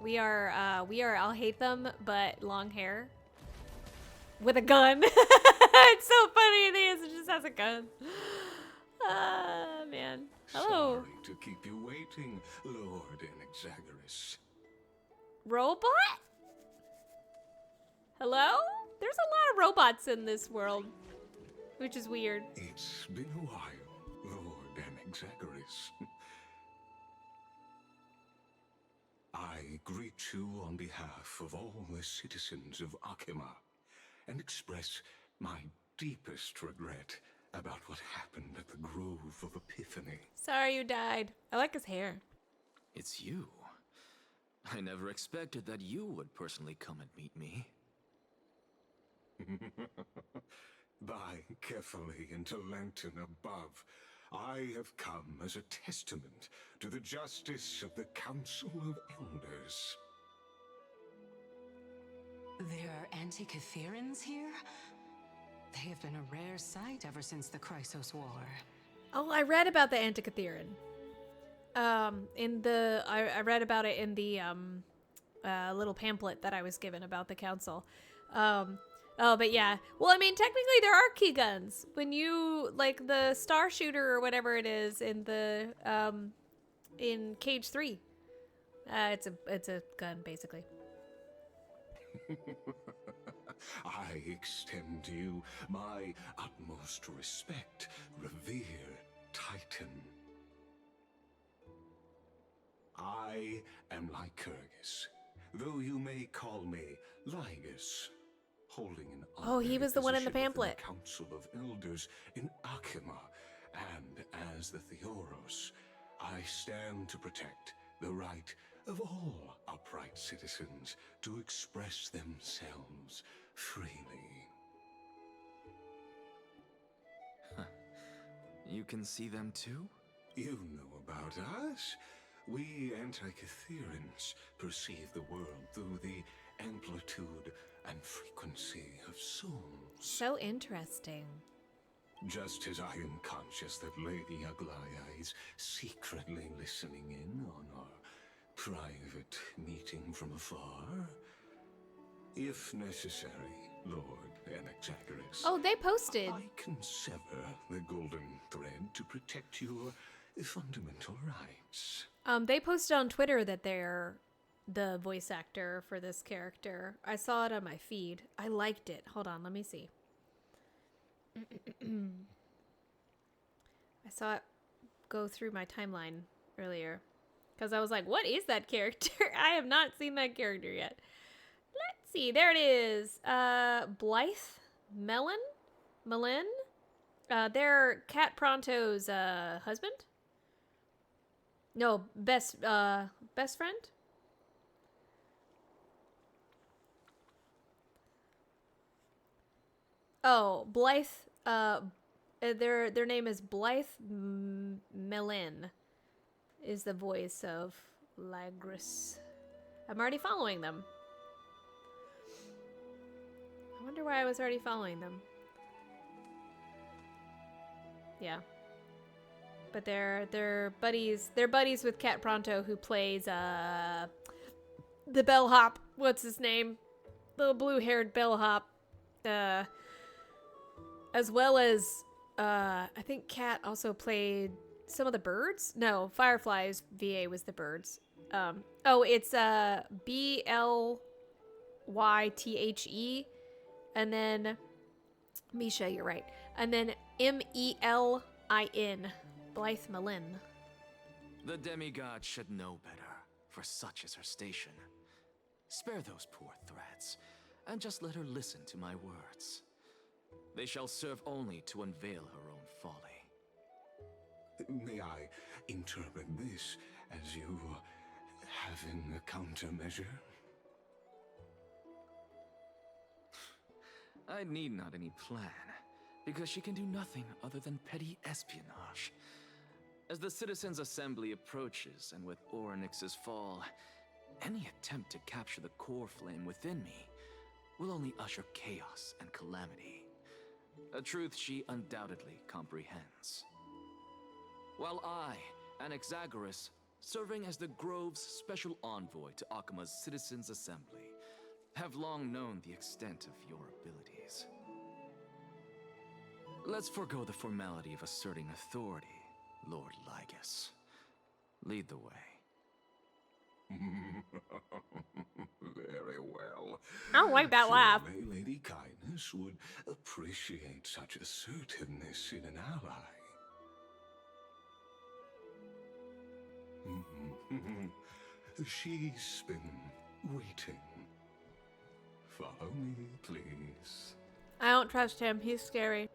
We are, I'll hate them, but long hair. With a gun. It's so funny, it just has a gun. Ah, man. Hello. Sorry to keep you waiting, Lord Inexagorous. Robot? Hello? There's a lot of robots in this world, which is weird. It's been a while, Lord Inexagorous. I greet you on behalf of all the citizens of Akima and express my deepest regret about what happened at the Grove of Epiphany. Sorry you died. I like his hair. It's you. I never expected that you would personally come and meet me. By carefully into Lantern above, I have come as a testament to the justice of the Council of Elders. There are Antikytherans here? They have been a rare sight ever since the Chrysos War. Oh, I read about the Antikytheran. I read about it in the little pamphlet that I was given about the council. But yeah. Well, I mean, technically there are key guns. When you, like, the Star Shooter or whatever it is in the, in Cage 3. It's a gun, basically. I extend to you my utmost respect, revered Titan. I am Lycurgus, though you may call me Lygus, holding an Oh, he was the one in the position within pamphlet. the Council of Elders in Akima, and as the Theoros, I stand to protect the right of all upright citizens to express themselves freely. You can see them too? You know about us. We Antikytherans perceive the world through the amplitude and frequency of souls. So interesting. Just as I am conscious that Lady Aglaya is secretly listening in on our private meeting from afar. If necessary, Lord Inexagorous. Oh, they posted. I can sever the golden thread to protect your fundamental rights. They posted on Twitter that they're the voice actor for this character. I saw it on my feed. I liked it. Hold on, let me see. I saw it go through my timeline earlier. Because I was like, what is that character? I have not seen that character yet. Let's see. There it is. Blythe Melon? They're Cat Pronto's husband? No, best friend? Oh, Blythe. Their name is Blythe Melin. Is the voice of Lagris. I'm already following them. I wonder why I was already following them. Yeah. But they're buddies. They're buddies with Cat Pronto, who plays the bellhop. What's his name? The blue-haired bellhop. As well as I think Cat also played some of the birds? No, Firefly's VA was the birds. It's BLYTHE, and then Misha, you're right, and then MELIN, Blythe Melin. The demigod should know better, for such is her station. Spare those poor threats, and just let her listen to my words. They shall serve only to unveil her own folly. May I interpret this as you having a countermeasure? I need not any plan, because she can do nothing other than petty espionage. As the Citizens' Assembly approaches, and with Orynyx's fall, any attempt to capture the core flame within me will only usher chaos and calamity. A truth she undoubtedly comprehends. While I, Inexagorous, serving as the Grove's special envoy to Akima's Citizens' Assembly, have long known the extent of your abilities. Let's forego the formality of asserting authority, Lord Lygus. Lead the way. Very well. I don't like that laugh. Surely Lady Kindness would appreciate such assertiveness in an ally. She's been waiting. Follow me, please. I don't trust him. He's scary.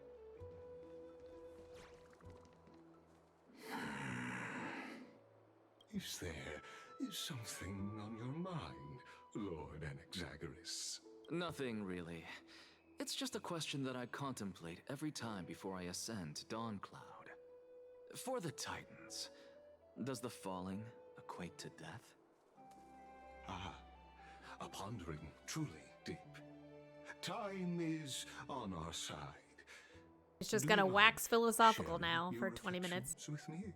Is there something on your mind, Lord Anaxagoras? Nothing really. It's just a question that I contemplate every time before I ascend to Dawncloud. For the Titans, does the falling equate to death? Ah, a pondering truly deep. Time is on our side. It's just Do gonna you wax philosophical share now your for 20 minutes. reflections with me?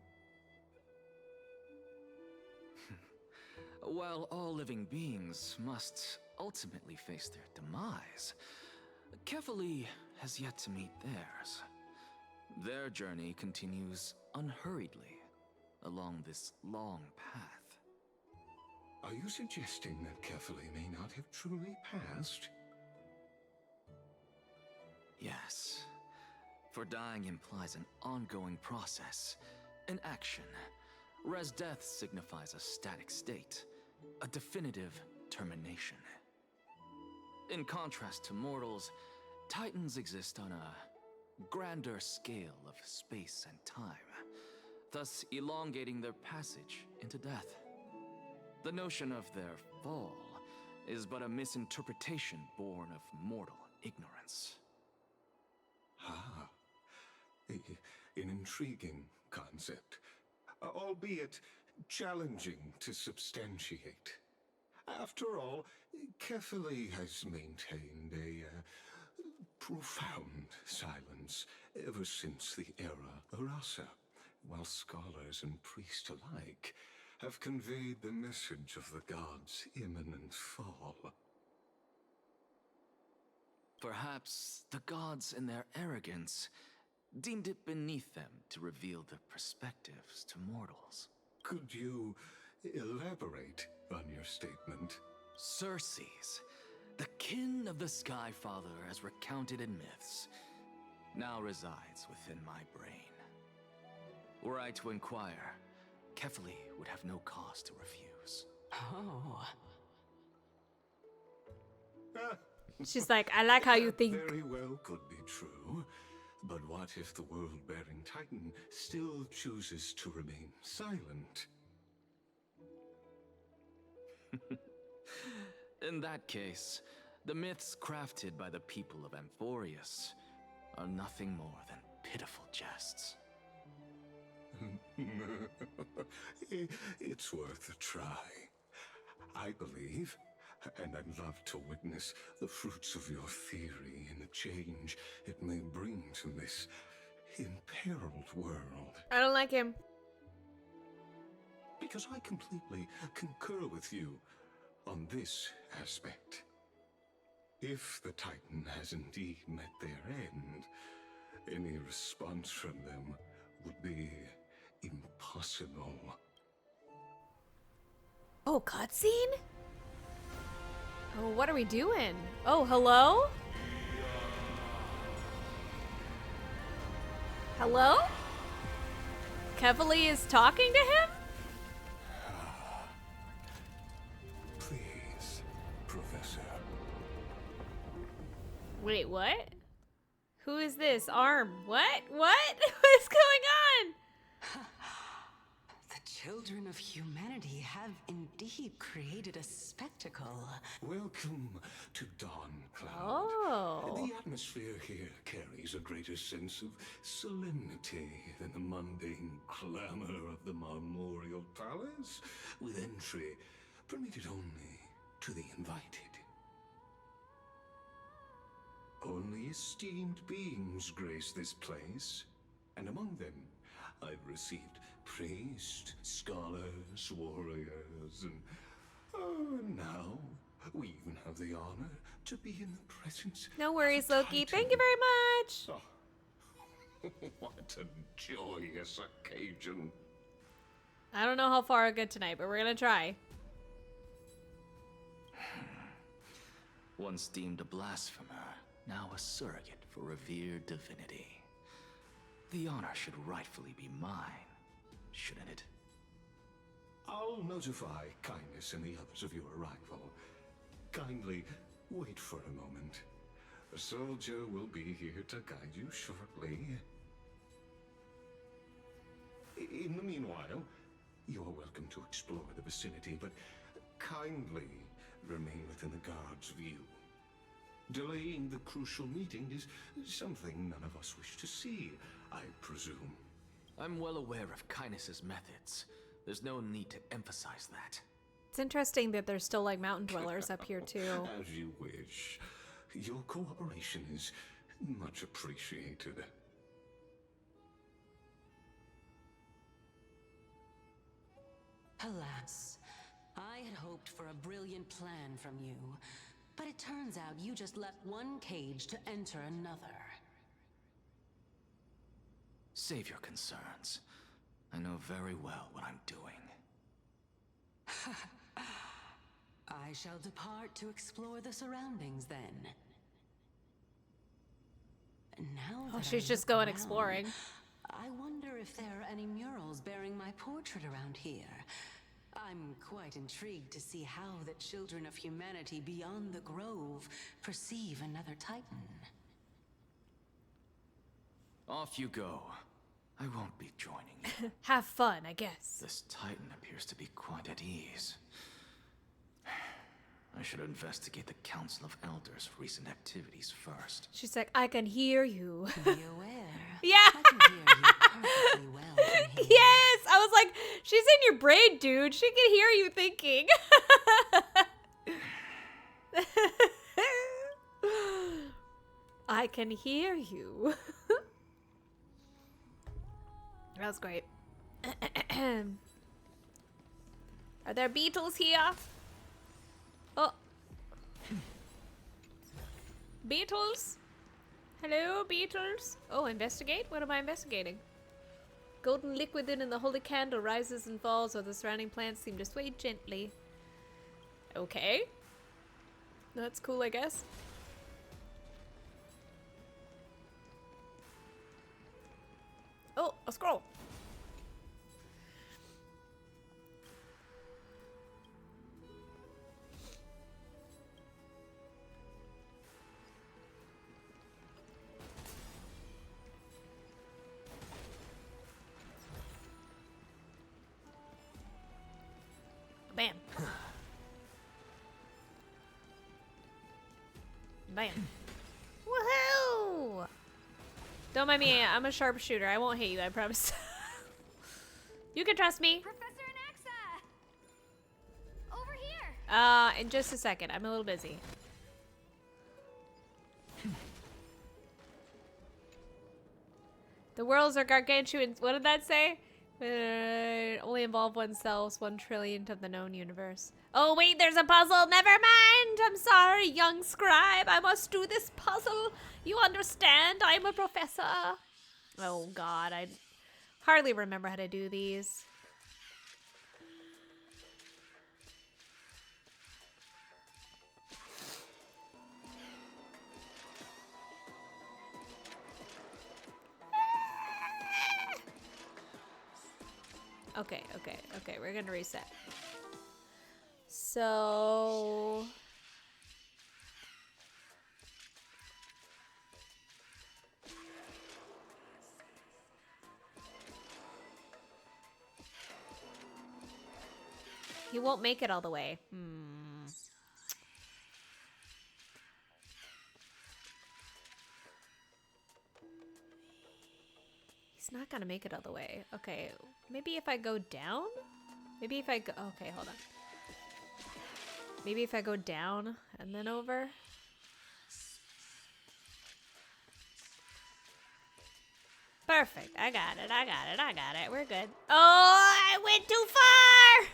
While all living beings must ultimately face their demise, Kefali has yet to meet theirs. Their journey continues unhurriedly along this long path. Are you suggesting that Kefali may not have truly passed? Yes, for dying implies an ongoing process, an action, whereas death signifies a static state, a definitive termination. In contrast to mortals, Titans exist on a grander scale of space and time, thus elongating their passage into death. The notion of their fall is but a misinterpretation born of mortal ignorance. Ah, an intriguing concept, albeit challenging to substantiate. After all, Kefali has maintained a profound silence ever since the era Arasa, while scholars and priests alike have conveyed the message of the gods' imminent fall. Perhaps the gods, in their arrogance, deemed it beneath them to reveal their perspectives to mortals. Could you elaborate on your statement? Circes, the kin of the Sky Father as recounted in myths, now resides within my brain. Were I to inquire, Kefali would have no cause to refuse. Oh. She's like, I like how you think. Very well could be true. But what if the world-bearing Titan still chooses to remain silent? In that case, the myths crafted by the people of Amphorius are nothing more than pitiful jests. It's worth a try. I believe, and I'd love to witness the fruits of your theory and the change it may bring to this imperiled world. I don't like him. Because I completely concur with you on this aspect. If the Titan has indeed met their end, any response from them would be impossible. Oh, cutscene? Oh, what are we doing? Oh, hello? Hello? Kefali is talking to him? Please, Professor. Wait, what? Who is this? Arm. What? What? What's going on? The children of humanity have indeed created a spectacle. Welcome to Dawncloud. Oh. The atmosphere here carries a greater sense of solemnity than the mundane clamor of the Marmorial Palace, with entry permitted only to the invited. Only esteemed beings grace this place, and among them I've received Priests, scholars, warriors, and now we even have the honor to be in the presence. No worries, of a Loki. titan. Thank you very much. Oh, what a joyous occasion. I don't know how far I'll get tonight, but we're gonna try. Once deemed a blasphemer, now a surrogate for revered divinity. The honor should rightfully be mine, shouldn't it? I'll notify Kindness and the others of your arrival. Kindly wait for a moment. A soldier will be here to guide you shortly. In the meanwhile, you are welcome to explore the vicinity, but kindly remain within the guard's view. Delaying the crucial meeting is something none of us wish to see, I presume. I'm well aware of Kindness's methods. There's no need to emphasize that. It's interesting that there's still like mountain dwellers up here too. As you wish. Your cooperation is much appreciated. Alas, I had hoped for a brilliant plan from you, but it turns out you just left one cage to enter another. Save your concerns. I know very well what I'm doing. I shall depart to explore the surroundings then. Now Oh, that she's I just look going around, exploring. I wonder if there are any murals bearing my portrait around here. I'm quite intrigued to see how the children of humanity beyond the grove perceive another Titan. Off you go. I won't be joining you. Have fun, I guess. This Titan appears to be quite at ease. I should investigate the Council of Elders' recent activities first. She's like, I can hear you. Be aware. Yeah. I can hear you perfectly well from here. Yes! I was like, she's in your brain, dude. She can hear you thinking. I can hear you. That was great. Are there beetles here? Oh. Beetles? Hello, beetles? Oh, investigate? What am I investigating? Golden liquid in the holy candle rises and falls while the surrounding plants seem to sway gently. Okay. That's cool, I guess. Oh, a scroll. Bam. Bam. Woohoo! Don't mind me, I'm a sharpshooter. I won't hit you, I promise. You can trust me. Professor Anaxa! Over here! In just a second. I'm a little busy. The worlds are gargantuan. What did that say? Only involve oneself 1/1,000,000,000th of the known universe. Oh wait, there's a puzzle. Never mind. I'm sorry, young scribe. I must do this puzzle. You understand? I'm a professor. Oh god, I hardly remember how to do these. Okay, we're gonna reset. So... He won't make it all the way. He's not gonna make it all the way. Okay, maybe if I go down? Maybe if I go... Okay, hold on. Maybe if I go down and then over? Perfect. I got it. I got it. I got it. We're good. Oh, I went too far.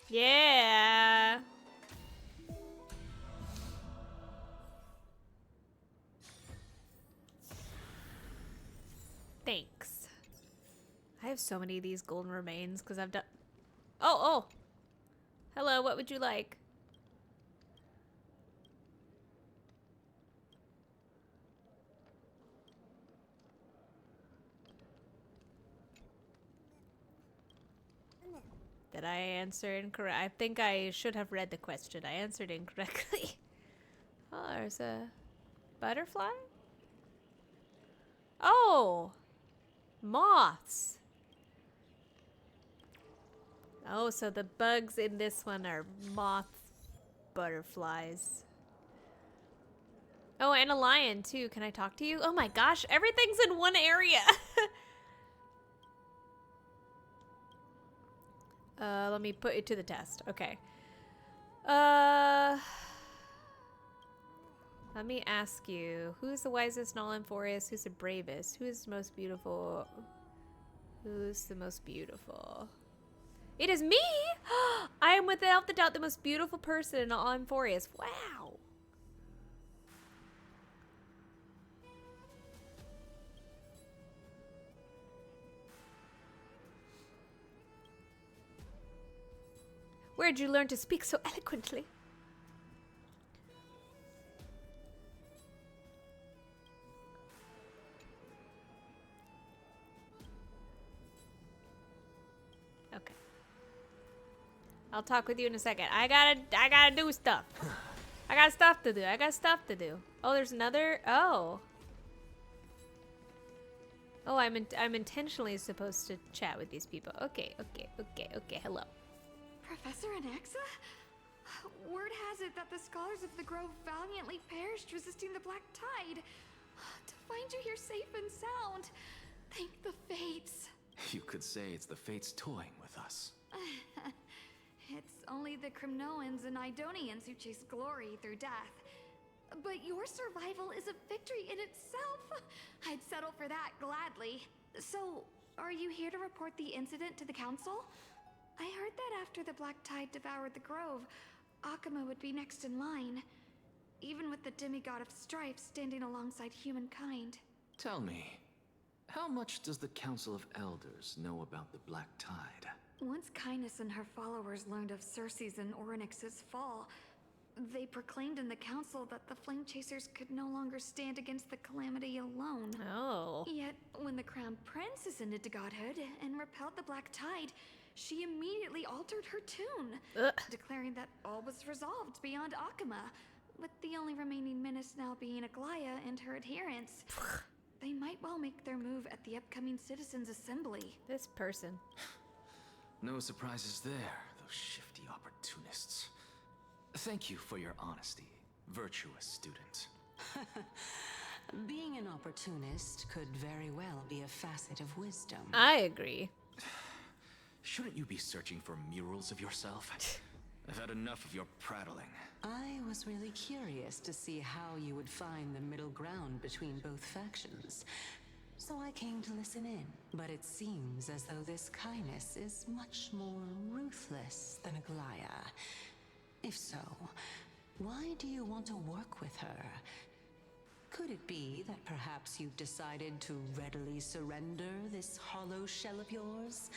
Yeah. Thanks. I have so many of these golden remains because I've done. Oh, oh. Hello, what would you like? Did I answer incorrect? I think I should have read the question. I answered incorrectly. Oh, there's a butterfly? Oh! Moths! Oh, so the bugs in this one are moth butterflies. Oh, and a lion too. Can I talk to you? Oh my gosh, everything's in one area! Let me put it to the test. Okay. Let me ask you, who's the wisest in all Amphorius? Who's the bravest? Who's the most beautiful? Who's the most beautiful? It is me! I am without the doubt the most beautiful person in all Amphorius. Wow! Where'd you learn to speak so eloquently? Okay. I'll talk with you in a second. I gotta do stuff. I got stuff to do. I got stuff to do. Oh, there's another. Oh. Oh, I'm intentionally supposed to chat with these people. Okay. Hello. Professor Anaxa? Word has it that the scholars of the Grove valiantly perished resisting the Black Tide. To find you here safe and sound, thank the fates. You could say it's the fates toying with us. It's only the Kremnoans and Idonians who chase glory through death. But your survival is a victory in itself. I'd settle for that gladly. So, are you here to report the incident to the council? I heard that after the Black Tide devoured the Grove, Akuma would be next in line, even with the demigod of strife standing alongside humankind. Tell me, how much does the Council of Elders know about the Black Tide? Once Kindness and her followers learned of Circe's and Orynyx's fall, they proclaimed in the council that the Flame Chasers could no longer stand against the calamity alone. Oh. Yet, when the Crown Prince ascended to godhood and repelled the Black Tide, she immediately altered her tune, declaring that all was resolved beyond Akuma, with the only remaining menace now being Aglaya and her adherents. They might well make their move at the upcoming Citizens' Assembly. This person. No surprises there, those shifty opportunists. Thank you for your honesty, virtuous student. Being an opportunist could very well be a facet of wisdom. I agree. Shouldn't you be searching for murals of yourself? I've had enough of your prattling. I was really curious to see how you would find the middle ground between both factions. So I came to listen in. But it seems as though this Kindness is much more ruthless than Aglaya. If so, why do you want to work with her? Could it be that perhaps you've decided to readily surrender this hollow shell of yours?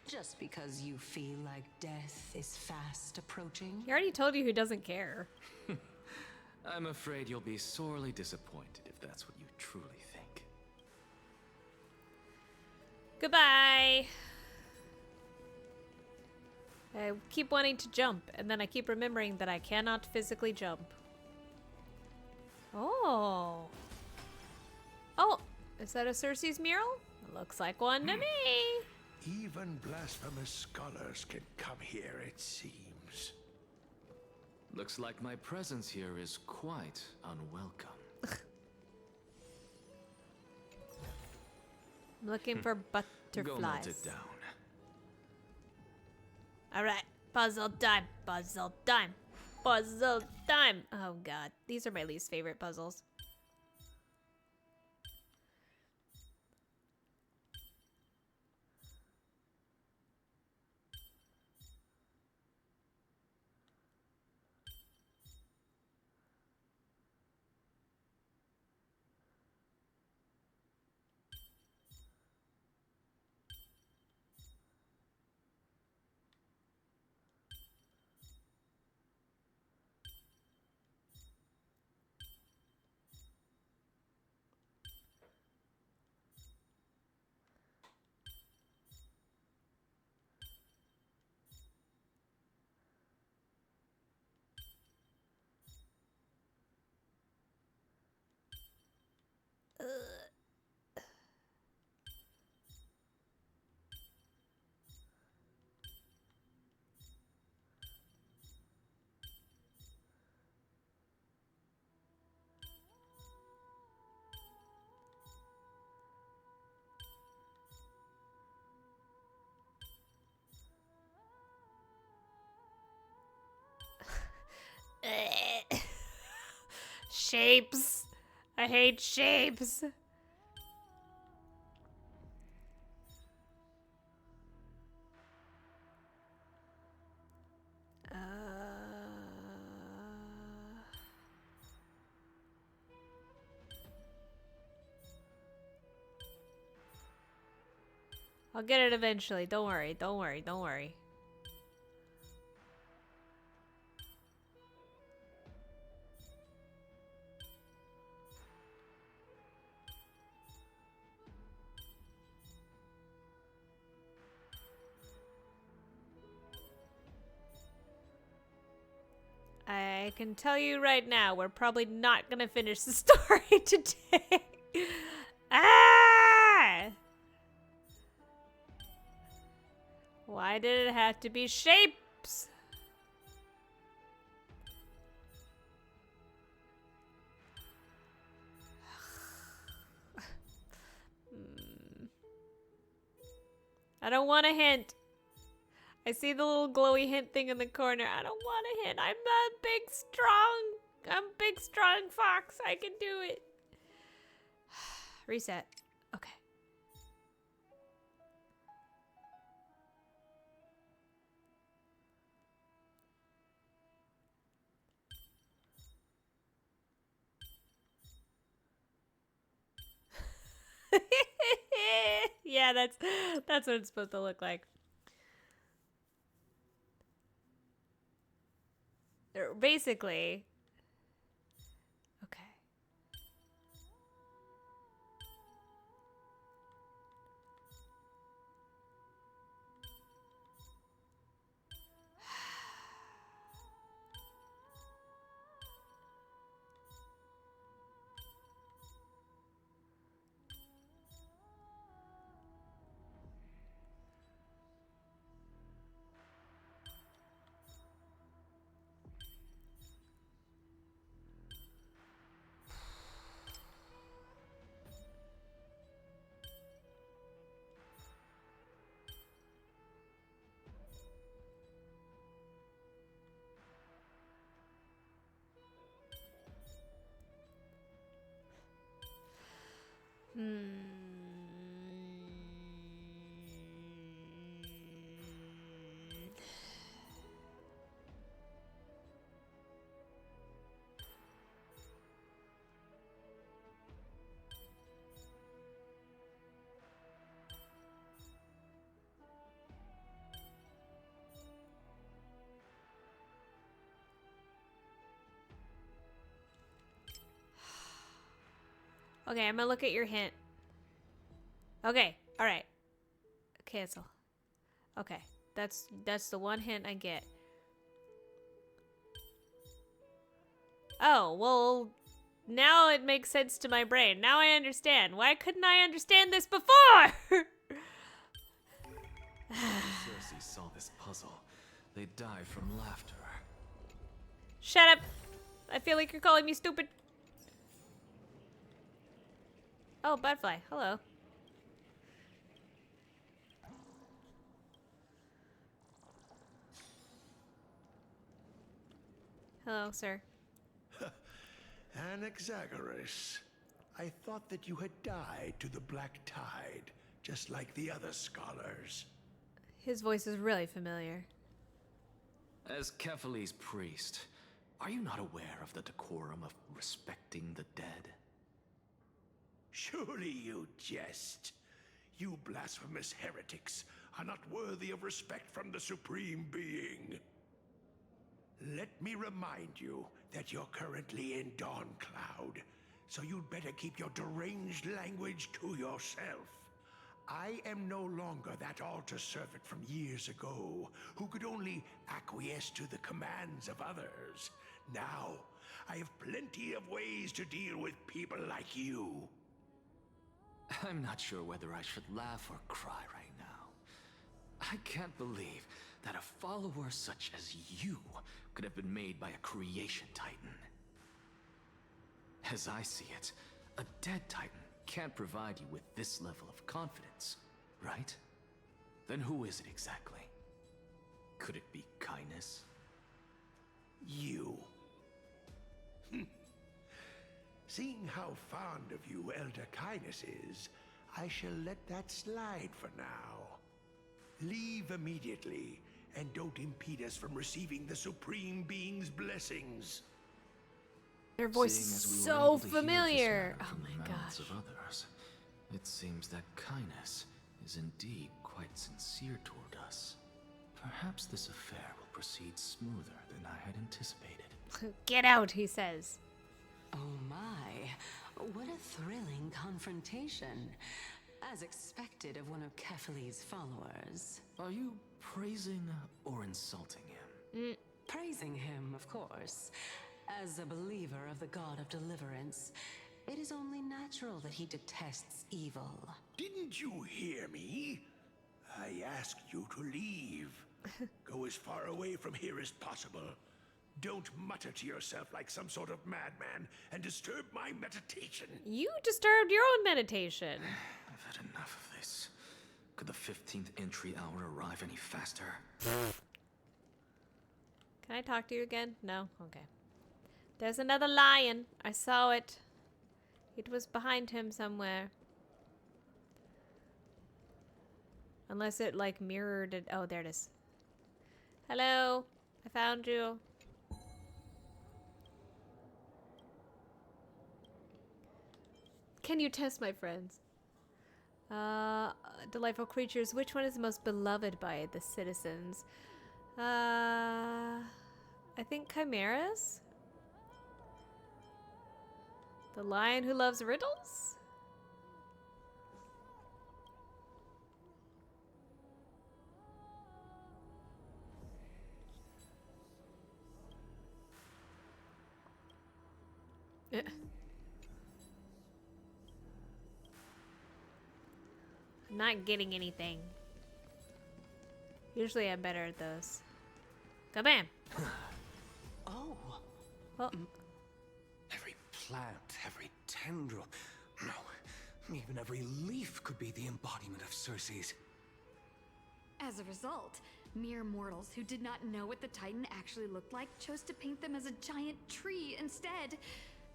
Just because you feel like death is fast approaching? He already told you who doesn't care. I'm afraid you'll be sorely disappointed if that's what you truly think. Goodbye. I keep wanting to jump, and then I keep remembering that I cannot physically jump. Oh. Oh, is that a Circe's mural? Looks like one to me. Even blasphemous scholars can come here, it seems. Looks like my presence here is quite unwelcome. I'm looking for Go melt butterflies. it down. Alright, puzzle time, puzzle time, puzzle time. Oh god, these are my least favorite puzzles. Shapes. I hate shapes. I'll get it eventually. Don't worry. Don't worry. Don't worry. I can tell you right now, we're probably not gonna finish the story today. Ah! Why did it have to be shapes? I don't want a hint. I see the little glowy hint thing in the corner. I don't want a hint. I'm a big, strong fox. I can do it. Reset. Okay. Yeah, that's what it's supposed to look like. Basically. Okay. Okay, I'm gonna look at your hint. Okay, all right. Cancel. Okay, that's the one hint I get. Oh, well, now it makes sense to my brain. Now I understand. Why couldn't I understand this before? Cersei saw this puzzle. They'd die from laughter. Shut up. I feel like you're calling me stupid. Oh, butterfly. Hello. Hello, sir. Anaxagoras. I thought that you had died to the Black Tide, just like the other scholars. His voice is really familiar. As Kephale's priest, are you not aware of the decorum of respecting the dead? Surely you jest. You blasphemous heretics are not worthy of respect from the Supreme Being. Let me remind you that you're currently in Dawncloud, so you'd better keep your deranged language to yourself. I am no longer that altar servant from years ago, who could only acquiesce to the commands of others. Now, I have plenty of ways to deal with people like you. I'm not sure whether I should laugh or cry right now. I can't believe that a follower such as you could have been made by a creation titan. As I see it, a dead titan can't provide you with this level of confidence, right? Then who is it exactly? Could it be kindness? You. Seeing how fond of you Elder Kindness is, I shall let that slide for now. Leave immediately, and don't impede us from receiving the Supreme Being's blessings. Their voice Seeing is as we were so able to hear this familiar. matter Oh from the my mouths gosh. of others, it seems that kindness is indeed quite sincere toward us. Perhaps this affair will proceed smoother than I had anticipated. Get out, he says. Oh my, what a thrilling confrontation. As expected of one of Kephale's followers. Are you praising or insulting him? Praising him, of course. As a believer of the god of deliverance, it is only natural that he detests evil. Didn't you hear me? I asked you to leave. Go as far away from here as possible. Don't mutter to yourself like some sort of madman and disturb my meditation. You disturbed your own meditation. I've had enough of this. Could the 15th entry hour arrive any faster? Can I talk to you again? No? Okay. There's another lion. I saw it. It was behind him somewhere. Unless it, like, mirrored it. Oh, there it is. Hello. I found you. Can you test my friends? Delightful creatures. Which one is the most beloved by the citizens? I think chimeras? The lion who loves riddles? I'm not getting anything. Usually I'm better at those. Kabam! Oh, Well, Every plant, every tendril, no, even every leaf could be the embodiment of Circe's. As a result, mere mortals who did not know what the Titan actually looked like chose to paint them as a giant tree instead.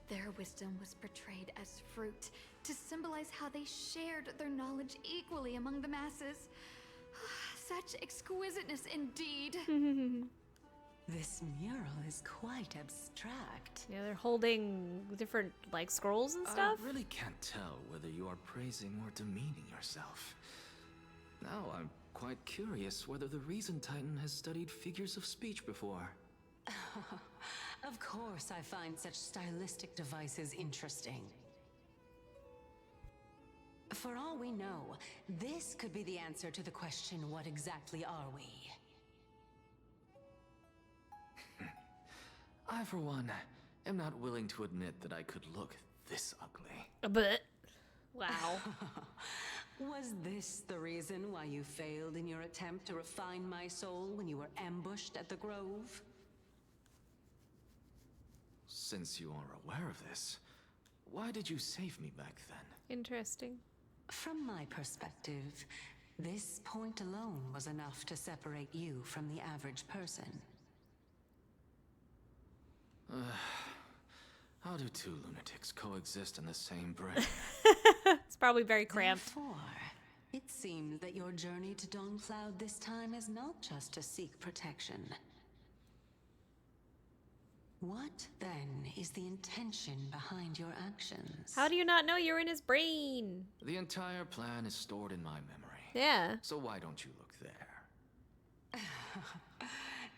Their wisdom was portrayed as fruit, to symbolize how they shared their knowledge equally among the masses. Such exquisiteness indeed. this mural is quite abstract. yeah, they're holding different, like, scrolls and stuff. I really can't tell whether you are praising or demeaning yourself. Now I'm quite curious whether the Reason Titan has studied figures of speech before. Of course, I find such stylistic devices interesting. For all we know, this could be the answer to the question, what exactly are we? I, for one, am not willing to admit that I could look this ugly. But, wow. Was this the reason why you failed in your attempt to refine my soul when you were ambushed at the Grove? Since you are aware of this, why did you save me back then? Interesting. From my perspective, this point alone was enough to separate you from the average person. How do two lunatics coexist in the same brain? It's probably very cramped. Therefore, it seems that your journey to Dawn-Cloud this time is not just to seek protection. What, then, is the intention behind your actions? How do you not know you're in his brain? The entire plan is stored in my memory. Yeah. So why don't you look there?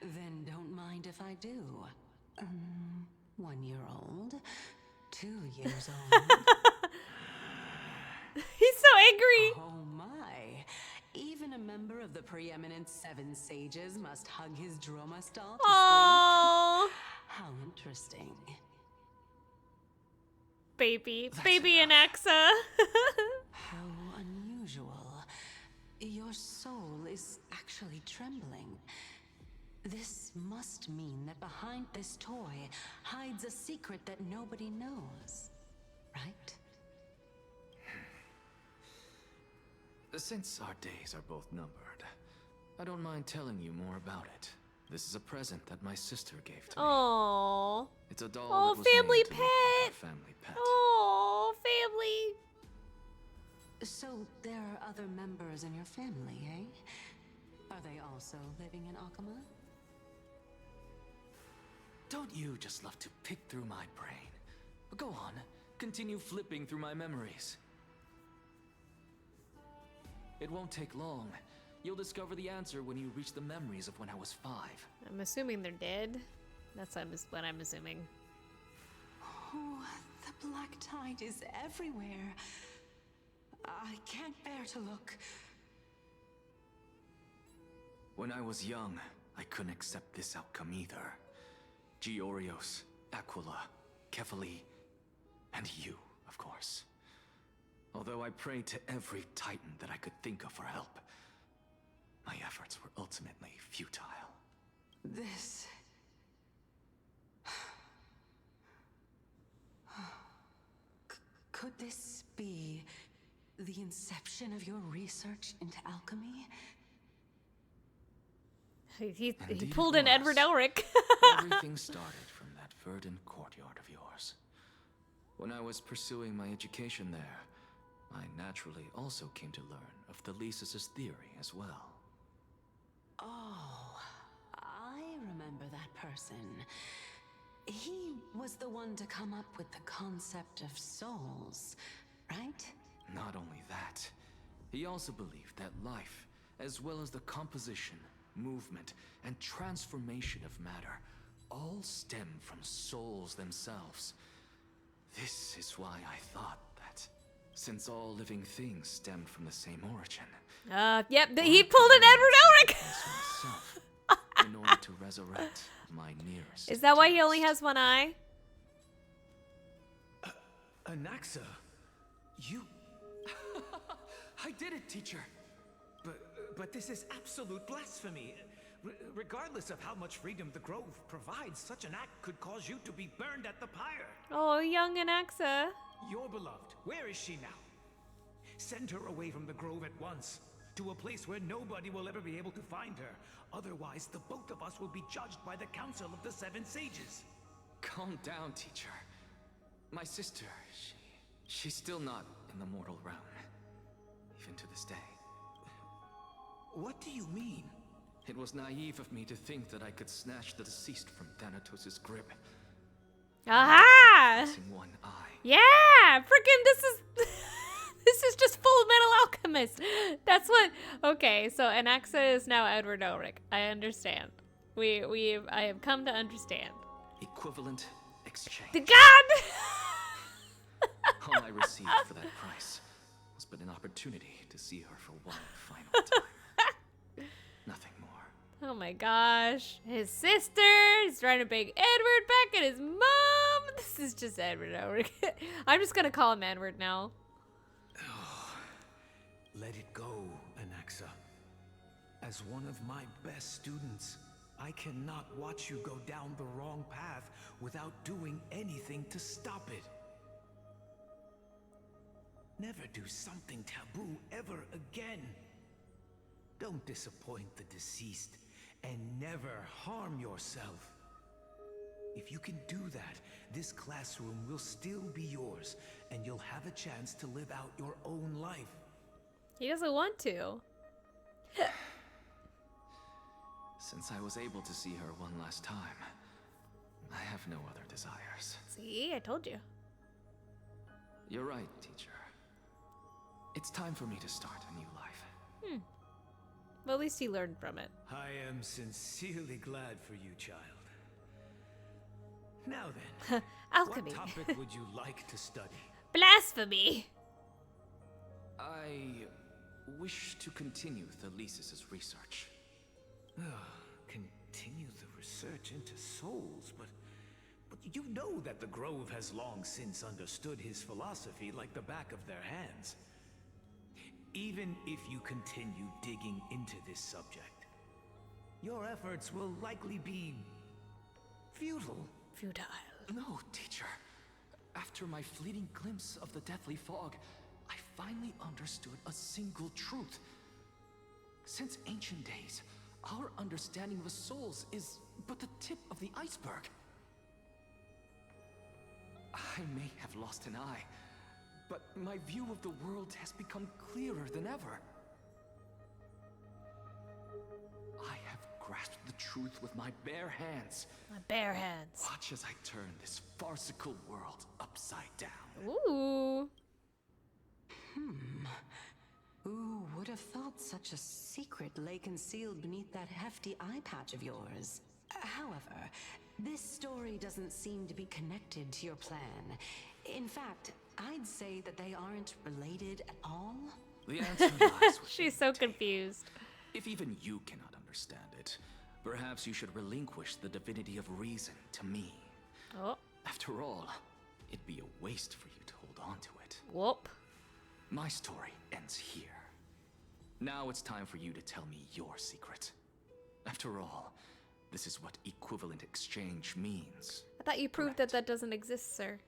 Then don't mind if I do. 1 year old, 2 years old. He's so angry. Oh my. Even a member of the preeminent 7 sages must hug his droma stall to sleep. Aww. How interesting. Baby That's Anaxa. How unusual. Your soul is actually trembling. This must mean that behind this toy hides a secret that nobody knows, right? Since our days are both numbered, I don't mind telling you more about it. This is a present that my sister gave to me. Aww. It's a doll Oh, that was family made to look like pet. our family pet. Oh, family. So there are other members in your family, eh? Are they also living in Akama? Don't you just love to pick through my brain? Go on, continue flipping through my memories. It won't take long. You'll discover the answer when you reach the memories of when I was 5. I'm assuming they're dead. That's what I'm assuming. Oh, the black tide is everywhere. I can't bear to look. When I was young, I couldn't accept this outcome either. Georios, Aquila, Kefali, and you, of course. Although I prayed to every titan that I could think of for help, my efforts were ultimately futile. This... Could this be the inception of your research into alchemy? He Indeed pulled it an Edward was. Elric. Everything started from that verdant courtyard of yours. When I was pursuing my education there, I naturally also came to learn of the Thesis' theory as well. Oh, I remember that person. He was the one to come up with the concept of souls, right? Not only that, he also believed that life, as well as the composition, movement, and transformation of matter, all stem from souls themselves. This is why I thought that, since all living things stemmed from the same origin, Yep, he pulled an Edward Elric. myself, in order to resurrect my nearest. Is that why he only has one eye? Anaxa, you... I did it, teacher! But this is absolute blasphemy. Regardless of how much freedom the Grove provides, such an act could cause you to be burned at the pyre. Oh, young Anaxa. Your beloved, where is she now? Send her away from the Grove at once, to a place where nobody will ever be able to find her. Otherwise, the both of us will be judged by the Council of the 7 Sages. Calm down, teacher. My sister, she's still not in the mortal realm. Even to this day. What do you mean? It was naive of me to think that I could snatch the deceased from Thanatos' grip. Aha! Missing one eye. Yeah, freaking this is just Full Metal Alchemist. That's what. Okay, so Anaxa is now Edward Elric. I understand. I have come to understand. Equivalent exchange. The god. All I received for that price was but an opportunity to see her for one final time. Nothing more. Oh my gosh. His sister is trying to bring Edward back and his mom. This is just Edward Elric. I'm just gonna call him Edward now. Let it go, Anaxa. As one of my best students, I cannot watch you go down the wrong path without doing anything to stop it. Never do something taboo ever again. Don't disappoint the deceased, and never harm yourself. If you can do that, this classroom will still be yours, and you'll have a chance to live out your own life. He doesn't want to. Since I was able to see her one last time, I have no other desires. See, I told you. You're right, teacher. It's time for me to start a new life. Well, at least he learned from it. I am sincerely glad for you, child. Now then, Alchemy. what topic would you like to study? Blasphemy. I wish to continue Thalesis' research. Continue the research into souls, but you know that the Grove has long since understood his philosophy like the back of their hands. Even if you continue digging into this subject, your efforts will likely be futile. Futile. No, teacher. After my fleeting glimpse of the deathly fog, I finally understood a single truth. Since ancient days, our understanding of the souls is but the tip of the iceberg. I may have lost an eye, but my view of the world has become clearer than ever. I have grasped the truth with my bare hands. My bare hands. Watch as I turn this farcical world upside down. Ooh. Who would have thought such a secret lay concealed beneath that hefty eye patch of yours? However, this story doesn't seem to be connected to your plan. In fact, I'd say that they aren't related at all. The answer lies with She's so Dante. confused. If even you cannot understand it, perhaps you should relinquish the divinity of reason to me. Oh. After all, it'd be a waste for you to hold on to it. Whoop. My story ends here. Now it's time for you to tell me your secret. After all, this is what equivalent exchange means. I thought you proved that that doesn't exist, sir.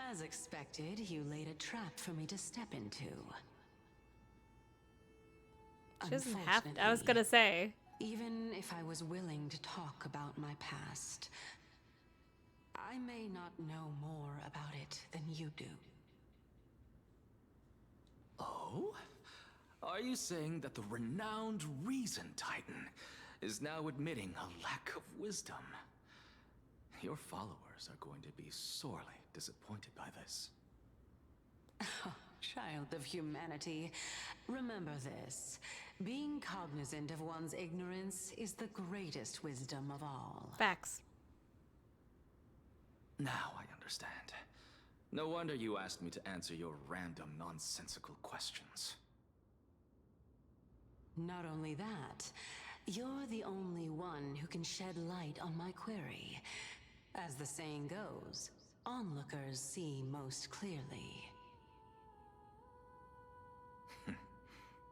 As expected, you laid a trap for me to step into. She doesn't have to. I was gonna say. Even if I was willing to talk about my past, I may not know more about it than you do. Oh? Are you saying that the renowned Reason Titan is now admitting a lack of wisdom? Your followers are going to be sorely disappointed by this. Child of humanity, remember this. Being cognizant of one's ignorance is the greatest wisdom of all. Facts. Now I understand. No wonder you asked me to answer your random, nonsensical questions. Not only that, you're the only one who can shed light on my query. As the saying goes, onlookers see most clearly.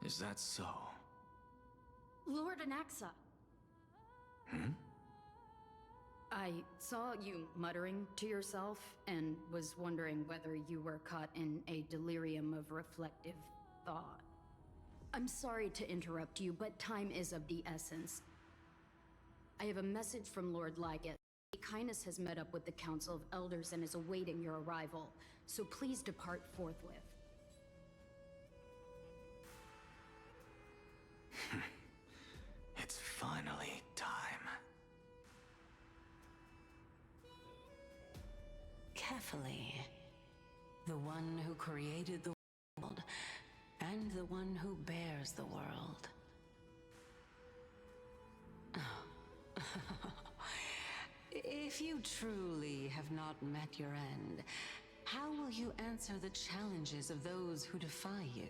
Is that so? Lord Anaxa. I saw you muttering to yourself and was wondering whether you were caught in a delirium of reflective thought. I'm sorry to interrupt you, but time is of the essence. I have a message from Lord Liget. Kindness has met up with the Council of Elders and is awaiting your arrival, so please depart forthwith. It's finally time. Carefully. The one who created the world, and the one who bears the world. If you truly have not met your end, how will you answer the challenges of those who defy you?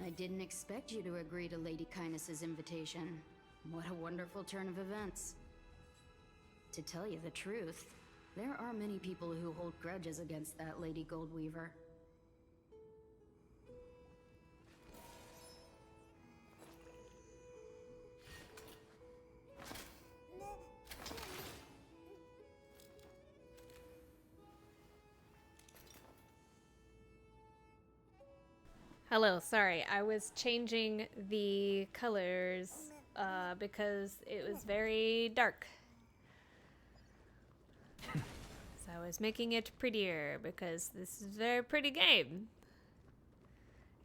I didn't expect you to agree to Lady Kindness's invitation. What a wonderful turn of events. To tell you the truth, there are many people who hold grudges against that Lady Goldweaver. Hello, sorry. I was changing the colors because it was very dark. So I was making it prettier because this is a very pretty game.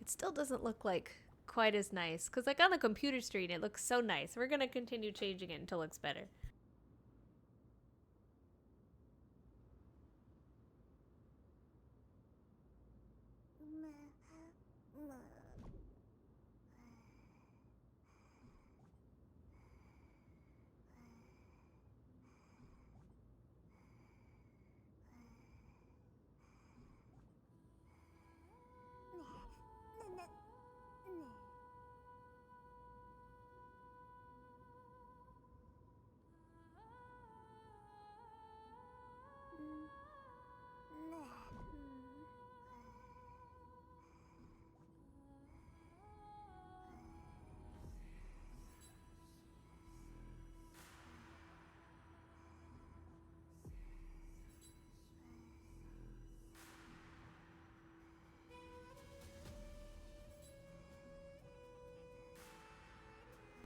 It still doesn't look like quite as nice because like on the computer screen it looks so nice. We're gonna continue changing it until it looks better.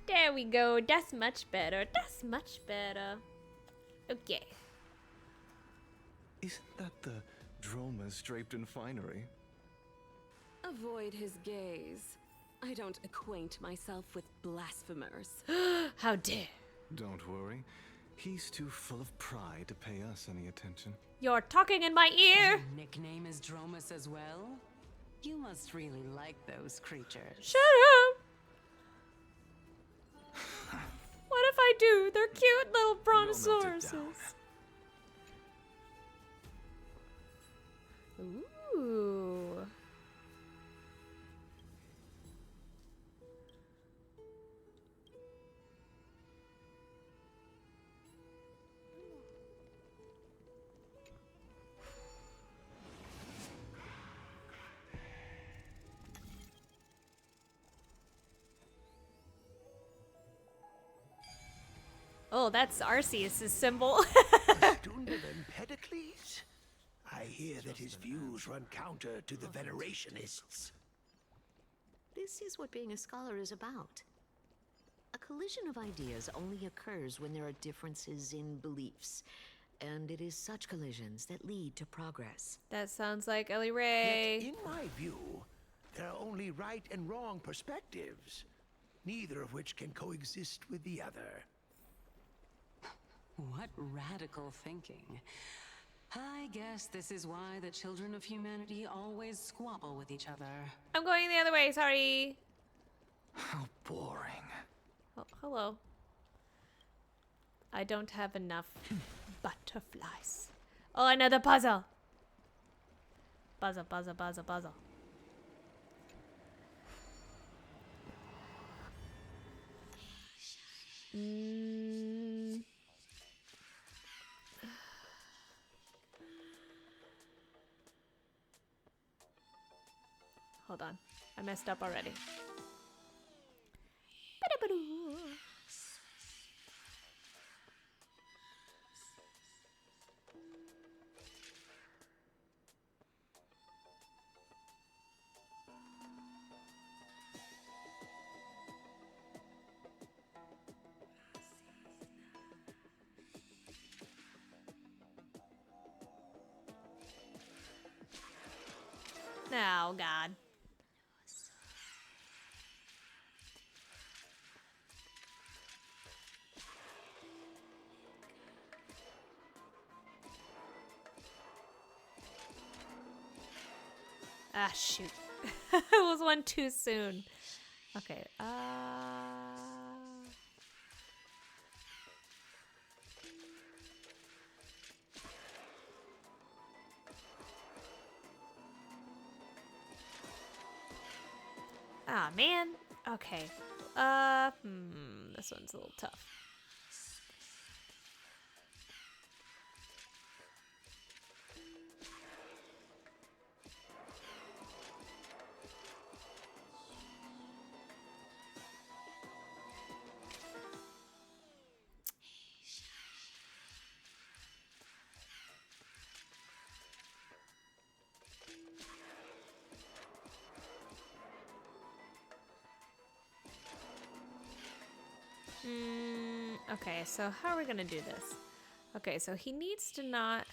There we go. That's much better. That's much better. Okay. Isn't that the dromas draped in finery? Avoid his gaze. I don't acquaint myself with blasphemers. How dare. Don't worry. He's too full of pride to pay us any attention. You're talking in my ear. Your nickname is Dromus as well? You must really like those creatures. Shut up. What if I do? They're cute little brontosauruses. Ooh. Oh, that's Arceus' symbol. Student of Empedocles? I hear that his views run counter to the Venerationists. This is what being a scholar is about. A collision of ideas only occurs when there are differences in beliefs. And it is such collisions that lead to progress. That sounds like Ellie Ray. Yet, in my view, there are only right and wrong perspectives, neither of which can coexist with the other. What radical thinking. I guess this is why the children of humanity always squabble with each other. I'm going the other way, sorry. How boring. Oh, hello. I don't have enough butterflies. Oh, another puzzle. Puzzle, puzzle, puzzle, puzzle. Hold on. I messed up already. Oh, God. Ah, shoot. It was one too soon. Okay, Ah, man. Okay. This one's a little tough. Okay, so how are we gonna do this? Okay, so he needs to not...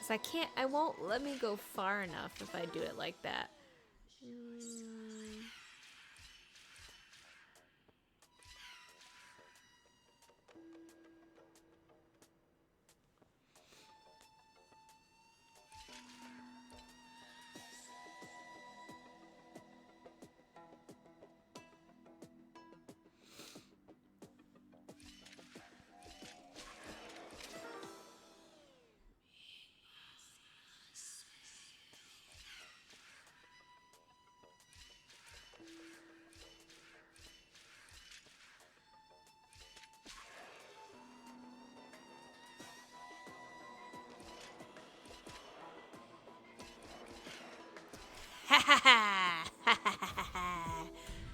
Because I won't let me go far enough if I do it like that.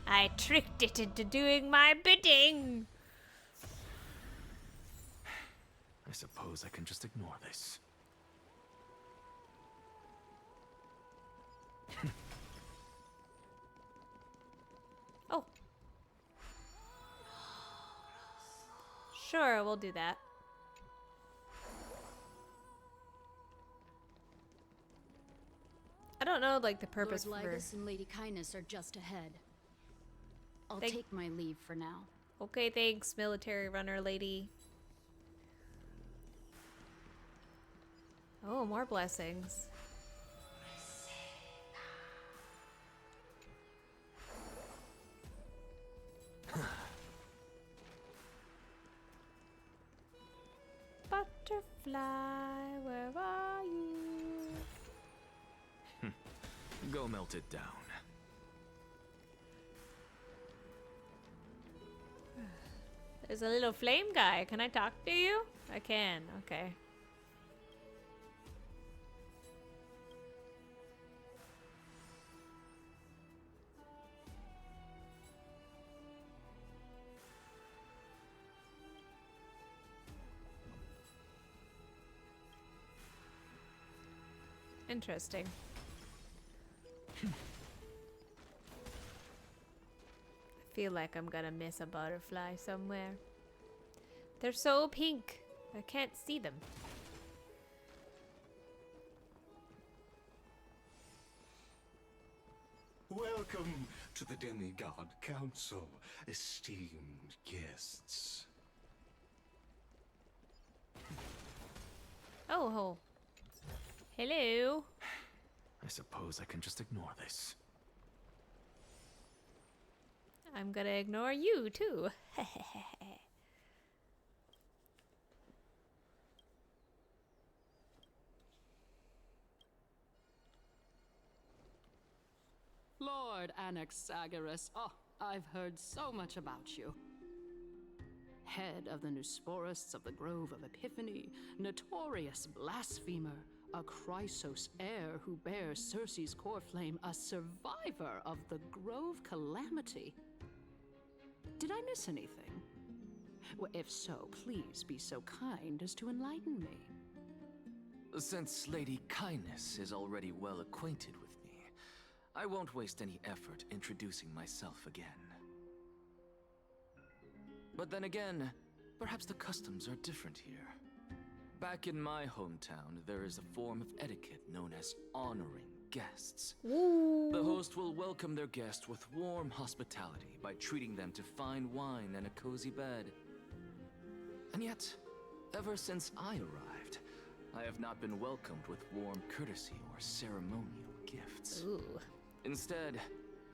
I tricked it into doing my bidding. I suppose I can just ignore this. Oh. Sure, we'll do that. I don't know, like, the purpose Lord for... Lygus and Lady Kindness are just ahead. I'll Thank- take my leave for now. Okay, thanks, military runner lady. Oh, more blessings. Butterfly, where are you? Go melt it down. There's a little flame guy. Can I talk to you? I can. Okay. Interesting. I feel like I'm gonna miss a butterfly somewhere. They're so pink. I can't see them. Welcome to the Demigod Council, esteemed guests. Oh, ho. Hello. I suppose I can just ignore this. I'm gonna ignore you too. Lord Anaxagoras, oh, I've heard so much about you. Head of the Nusporists of the Grove of Epiphany, notorious blasphemer, a Chrysos heir who bears Circe's core flame, a survivor of the Grove calamity. Did I miss anything? Well, if so, please be so kind as to enlighten me. Since Lady Kindness is already well acquainted with me, I won't waste any effort introducing myself again. But then again, perhaps the customs are different here. Back in my hometown, there is a form of etiquette known as honoring guests. Ooh. The host will welcome their guest with warm hospitality by treating them to fine wine and a cozy bed. And yet, ever since I arrived, I have not been welcomed with warm courtesy or ceremonial gifts. Ooh. Instead,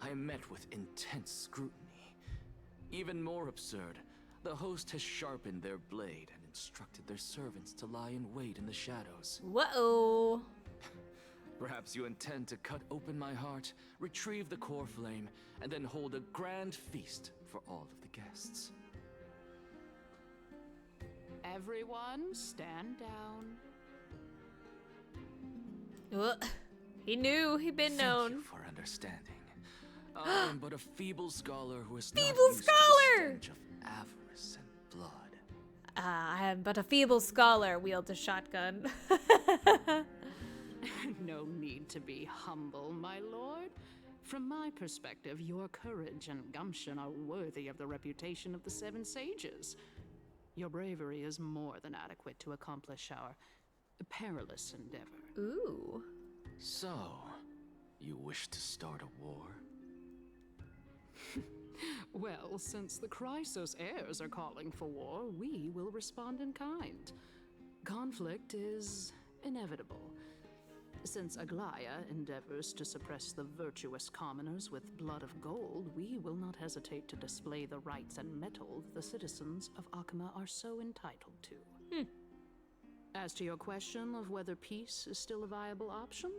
I am met with intense scrutiny. Even more absurd, the host has sharpened their blade and instructed their servants to lie in wait in the shadows. Whoa. Perhaps you intend to cut open my heart, retrieve the core flame, and then hold a grand feast for all of the guests. Everyone, stand down. He knew. He'd been known. Thank you for understanding. I am but a feeble scholar who is not Feeble used to the scholar! stench of avarice and blood. I am but a feeble scholar, wields a shotgun. No need to be humble, my lord. From my perspective, your courage and gumption are worthy of the reputation of the Seven Sages. Your bravery is more than adequate to accomplish our perilous endeavor. Ooh. So, you wish to start a war? Well, since the Chrysos heirs are calling for war, we will respond in kind. Conflict is inevitable. Since Aglaya endeavors to suppress the virtuous commoners with blood of gold, we will not hesitate to display the rights and mettle the citizens of Akama are so entitled to. As to your question of whether peace is still a viable option,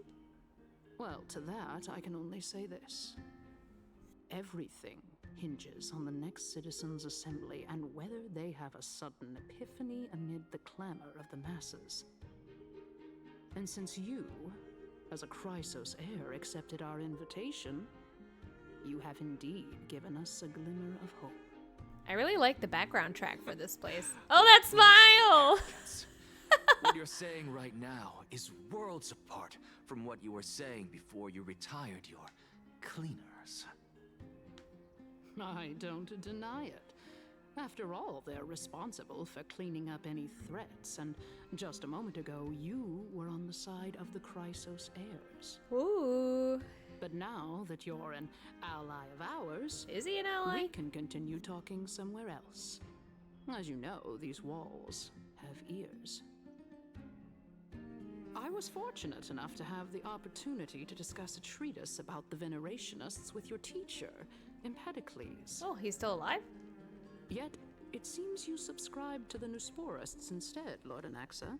well, to that I can only say this. Everything hinges on the next citizens' assembly and whether they have a sudden epiphany amid the clamor of the masses. And since you, as a Chrysos heir, accepted our invitation, you have indeed given us a glimmer of hope. I really like the background track for this place. Oh, that smile! What you're saying right now is worlds apart from what you were saying before you retired your cleaners. I don't deny it. After all, they're responsible for cleaning up any threats, and just a moment ago, you were on the side of the Chrysos heirs. Ooh. But now that you're an ally of ours, is he an ally? We can continue talking somewhere else. As you know, these walls have ears. I was fortunate enough to have the opportunity to discuss a treatise about the Venerationists with your teacher, Empedocles. Oh, he's still alive? Yet, it seems you subscribe to the Nusporists instead, Lord Anaxa.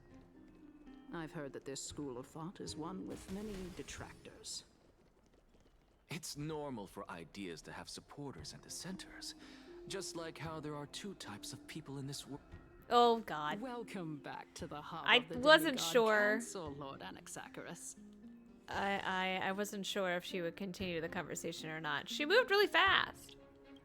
I've heard that this school of thought is one with many detractors. It's normal for ideas to have supporters and dissenters, just like how there are two types of people in this world. Oh, God. Welcome back to the hub I of the wasn't Demigod sure. Council, Lord Anaxagoras. I wasn't sure if she would continue the conversation or not. She moved really fast.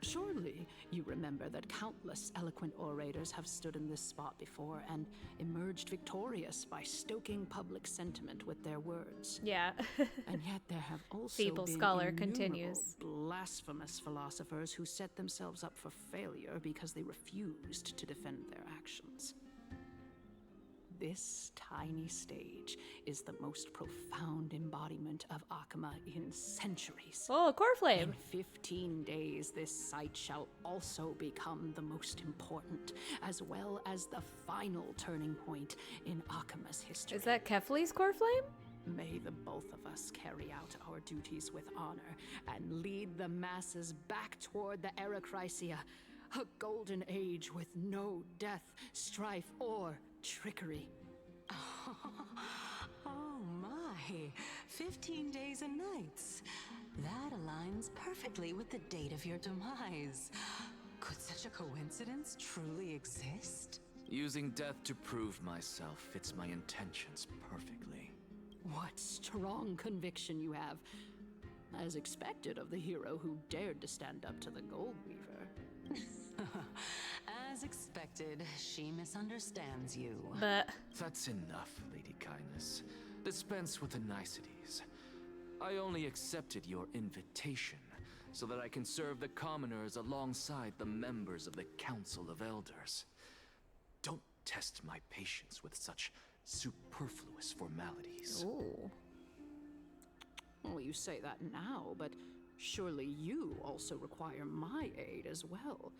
Surely you remember that countless eloquent orators have stood in this spot before and emerged victorious by stoking public sentiment with their words. Yeah. And yet there have also Feeble been scholar innumerable continues. blasphemous philosophers who set themselves up for failure because they refused to defend their actions. This tiny stage is the most profound embodiment of Akama in centuries. Oh, core flame. In 15 days, this site shall also become the most important, as well as the final turning point in Akama's history. Is that Kefli's core flame? May the both of us carry out our duties with honor and lead the masses back toward the Era Chrysia, a golden age with no death, strife, or trickery. Oh my, 15 days and nights. That aligns perfectly with the date of your demise. Could such a coincidence truly exist? Using death to prove myself fits my intentions perfectly. What strong conviction you have. As expected of the hero who dared to stand up to the Gold Weaver. As expected, she misunderstands you. But that's enough, Lady Kindness. Dispense with the niceties. I only accepted your invitation so that I can serve the commoners alongside the members of the Council of Elders. Don't test my patience with such superfluous formalities. Ooh. Well, you say that now, but surely you also require my aid as well,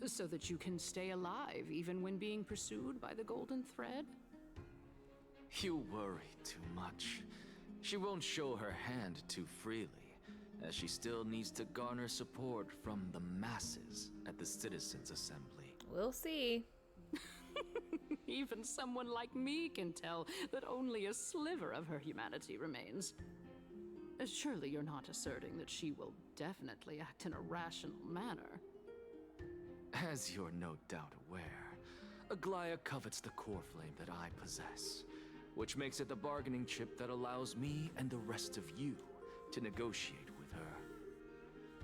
so that you can stay alive even when being pursued by the Golden Thread? You worry too much. She won't show her hand too freely, as she still needs to garner support from the masses at the Citizens' Assembly. We'll see. Even someone like me can tell that only a sliver of her humanity remains. Surely you're not asserting that she will definitely act in a rational manner. As you're no doubt aware, Aglaya covets the core flame that I possess, which makes it the bargaining chip that allows me and the rest of you to negotiate with her.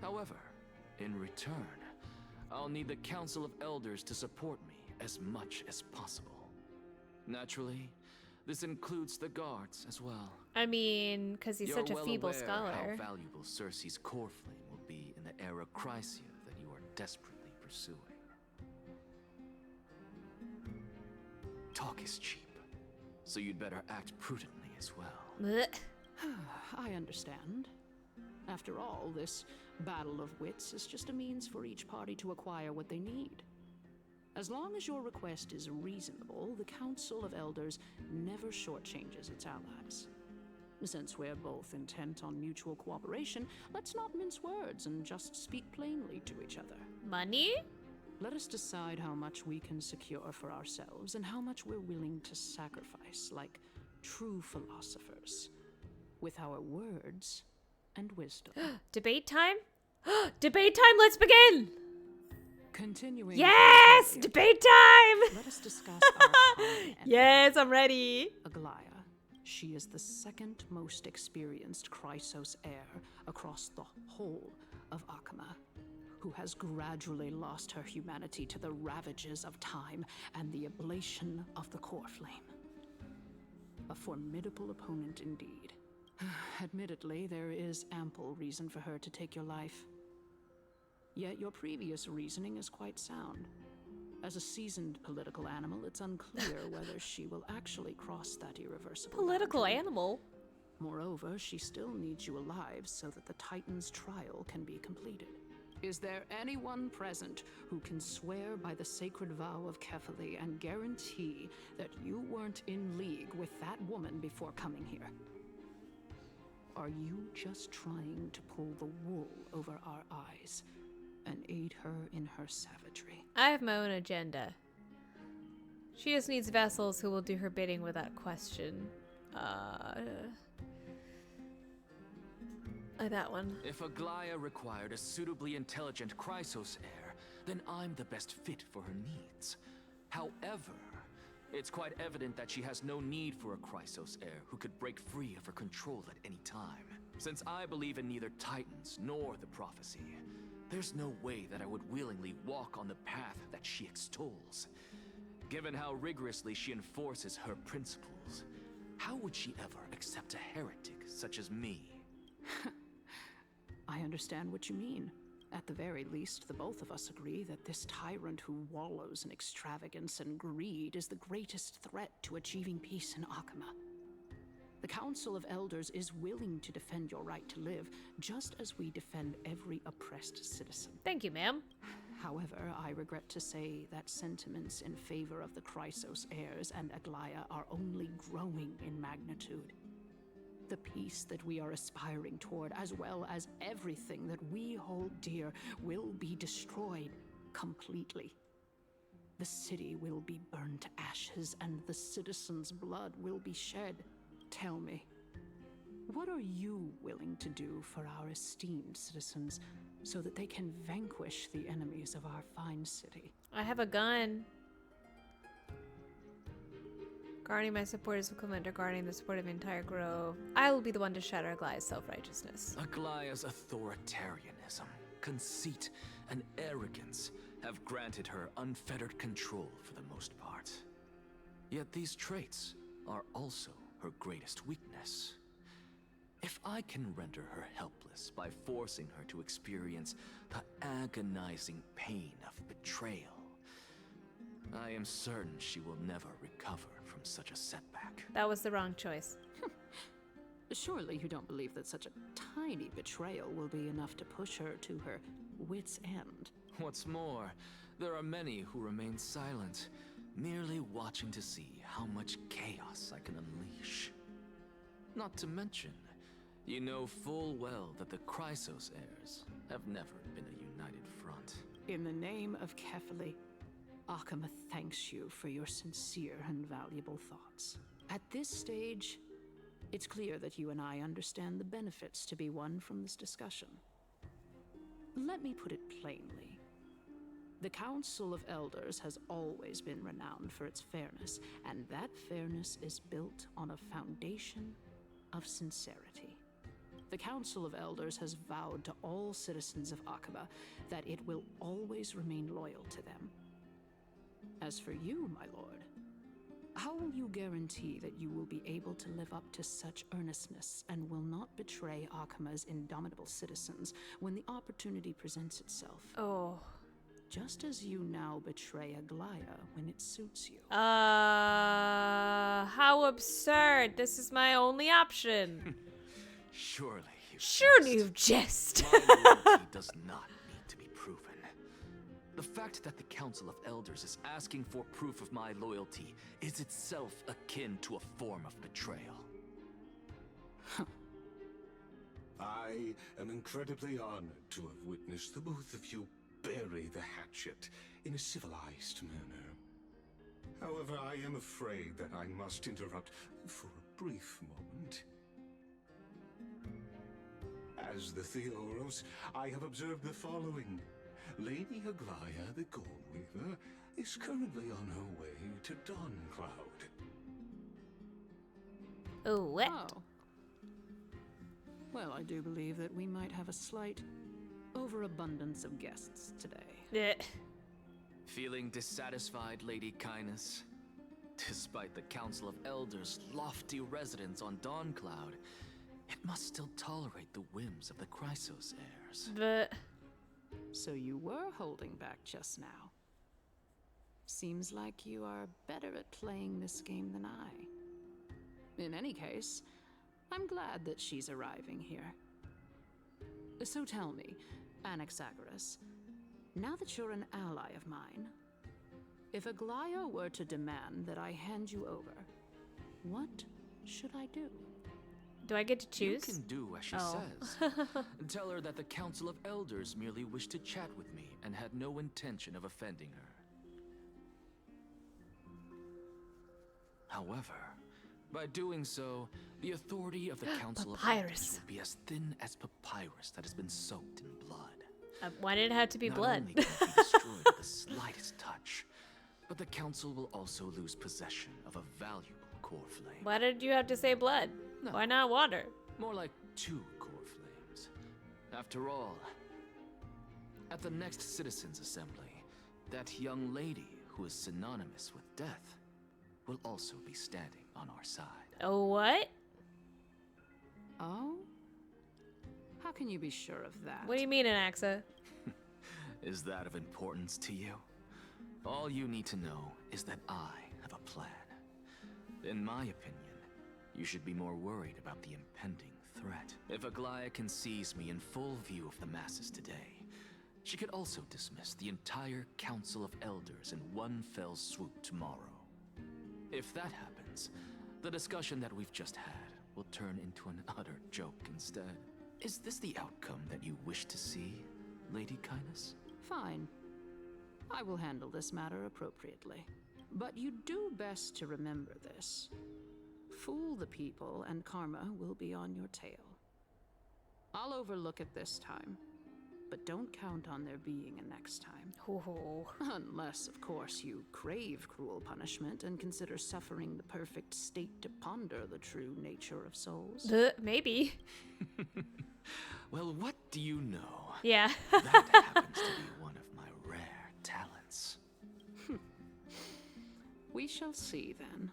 However, in return, I'll need the Council of Elders to support me as much as possible. Naturally, this includes the guards as well. I mean, because he's such a feeble You're well scholar. aware how valuable Circe's core flame will be in the era Chrysia that you are desperately pursuing. Talk is cheap, so you'd better act prudently as well. Blech. I understand. After all, this battle of wits is just a means for each party to acquire what they need. As long as your request is reasonable, the Council of Elders never shortchanges its allies. Since we're both intent on mutual cooperation, let's not mince words and just speak plainly to each other. Money? Let us decide how much we can secure for ourselves and how much we're willing to sacrifice, like true philosophers, with our words and wisdom. Debate time? Debate time, let's begin! Continuing. Yes! Debate time! Let us discuss our common enemy. Yes, I'm ready. Aglaya. She is the second most experienced Chrysos heir across the whole of Akama, who has gradually lost her humanity to the ravages of time and the ablation of the core flame. A formidable opponent indeed. Admittedly, there is ample reason for her to take your life. Yet your previous reasoning is quite sound. As a seasoned political animal, it's unclear whether she will actually cross that irreversible Political boundary. animal? Moreover, she still needs you alive so that the Titan's trial can be completed. Is there anyone present who can swear by the sacred vow of Kefali and guarantee that you weren't in league with that woman before coming here? Are you just trying to pull the wool over our eyes and aid her in her savagery? I have my own agenda. She just needs vessels who will do her bidding without question. That one. If Aglaya required a suitably intelligent Chrysos heir, then I'm the best fit for her needs. However, it's quite evident that she has no need for a Chrysos heir who could break free of her control at any time. Since I believe in neither Titans nor the prophecy, there's no way that I would willingly walk on the path that she extols. Given how rigorously she enforces her principles, how would she ever accept a heretic such as me? I understand what you mean. At the very least, the both of us agree that this tyrant who wallows in extravagance and greed is the greatest threat to achieving peace in Akama. The Council of Elders is willing to defend your right to live, just as we defend every oppressed citizen. Thank you, ma'am. However, I regret to say that sentiments in favor of the Chrysos heirs and Aglaya are only growing in magnitude. The peace that we are aspiring toward, as well as everything that we hold dear, will be destroyed completely. The city will be burned to ashes, and the citizens' blood will be shed. Tell me, what are you willing to do for our esteemed citizens so that they can vanquish the enemies of our fine city? I have a gun. Guarding my support is equivalent to guarding the support of the entire grove. I will be the one to shatter Aglaya's self-righteousness. Aglaya's authoritarianism, conceit, and arrogance have granted her unfettered control for the most part. Yet these traits are also her greatest weakness. If I can render her helpless by forcing her to experience the agonizing pain of betrayal, I am certain she will never recover from such a setback. That was the wrong choice. Surely you don't believe that such a tiny betrayal will be enough to push her to her wit's end. What's more, there are many who remain silent, merely watching to see how much chaos I can unleash. Not to mention, you know full well that the Chrysos heirs have never been a united front. In the name of Kefali, Akama thanks you for your sincere and valuable thoughts. At this stage, it's clear that you and I understand the benefits to be won from this discussion. Let me put it plainly. The Council of Elders has always been renowned for its fairness, and that fairness is built on a foundation of sincerity. The Council of Elders has vowed to all citizens of Akaba that it will always remain loyal to them. As for you, my lord, how will you guarantee that you will be able to live up to such earnestness and will not betray Akama's indomitable citizens when the opportunity presents itself? Oh. Just as you now betray Aglaya when it suits you. How absurd. This is my only option. Surely You've jest. My loyalty does not need to be proven. The fact that the Council of Elders is asking for proof of my loyalty is itself akin to a form of betrayal. I am incredibly honored to have witnessed the both of you bury the hatchet in a civilized manner. However, I am afraid that I must interrupt for a brief moment. As the Theoros, I have observed the following. Lady Aglaya, the Goldweaver, is currently on her way to Dawncloud. Oh, what? Oh. Well, I do believe that we might have a slight overabundance of guests today. Feeling dissatisfied, Lady Kindness? Despite the Council of Elders' lofty residence on Dawncloud, it must still tolerate the whims of the Chrysos heirs. But... So you were holding back just now. Seems like you are better at playing this game than I. In any case, I'm glad that she's arriving here. So tell me, Anaxagoras, now that you're an ally of mine, if Aglaya were to demand that I hand you over, what should I do? Do I get to choose? You can do as she says. Tell her that the Council of Elders merely wished to chat with me and had no intention of offending her. However, by doing so, the authority of the Council of Elders will be as thin as papyrus that has been soaked in blood. Why did it have to be blood? Not only can it be destroyed with the slightest touch, but the Council will also lose possession of a valuable core flame. Why did you have to say blood? No. Why not water? More like 2 core flames. After all, at the next Citizens' Assembly, that young lady who is synonymous with death will also be standing on our side. Oh, what? Oh? How can you be sure of that? What do you mean, Anaxa? Is that of importance to you? All you need to know is that I have a plan. In my opinion, you should be more worried about the impending threat. If Aglaya can seize me in full view of the masses today, she could also dismiss the entire Council of Elders in one fell swoop tomorrow. If that happens, the discussion that we've just had will turn into an utter joke instead. Is this the outcome that you wish to see, Lady Kindness? Fine. I will handle this matter appropriately. But you do best to remember this. Fool the people and karma will be on your tail. I'll overlook it this time, but don't count on there being a next time. Oh. Unless, of course, you crave cruel punishment and consider suffering the perfect state to ponder the true nature of souls. Maybe. Well, what do you know? Yeah. That happens to be one of my rare talents. We shall see then.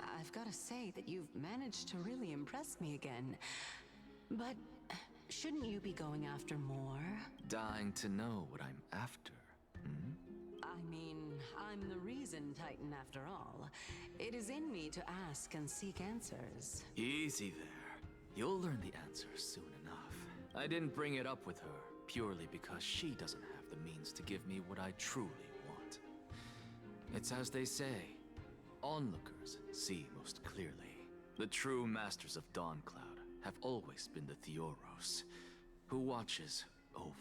I've got to say that you've managed to really impress me again. But shouldn't you be going after more? Dying to know what I'm after, hmm? I mean, I'm the reason Titan after all. It is in me to ask and seek answers. Easy there. You'll learn the answers soon enough. I didn't bring it up with her purely because she doesn't have the means to give me what I truly want. It's as they say, onlookers see most clearly. The true masters of Dawncloud have always been the Theoros, who watches over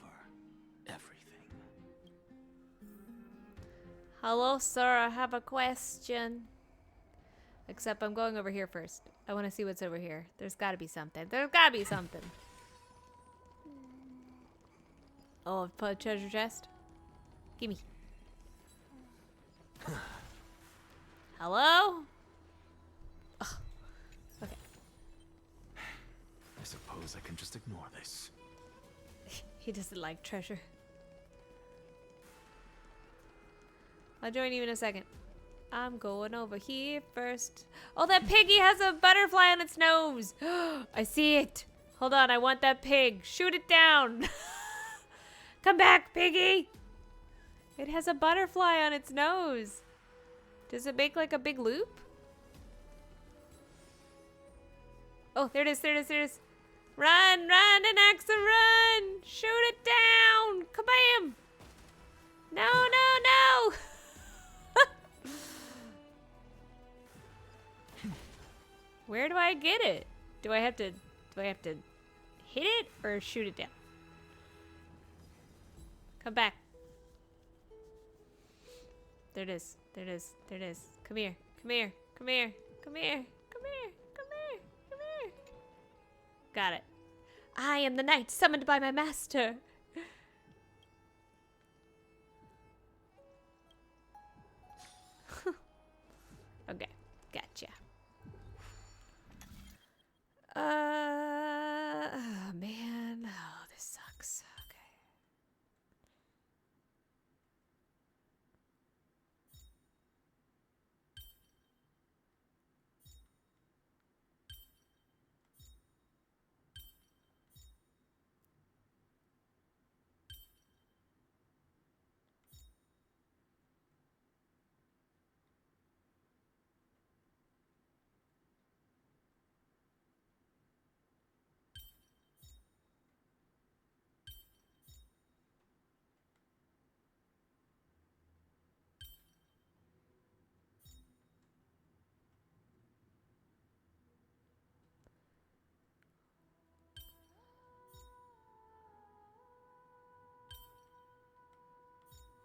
everything. Hello, sir. I have a question. Except I'm going over here first. I want to see what's over here. There's got to be something. There's got to be something. Oh, a treasure chest? Gimme. Hello? Ugh. Okay. I suppose I can just ignore this. He doesn't like treasure. I'll join you in a second. I'm going over here first. Oh, that piggy has a butterfly on its nose. I see it. Hold on, I want that pig. Shoot it down. Come back, piggy. It has a butterfly on its nose. Does it make like a big loop? Oh, there it is, there it is, there it is. Run, run, Anaxa, run! Shoot it down! Kabam! No, no, no! Where do I get it? Do I have to hit it or shoot it down? Come back. There it is. There it is. There it is. Come here. Come here. Come here. Come here. Come here. Come here. Come here. Got it. I am the knight summoned by my master. Okay. Gotcha. Oh, man. Oh, this sucks. Okay.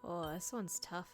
Oh, this one's tough.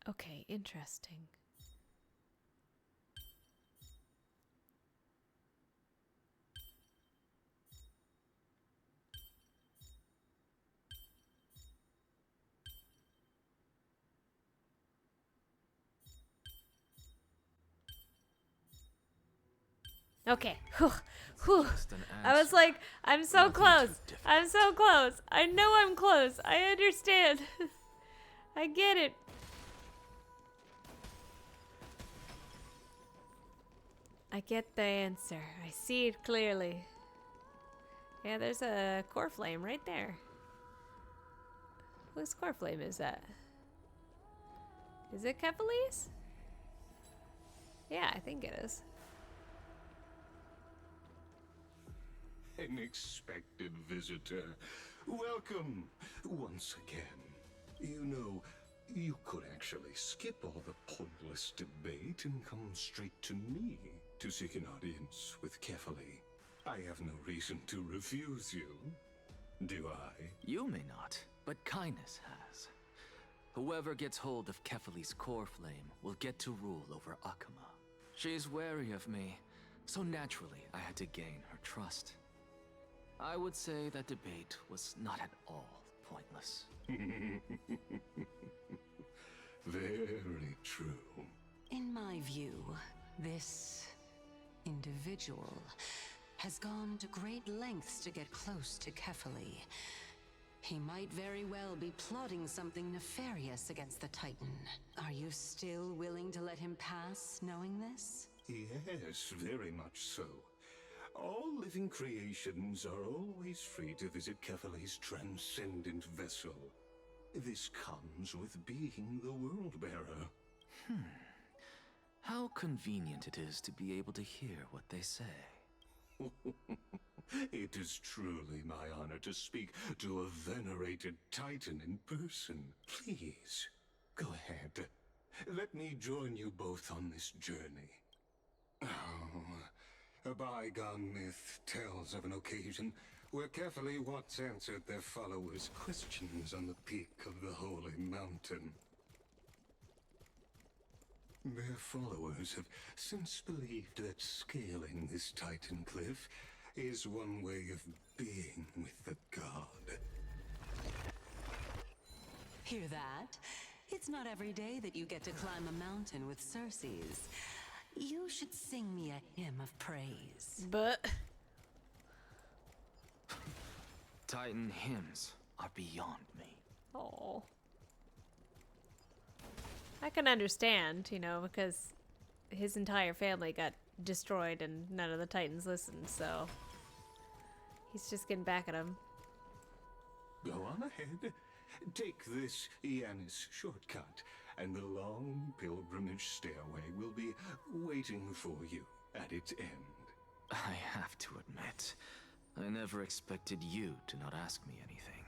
Okay, interesting. Okay. Whew. Whew. I was like, I'm so close. I'm so close. I know I'm close. I understand. I get it. I get the answer. I see it clearly. Yeah, there's a core flame right there. Whose core flame is that? Is it Kephalese? Yeah, I think it is. An expected visitor. Welcome once again. You know, you could actually skip all the pointless debate and come straight to me to seek an audience with Kefali. I have no reason to refuse you. Do I? You may not, but kindness has. Whoever gets hold of Kefali's core flame will get to rule over Akama. She's wary of me, so naturally I had to gain her trust. I would say that debate was not at all pointless. Very true. In my view, this individual has gone to great lengths to get close to Kefali. He might very well be plotting something nefarious against the Titan. Are you still willing to let him pass, knowing this? Yes, very much so. All living creations are always free to visit Kefali's transcendent vessel. This comes with being the World-Bearer. How convenient it is to be able to hear what they say. It is truly my honor to speak to a venerated Titan in person. Please, go ahead. Let me join you both on this journey. Oh, a bygone myth tells of an occasion where Kefali once answered their followers' questions on the peak of the holy mountain. Their followers have since believed that scaling this Titan cliff is one way of being with the god. Hear that? It's not every day that you get to climb a mountain with Circes. You should sing me a hymn of praise. But Titan hymns are beyond me. oh, I can understand, because his entire family got destroyed and none of the Titans listened, so he's just getting back at him. Go on ahead. Take this Yanis shortcut, and the long pilgrimage stairway will be waiting for you at its end. I have to admit, I never expected you to not ask me anything.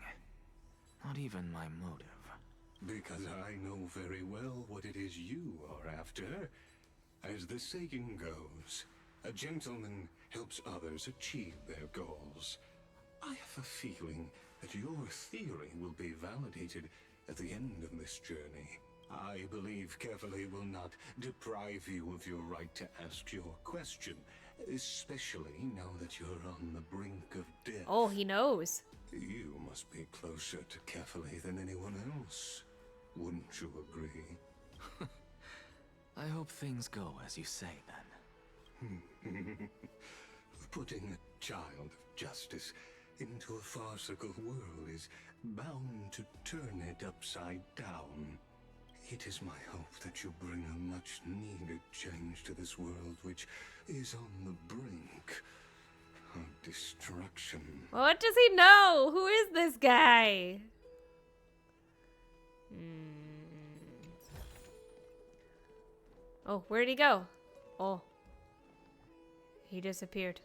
Not even my motive. Because I know very well what it is you are after. As the saying goes, a gentleman helps others achieve their goals. I have a feeling that your theory will be validated at the end of this journey. I believe Kefali will not deprive you of your right to ask your question, especially now that you're on the brink of death. Oh, he knows. You must be closer to Kefali than anyone else. Wouldn't you agree? I hope things go as you say, then. Putting a child of justice into a farcical world is bound to turn it upside down. It is my hope that you bring a much-needed change to this world, which is on the brink of destruction. What does he know? Who is this guy? Oh, where'd he go? Oh. He disappeared.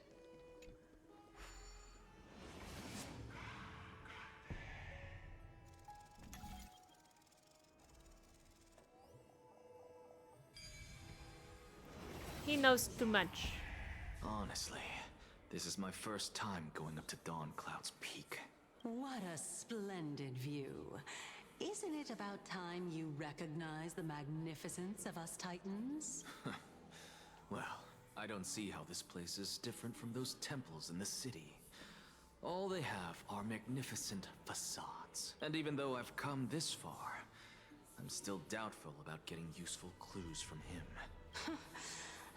He knows too much. Honestly, this is my first time going up to Dawncloud's peak. What a splendid view. Isn't it about time you recognize the magnificence of us Titans? Well, I don't see how this place is different from those temples in the city. All they have are magnificent facades. And even though I've come this far, I'm still doubtful about getting useful clues from him.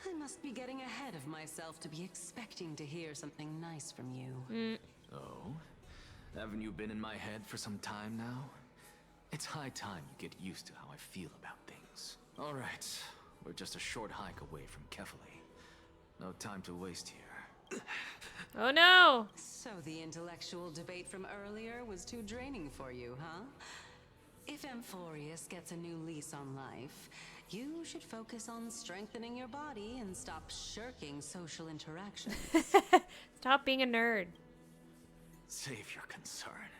I must be getting ahead of myself to be expecting to hear something nice from you. Oh? Haven't you been in my head for some time now? It's high time you get used to how I feel about things. Alright, we're just a short hike away from Kefali. No time to waste here. Oh no! So the intellectual debate from earlier was too draining for you, huh? If Amphorius gets a new lease on life, you should focus on strengthening your body and stop shirking social interactions. Stop being a nerd. Save your concern.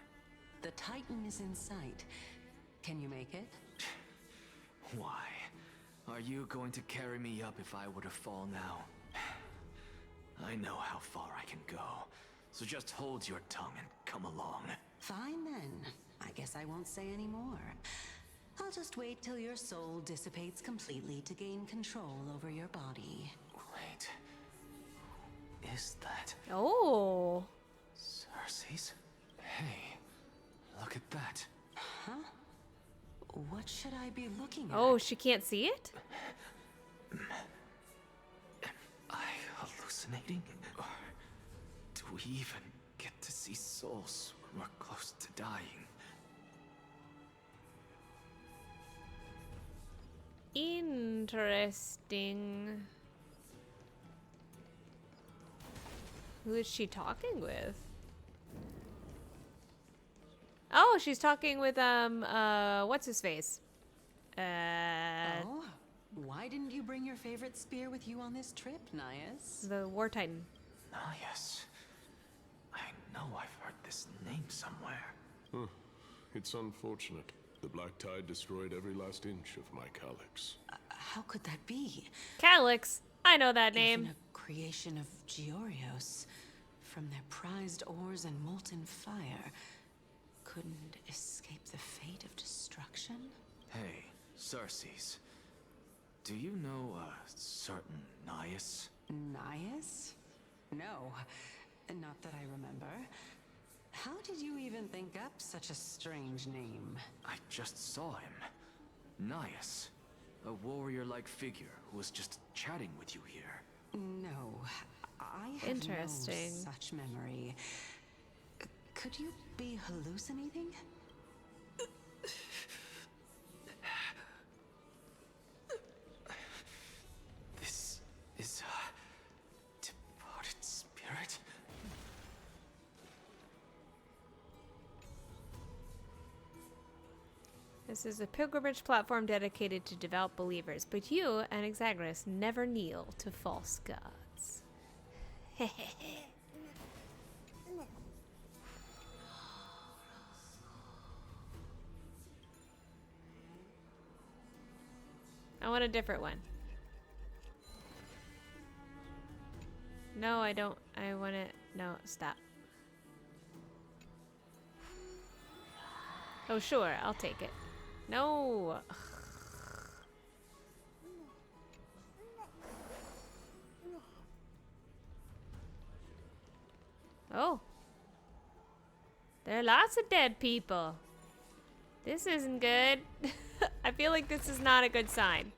The Titan is in sight. Can you make it? Why? Are you going to carry me up if I were to fall now? I know how far I can go, so just hold your tongue and come along. Fine then. I guess I won't say any more. I'll just wait till your soul dissipates completely to gain control over your body. Wait. Is that Oh. Cersei's? Hey, look at that. Huh? What should I be looking at? Oh, she can't see it? Am I hallucinating? Or do we even get to see souls when we're close to dying? Interesting. Who is she talking with? Oh, she's talking with what's his face? Oh, why didn't you bring your favorite spear with you on this trip, Nias? The War Titan. Nias. I know I've heard this name somewhere. Huh. It's unfortunate. The Black Tide destroyed every last inch of my calyx. How could that be? Calyx. I know that Even name. a creation of Georios, from their prized ores and molten fire, couldn't escape the fate of destruction? Hey, Cersei's. Do you know a certain Nias? Nias? No, not that I remember. How did you even think up such a strange name? I just saw him. Nias. A warrior-like figure who was just chatting with you here. No, I have Interesting. no such memory. Could you be hallucinating? This is a departed spirit? This is a pilgrimage platform dedicated to devout believers, but you and Exagris never kneel to false gods. I want a different one. No, I don't. I want it. No, stop. Oh, sure. I'll take it. No. Oh. There are lots of dead people. This isn't good. I feel like this is not a good sign.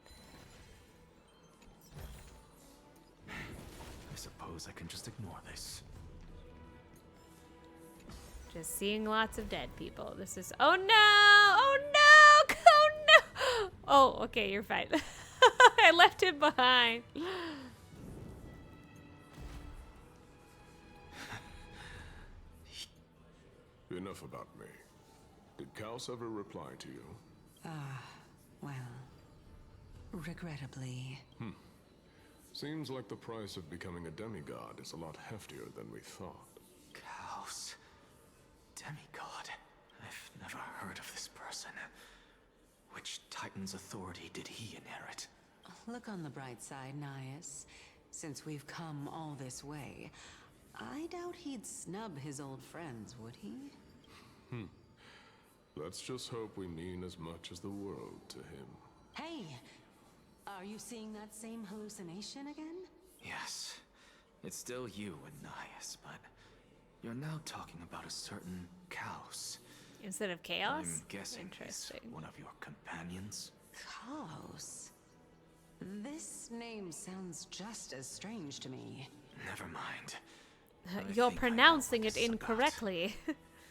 I suppose I can just ignore this. Just seeing lots of dead people. This is... Oh no! Oh no! Oh no! Oh, okay, you're fine. I left him behind. Enough about me. Did Kaos ever reply to you? Well, regrettably. Seems like the price of becoming a demigod is a lot heftier than we thought. Kaos. Demigod. I've never heard of this person. Which Titan's authority did he inherit? Look on the bright side, Nias. Since we've come all this way, I doubt he'd snub his old friends, would he? Let's just hope we mean as much as the world to him. Hey! Are you seeing that same hallucination again? Yes. It's still you and Nias, but you're now talking about a certain Kaos. Instead of chaos? I'm guessing Interesting. he's one of your companions. Kaos. This name sounds just as strange to me. Never mind. You're pronouncing it incorrectly.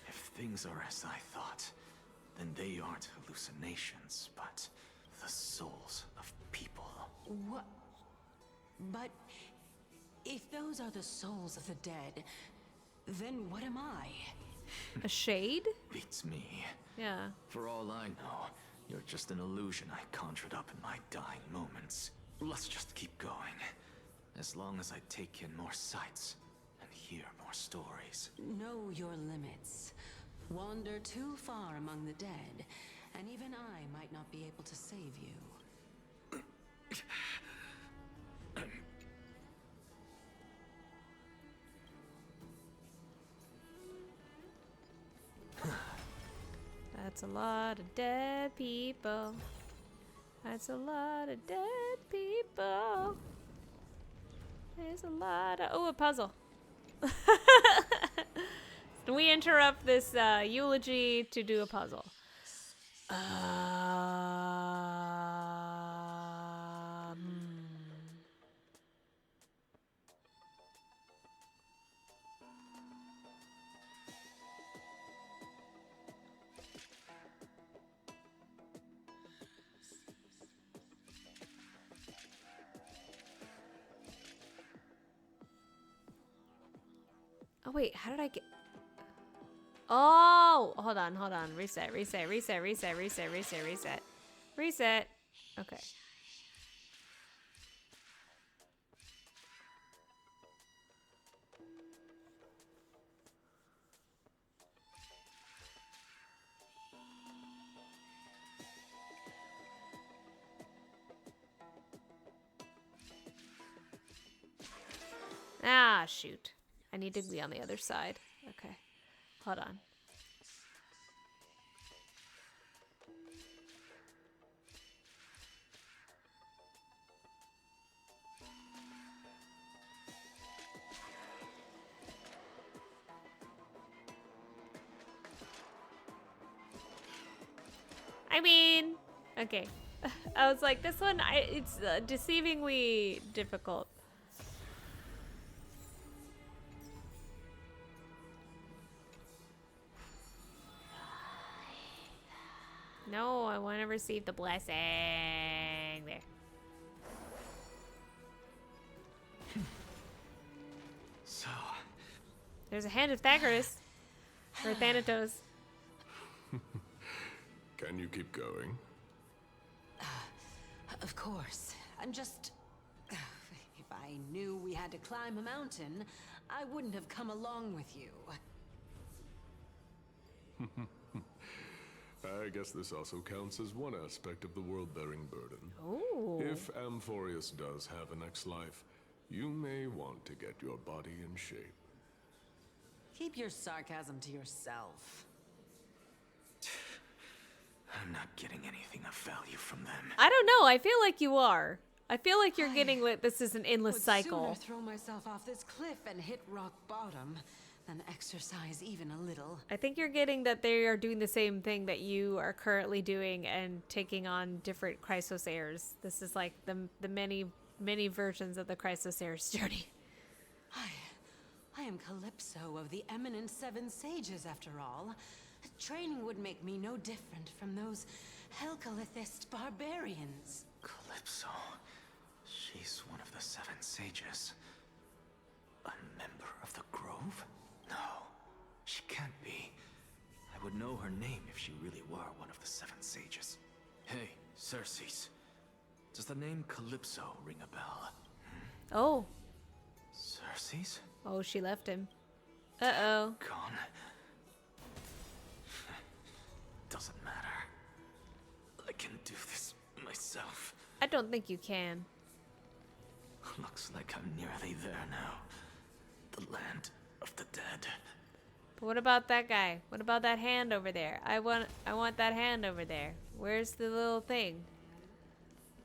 If things are as I thought, then they aren't hallucinations, but the souls of people. What? But if those are the souls of the dead, then what am I? A shade? Beats me. Yeah. For all I know, you're just an illusion I conjured up in my dying moments. Let's just keep going. As long as I take in more sights and hear more stories. Know your limits. Wander too far among the dead, and even I might not be able to save you. That's a lot of dead people. That's a lot of dead people. There's a lot of... Oh, a puzzle. We interrupt this eulogy to do a puzzle. Oh, wait, how did I get... Oh, hold on. Reset. Okay. Ah, shoot. I need to be on the other side. Okay. Hold on. I mean, okay. I was like, this one, it's deceivingly difficult. No, I want to receive the blessing. There. So, there's a hand of Thagorus. Or Thanatos. Can you keep going? Of course. I'm just... If I knew we had to climb a mountain, I wouldn't have come along with you. I guess this also counts as one aspect of the world-bearing burden. Ooh. If Amphorius does have a next life, you may want to get your body in shape. Keep your sarcasm to yourself. I'm not getting anything of value from them. I don't know. I feel like you are. I feel like you're getting what this is an endless cycle. I'd sooner throw myself off this cliff and hit rock bottom than exercise even a little. I think you're getting that they are doing the same thing that you are currently doing and taking on different Chrysos heirs. This is like the many versions of the Chrysos heirs journey. I am Calypso of the eminent Seven Sages, after all. Training would make me no different from those Helcalithist barbarians. Calypso. She's one of the Seven Sages. A member of the Grove? No, she can't be. I would know her name if she really were one of the Seven Sages. Hey, Circes. Does the name Calypso ring a bell? Oh. Circes? Oh, she left him. Uh-oh. Gone. Doesn't matter. I can do this myself. I don't think you can. Looks like I'm nearly there now. The land of the dead. But what about that guy? What about that hand over there? I want that hand over there. Where's the little thing?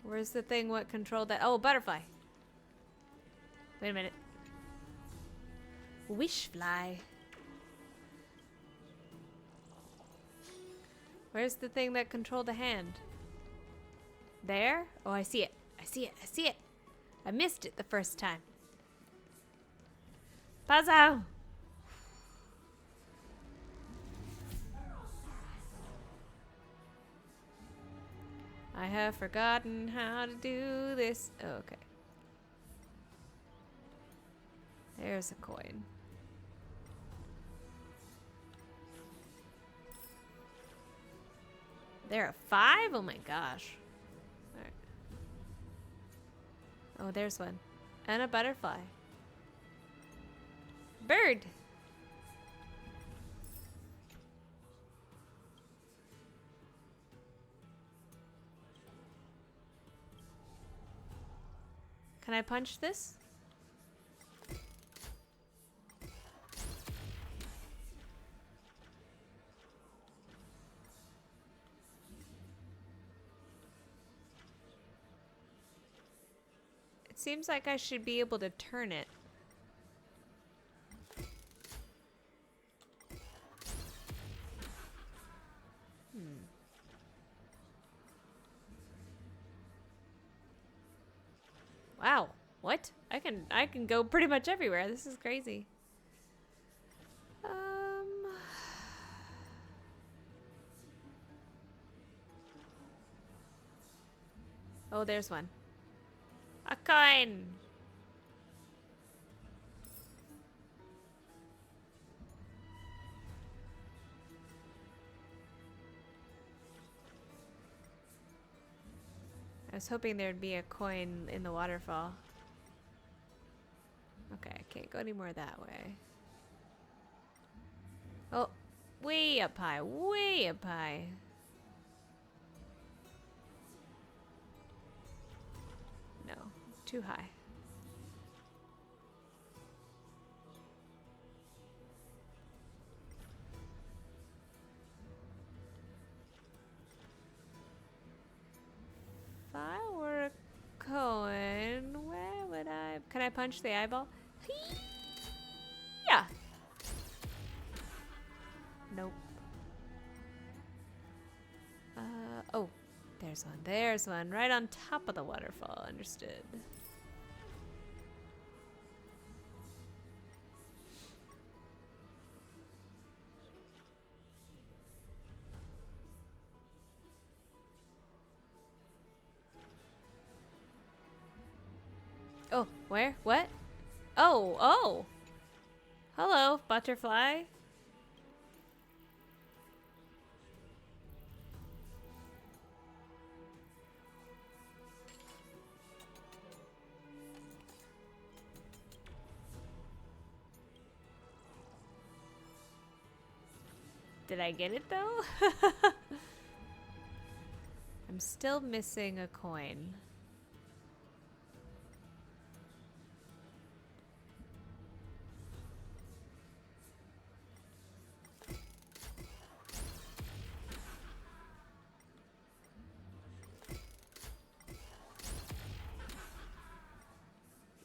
Where's the thing what controlled that? Oh, butterfly. Wait a minute. Wish fly. Where's the thing that controlled the hand? There? Oh, I see it. I see it. I see it. I missed it the first time. Puzzle! I have forgotten how to do this. Oh, okay. There's a coin. There are 5? Oh my gosh. All right. Oh, there's one. And a butterfly. Bird! Can I punch this? seems like I should be able to turn it. Wow. What? I can go pretty much everywhere. This is crazy. Oh, there's one. A coin. I was hoping there'd be a coin in the waterfall. Okay, I can't go any more that way. Oh, way up high, way up high. No, too high. If I were a coin, where would I... Can I punch the eyeball? Yeah. Nope. Oh, there's one. There's one. Right on top of the waterfall. Understood. Oh, where? What? Oh, oh! Hello, butterfly. Did I get it though? I'm still missing a coin.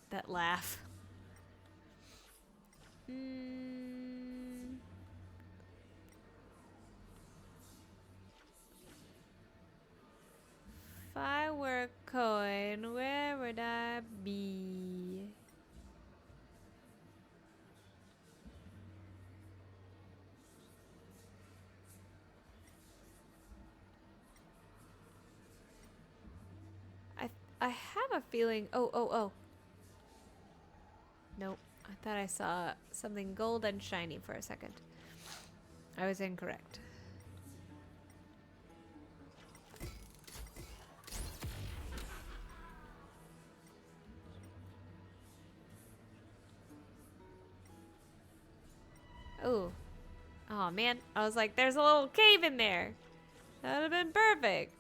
That laugh. If I were a coin, where would I be? I have a feeling. Oh. Nope. I thought I saw something gold and shiny for a second. I was incorrect. Oh. Oh man. I was like, there's a little cave in there. That would have been perfect.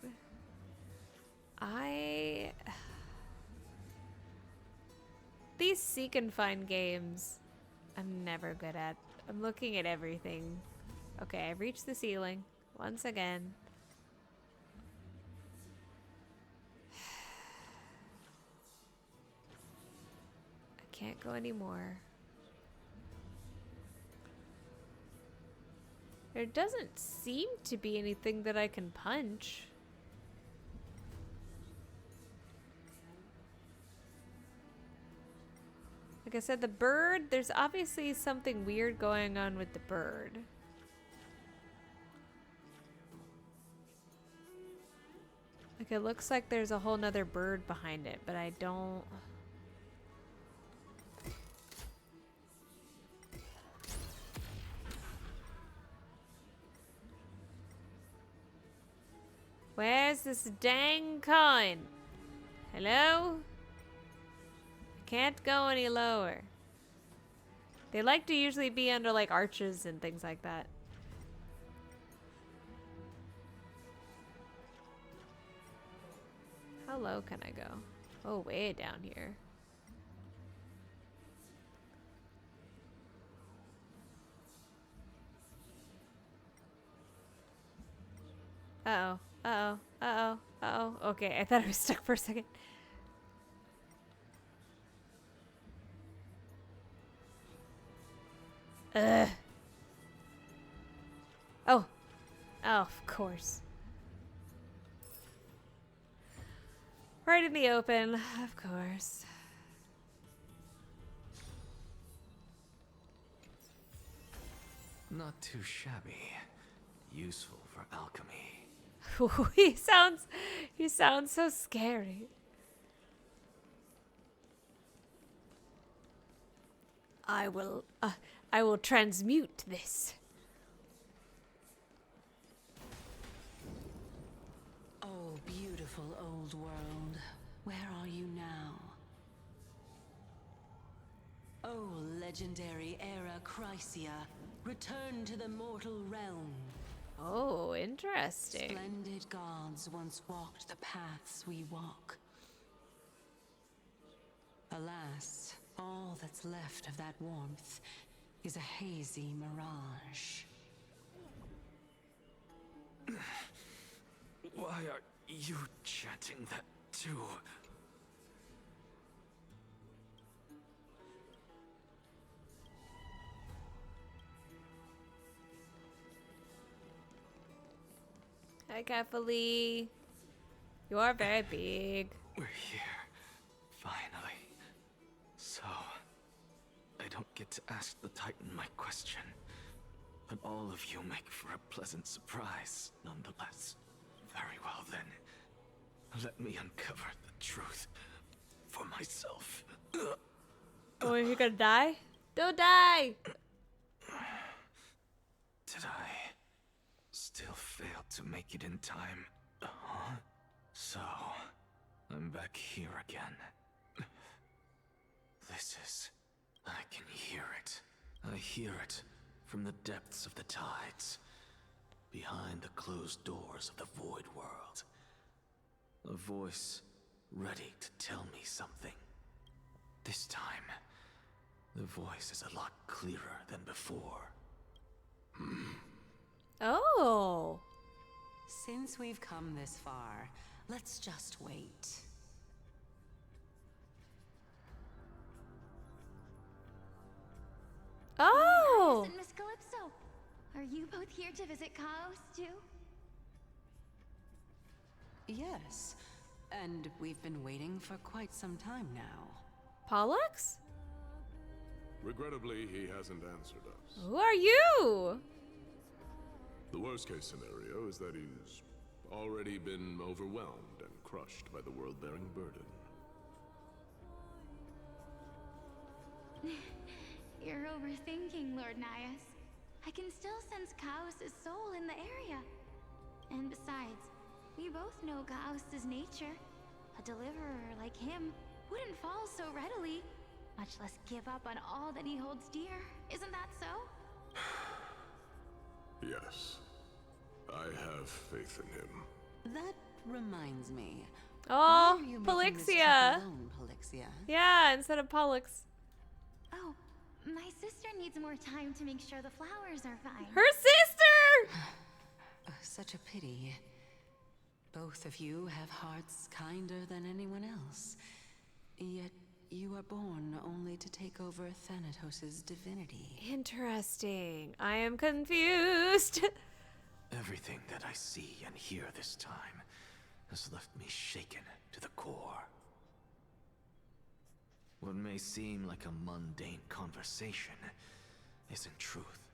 These seek and find games, I'm never good at. I'm looking at everything. Okay, I've reached the ceiling once again. I can't go anymore. There doesn't seem to be anything that I can punch. Like I said, the bird, there's obviously something weird going on with the bird. Like it looks like there's a whole nother bird behind it, but I don't... Where's this dang coin? Hello? Can't go any lower. They like to usually be under like arches and things like that. How low can I go? Oh, way down here. Uh-oh. Uh-oh. Uh-oh. Uh-oh. Okay, I thought I was stuck for a second. Ugh. Oh. Oh, of course. Right in the open, of course. Not too shabby. Useful for alchemy. He sounds so scary. I will transmute this. Oh, beautiful old world. Where are you now? Oh, legendary era Chrysia. Return to the mortal realm. Oh, interesting. Splendid gods once walked the paths we walk. Alas, all that's left of that warmth is a hazy mirage. Why are you chanting that too? Hi, Carefully. You are very big. We're here. Finally. So, I don't get to ask the Titan my question, but all of you make for a pleasant surprise, nonetheless. Very well then. Let me uncover the truth for myself. Oh, are you gonna die? Don't die! Did I still fail to make it in time? Huh? So, I'm back here again. This is... I can hear it. I hear it from the depths of the tides, behind the closed doors of the void world. A voice ready to tell me something. This time, the voice is a lot clearer than before. Oh. Since we've come this far, let's just wait. Oh. And Miss Calypso, are you both here to visit Chaos too? Yes, and we've been waiting for quite some time now. Pollux? Regrettably, he hasn't answered us. Who are you? The worst case scenario is that he's already been overwhelmed and crushed by the world-bearing burden. You're overthinking, Lord Nias. I can still sense Chaos' soul in the area. And besides, we both know Chaos' nature. A deliverer like him wouldn't fall so readily, much less give up on all that he holds dear. Isn't that so? Yes. I have faith in him. That reminds me. Oh, Why are you making this trip Polixia. alone, Polixia? Yeah, instead of Pollux. Oh, my sister needs more time to make sure the flowers are fine. Her sister! Such a pity. Both of you have hearts kinder than anyone else. Yet you are born only to take over Thanatos' divinity. Interesting. I am confused. Everything that I see and hear this time has left me shaken to the core. What may seem like a mundane conversation is in truth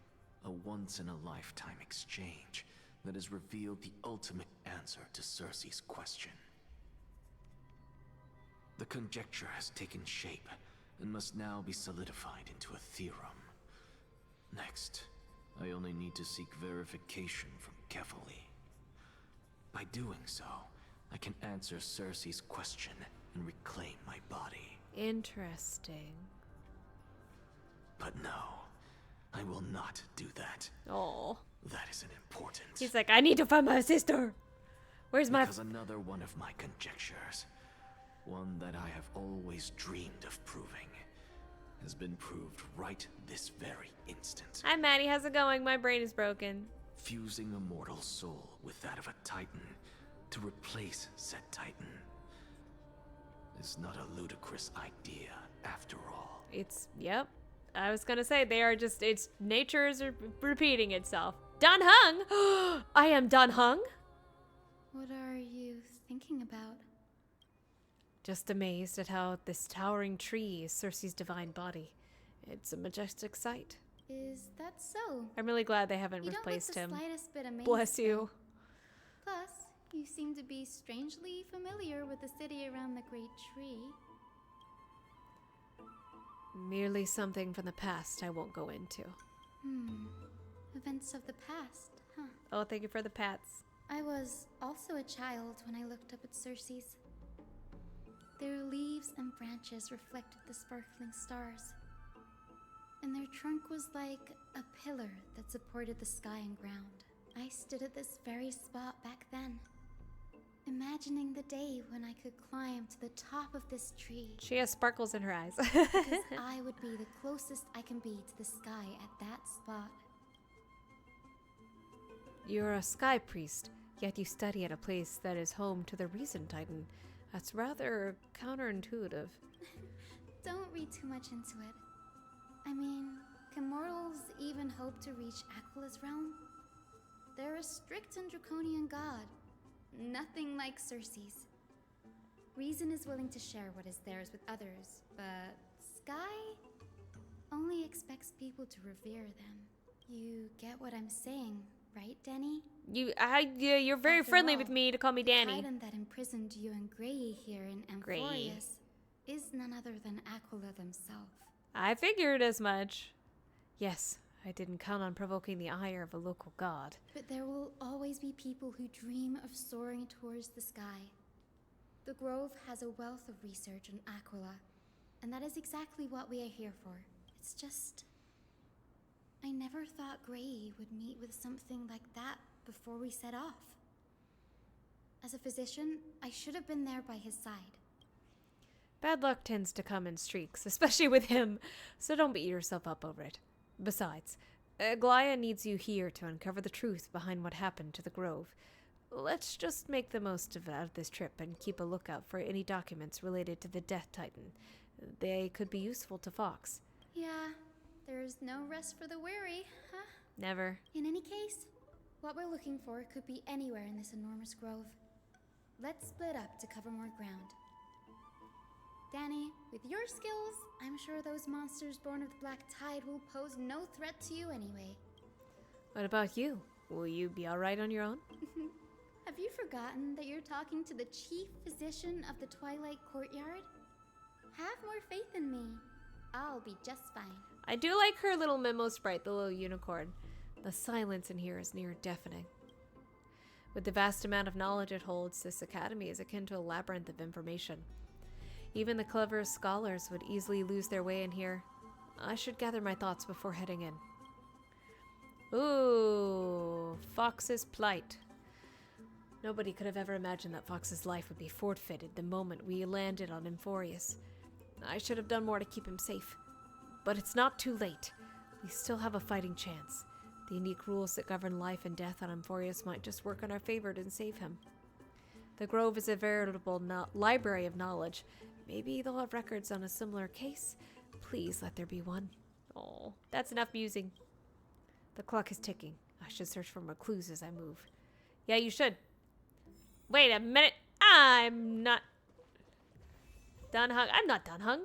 a once-in-a-lifetime exchange that has revealed the ultimate answer to Cersei's question. The conjecture has taken shape and must now be solidified into a theorem. Next, I only need to seek verification from Kefali. By doing so, I can answer Cersei's question and reclaim my body. Interesting. But no, I will not do that. Oh. That isn't important. He's like, I need to find my sister. Where's my... Because another one of my conjectures, one that I have always dreamed of proving, has been proved right this very instant. Hi, Maddie. How's it going? My brain is broken. Fusing a mortal soul with that of a Titan to replace said Titan is not a ludicrous idea, after all. It's, yep. I was gonna say, they are just, it's, nature is repeating itself. Dan Heng! I am Dan Heng? What are you thinking about? Just amazed at how this towering tree is Cersei's divine body. It's a majestic sight. Is that so? I'm really glad they haven't You don't replaced look the him. slightest bit amazed, Bless you. Plus, you seem to be strangely familiar with the city around the Great Tree. Merely something from the past I won't go into. Events of the past, huh? Oh, thank you for the pats. I was also a child when I looked up at Cersei's. Their leaves and branches reflected the sparkling stars. And their trunk was like a pillar that supported the sky and ground. I stood at this very spot back then, imagining the day when I could climb to the top of this tree. She has sparkles in her eyes. Because I would be the closest I can be to the sky at that spot. You're a sky priest, yet you study at a place that is home to the Reason Titan. That's rather counterintuitive. Don't read too much into it. I mean, can mortals even hope to reach Aquala's realm? They're a strict and draconian god. Nothing like Cersei's. Reason is willing to share what is theirs with others, but Sky only expects people to revere them. You get what I'm saying, right, Danny? You're very After friendly all, with me to call me Danny. The titan that imprisoned you and Grey here in Amphorius is none other than Aquila themselves. I figured as much. Yes, I didn't count on provoking the ire of a local god. But there will always be people who dream of soaring towards the sky. The Grove has a wealth of research on Aquila, and that is exactly what we are here for. It's just, I never thought Grey would meet with something like that before we set off. As a physician, I should have been there by his side. Bad luck tends to come in streaks, especially with him, so don't beat yourself up over it. Besides, Aglaia needs you here to uncover the truth behind what happened to the Grove. Let's just make the most of this trip and keep a lookout for any documents related to the Death Titan. They could be useful to Fox. Yeah, there's no rest for the weary, huh? Never. In any case, what we're looking for could be anywhere in this enormous grove. Let's split up to cover more ground. Danny, with your skills, I'm sure those monsters born of the Black Tide will pose no threat to you anyway. What about you? Will you be alright on your own? Have you forgotten that you're talking to the chief physician of the Twilight Courtyard? Have more faith in me. I'll be just fine. I do like her little memo sprite, the little unicorn. The silence in here is near deafening. With the vast amount of knowledge it holds, this academy is akin to a labyrinth of information. Even the cleverest scholars would easily lose their way in here. I should gather my thoughts before heading in. Ooh, Fox's plight. Nobody could have ever imagined that Fox's life would be forfeited the moment we landed on Amphorius. I should have done more to keep him safe. But it's not too late. We still have a fighting chance. The unique rules that govern life and death on Amphorius might just work in our favor and save him. The Grove is a veritable library of knowledge. Maybe they'll have records on a similar case. Please let there be one. Oh, that's enough musing. The clock is ticking. I should search for more clues as I move. Yeah, you should. Wait a minute. I'm not done hung. I'm not done hung.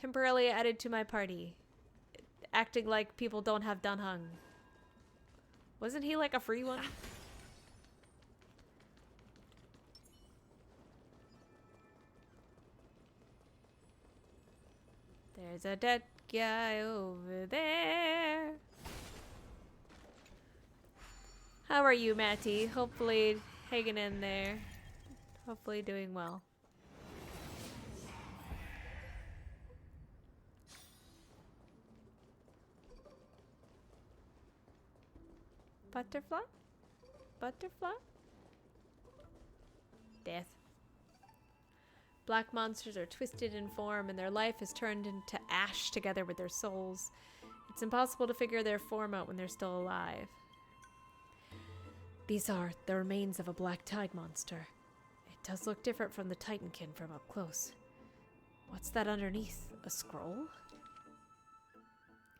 Temporarily added to my party. Acting like people don't have done hung. Wasn't he like a free one? There's a dead guy over there. How are you, Matty? Hopefully hanging in there. Hopefully doing well. Butterfly? Butterfly? Death. Black monsters are twisted in form, and their life is turned into ash together with their souls. It's impossible to figure their form out when they're still alive. These are the remains of a black tide monster. It does look different from the Titankin from up close. What's that underneath? A scroll?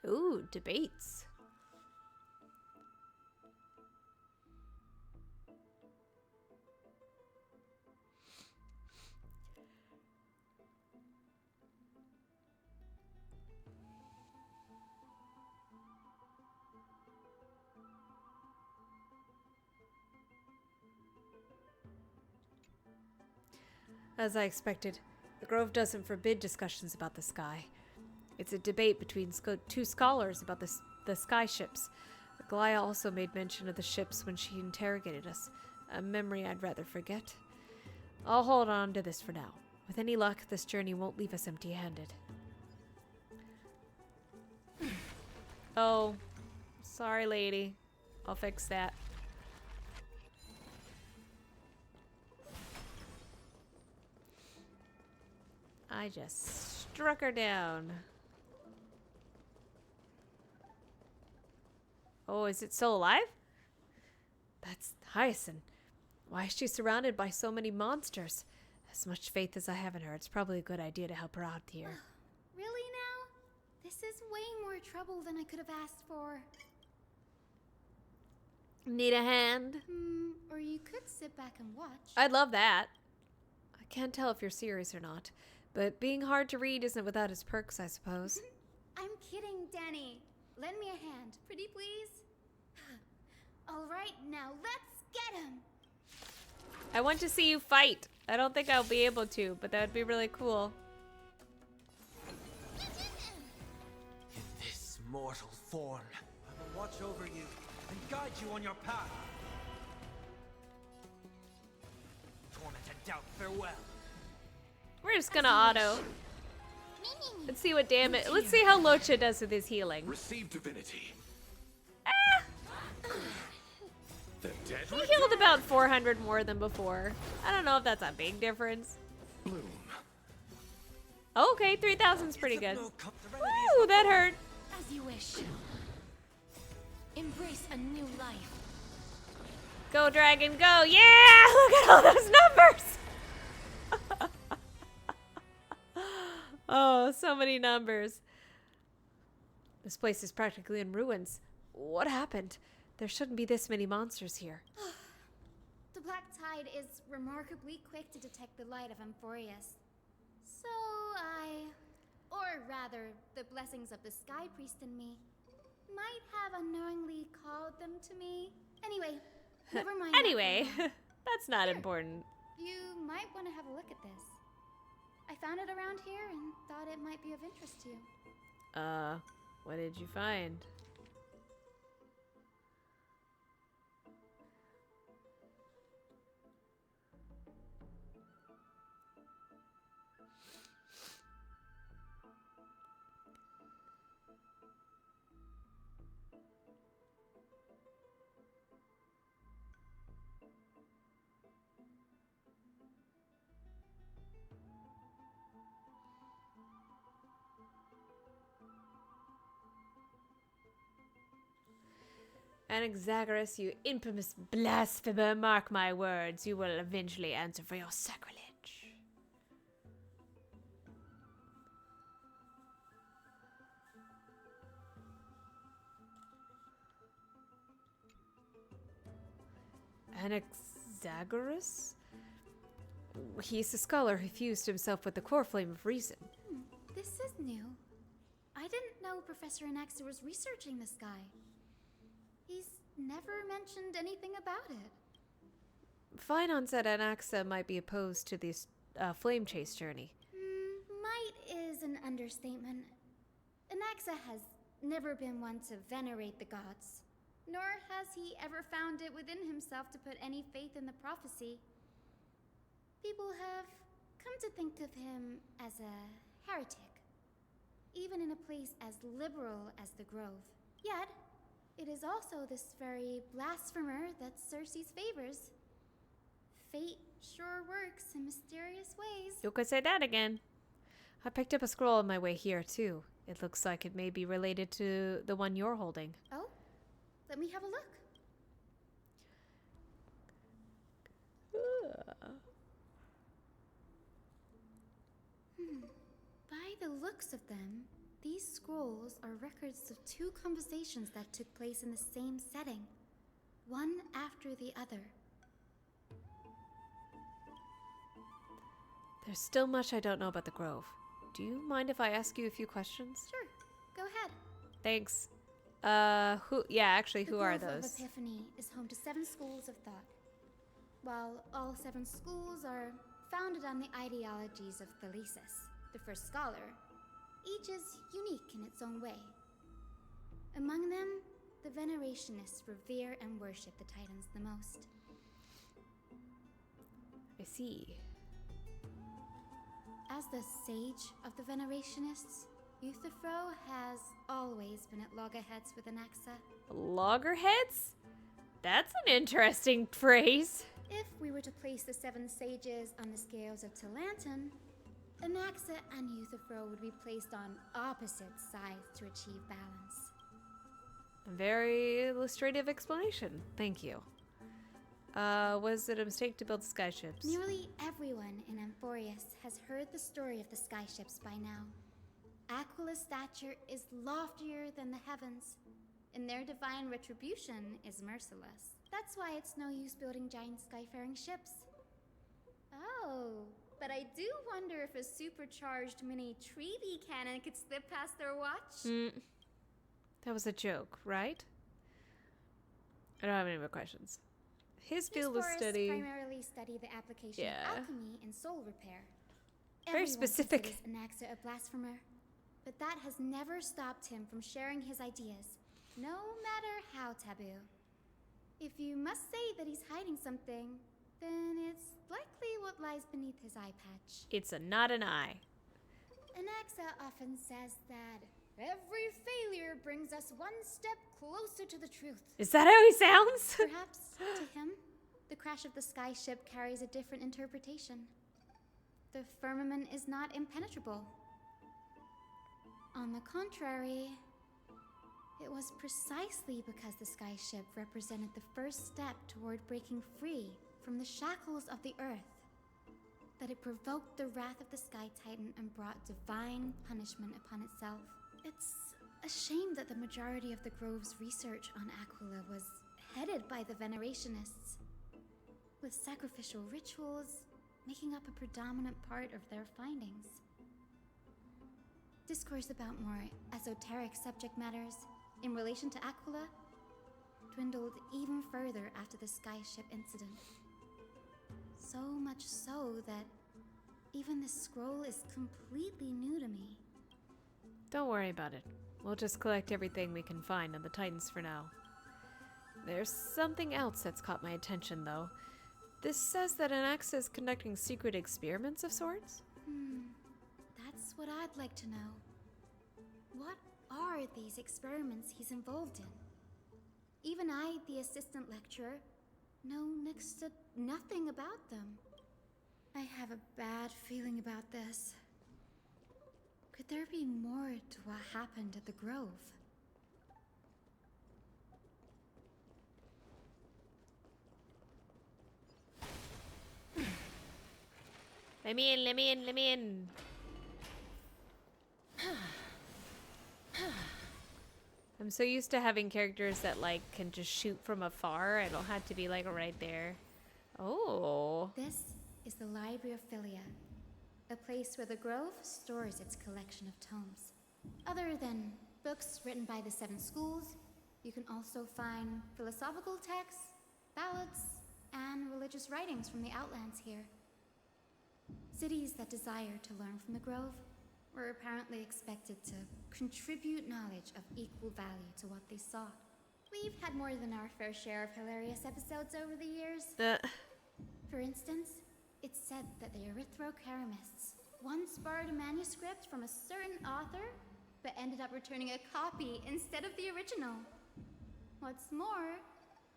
Ooh, debates. As I expected, the Grove doesn't forbid discussions about the sky. It's a debate between two scholars about the sky ships. Aglaia also made mention of the ships when she interrogated us, a memory I'd rather forget. I'll hold on to this for now. With any luck, this journey won't leave us empty-handed. Oh, sorry, lady. I'll fix that. I just struck her down. Oh, is it still alive? That's Hyacinth. Why is she surrounded by so many monsters? As much faith as I have in her, it's probably a good idea to help her out here. Really now? This is way more trouble than I could have asked for. Need a hand? Or you could sit back and watch. I'd love that. I can't tell if you're serious or not, but being hard to read isn't without its perks, I suppose. I'm kidding, Danny. Lend me a hand, pretty please. All right, now let's get him. I want to see you fight. I don't think I'll be able to, but that would be really cool. In this mortal form, I will watch over you and guide you on your path. Torment and doubt, farewell. We're just gonna auto. Let's see what damage. Let's see how Locha does with his healing. Receive divinity. Ah! The dead He healed about 400 more than before. I don't know if that's a big difference. bloom. Okay, 3,000's pretty good. Woo, that hurt. As you wish. Embrace a new life. Go, dragon, go. Yeah! Look at all those numbers! Oh, so many numbers. This place is practically in ruins. What happened? There shouldn't be this many monsters here. The Black Tide is remarkably quick to detect the light of Amphorius. So or rather, the blessings of the Sky Priest in me, might have unknowingly called them to me. Anyway, never mind. Anyway, that's not important. You might want to have a look at this. I found it around here and thought it might be of interest to you. What did you find? Anaxagoras, you infamous blasphemer, mark my words, you will eventually answer for your sacrilege. Anaxagoras? He's a scholar who fused himself with the core flame of reason. This is new. I didn't know Professor Anaxa was researching the sky. He's never mentioned anything about it. Phynon said Anaxa might be opposed to this flame chase journey. Might is an understatement. Anaxa has never been one to venerate the gods, nor has he ever found it within himself to put any faith in the prophecy. People have come to think of him as a heretic, even in a place as liberal as the Grove. Yet, it is also this very blasphemer that Circe's favors. Fate sure works in mysterious ways. You could say that again. I picked up a scroll on my way here, too. It looks like it may be related to the one you're holding. Oh? Let me have a look. looks of them, these scrolls are records of 2 conversations that took place in the same setting, one after the other. There's still much I don't know about the Grove. Do you mind if I ask you a few questions? Sure, go ahead. Thanks. Who are The Grove those? of Epiphany is home to 7 schools of thought. While all 7 schools are founded on the ideologies of Thalesis, the first scholar, each is unique in its own way. Among them, the Venerationists revere and worship the Titans the most. I see. As the sage of the Venerationists, Euthyphro has always been at loggerheads with Anaxa. Loggerheads? That's an interesting phrase. If we were to place the 7 sages on the scales of Talanton, Anaxa and Euthyphro would be placed on opposite sides to achieve balance. A very illustrative explanation. Thank you. Was it a mistake to build skyships? Nearly everyone in Amphorius has heard the story of the skyships by now. Aquila's stature is loftier than the heavens, and their divine retribution is merciless. That's why it's no use building giant skyfaring ships. Oh, but I do wonder if a supercharged mini Trevi cannon could slip past their watch. That was a joke, right? I don't have any more questions. His field of study primarily study the application of alchemy and soul repair. Very Everyone specific. considers Anaxa a blasphemer, but that has never stopped him from sharing his ideas, no matter how taboo. If you must say that he's hiding something, then it's likely what lies beneath his eye patch. It's not an eye. Anaxa often says that every failure brings us one step closer to the truth. Is that how he sounds? Perhaps, to him, the crash of the skyship carries a different interpretation. The firmament is not impenetrable. On the contrary, it was precisely because the skyship represented the first step toward breaking free from the shackles of the earth that it provoked the wrath of the Sky Titan and brought divine punishment upon itself. It's a shame that the majority of the Grove's research on Aquila was headed by the Venerationists, with sacrificial rituals making up a predominant part of their findings. Discourse about more esoteric subject matters in relation to Aquila dwindled even further after the skyship incident. So much so that even this scroll is completely new to me. Don't worry about it. We'll just collect everything we can find on the Titans for now. There's something else that's caught my attention, though. This says that Anaxa is conducting secret experiments of sorts? That's what I'd like to know. What are these experiments he's involved in? Even I, the assistant lecturer, know next to nothing about them. I have a bad feeling about this. Could there be more to what happened at the Grove? Let me in. I'm so used to having characters that, like, can just shoot from afar. I don't have to be, like, right there. Oh. This is the Library of Philia, a place where the Grove stores its collection of tomes. Other than books written by the 7 schools, you can also find philosophical texts, ballads, and religious writings from the Outlands here. Cities that desire to learn from the Grove were apparently expected to contribute knowledge of equal value to what they sought. We've had more than our fair share of hilarious episodes over the years. For instance, it's said that the Erythrocheramists once borrowed a manuscript from a certain author, but ended up returning a copy instead of the original. What's more,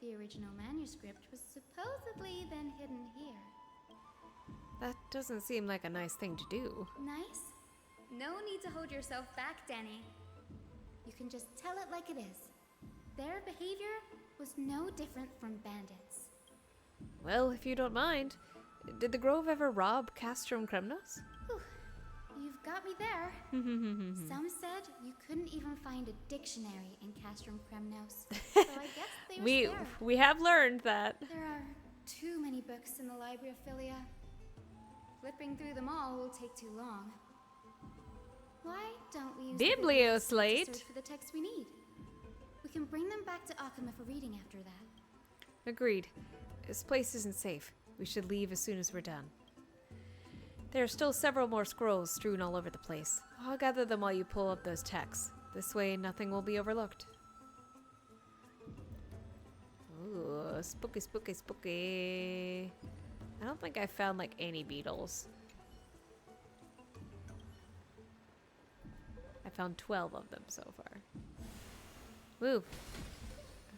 the original manuscript was supposedly then hidden here. That doesn't seem like a nice thing to do. Nice? No need to hold yourself back, Danny. You can just tell it like it is. Their behavior was no different from bandits. Well, if you don't mind, did the Grove ever rob Castrum Kremnos? you've got me there. Some said you couldn't even find a dictionary in Castrum Kremnos. So I guess they were scared. We have learned that. There are too many books in the Library of Philia. Flipping through them all will take too long. Why don't we use Biblioslate to search for the text we need? We can bring them back to Akama for reading after that. Agreed. This place isn't safe. We should leave as soon as we're done. There are still several more scrolls strewn all over the place. I'll gather them while you pull up those texts. This way, nothing will be overlooked. Ooh, spooky, spooky, spooky. I don't think I found, like, any beetles. I found 12 of them so far. Woo.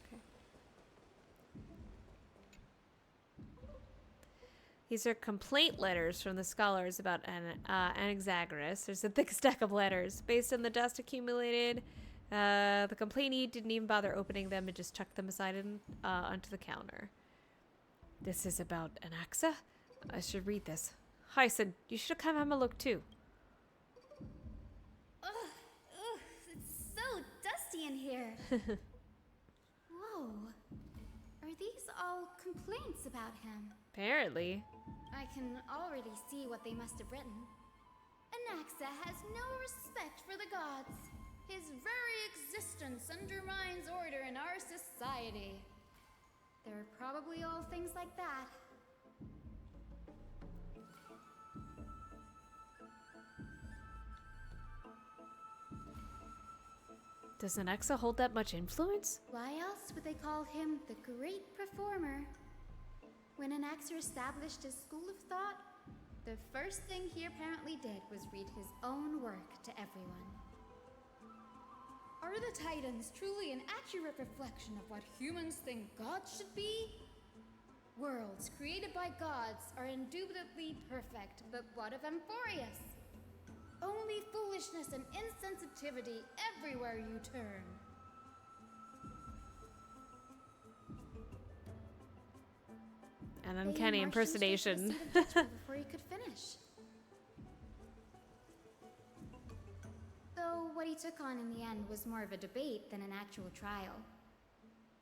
Okay. These are complaint letters from the scholars about Anaxagoras. There's a thick stack of letters. Based on the dust accumulated, the complainee didn't even bother opening them and just chucked them aside onto the counter. This is about Anaxa? I should read this. Hyson, you should come have a look too. Ugh, it's so dusty in here. Whoa. Are these all complaints about him? Apparently. I can already see what they must have written. Anaxa has no respect for the gods. His very existence undermines order in our society. They're probably all things like that. Does Anaxa hold that much influence? Why else would they call him the Great Performer? When Anaxa established his school of thought, the first thing he apparently did was read his own work to everyone. Are the Titans truly an accurate reflection of what humans think gods should be? Worlds created by gods are indubitably perfect, but what of Amphorius? Only foolishness and insensitivity everywhere you turn. An uncanny impersonation. Before he could finish. Though what he took on in the end was more of a debate than an actual trial.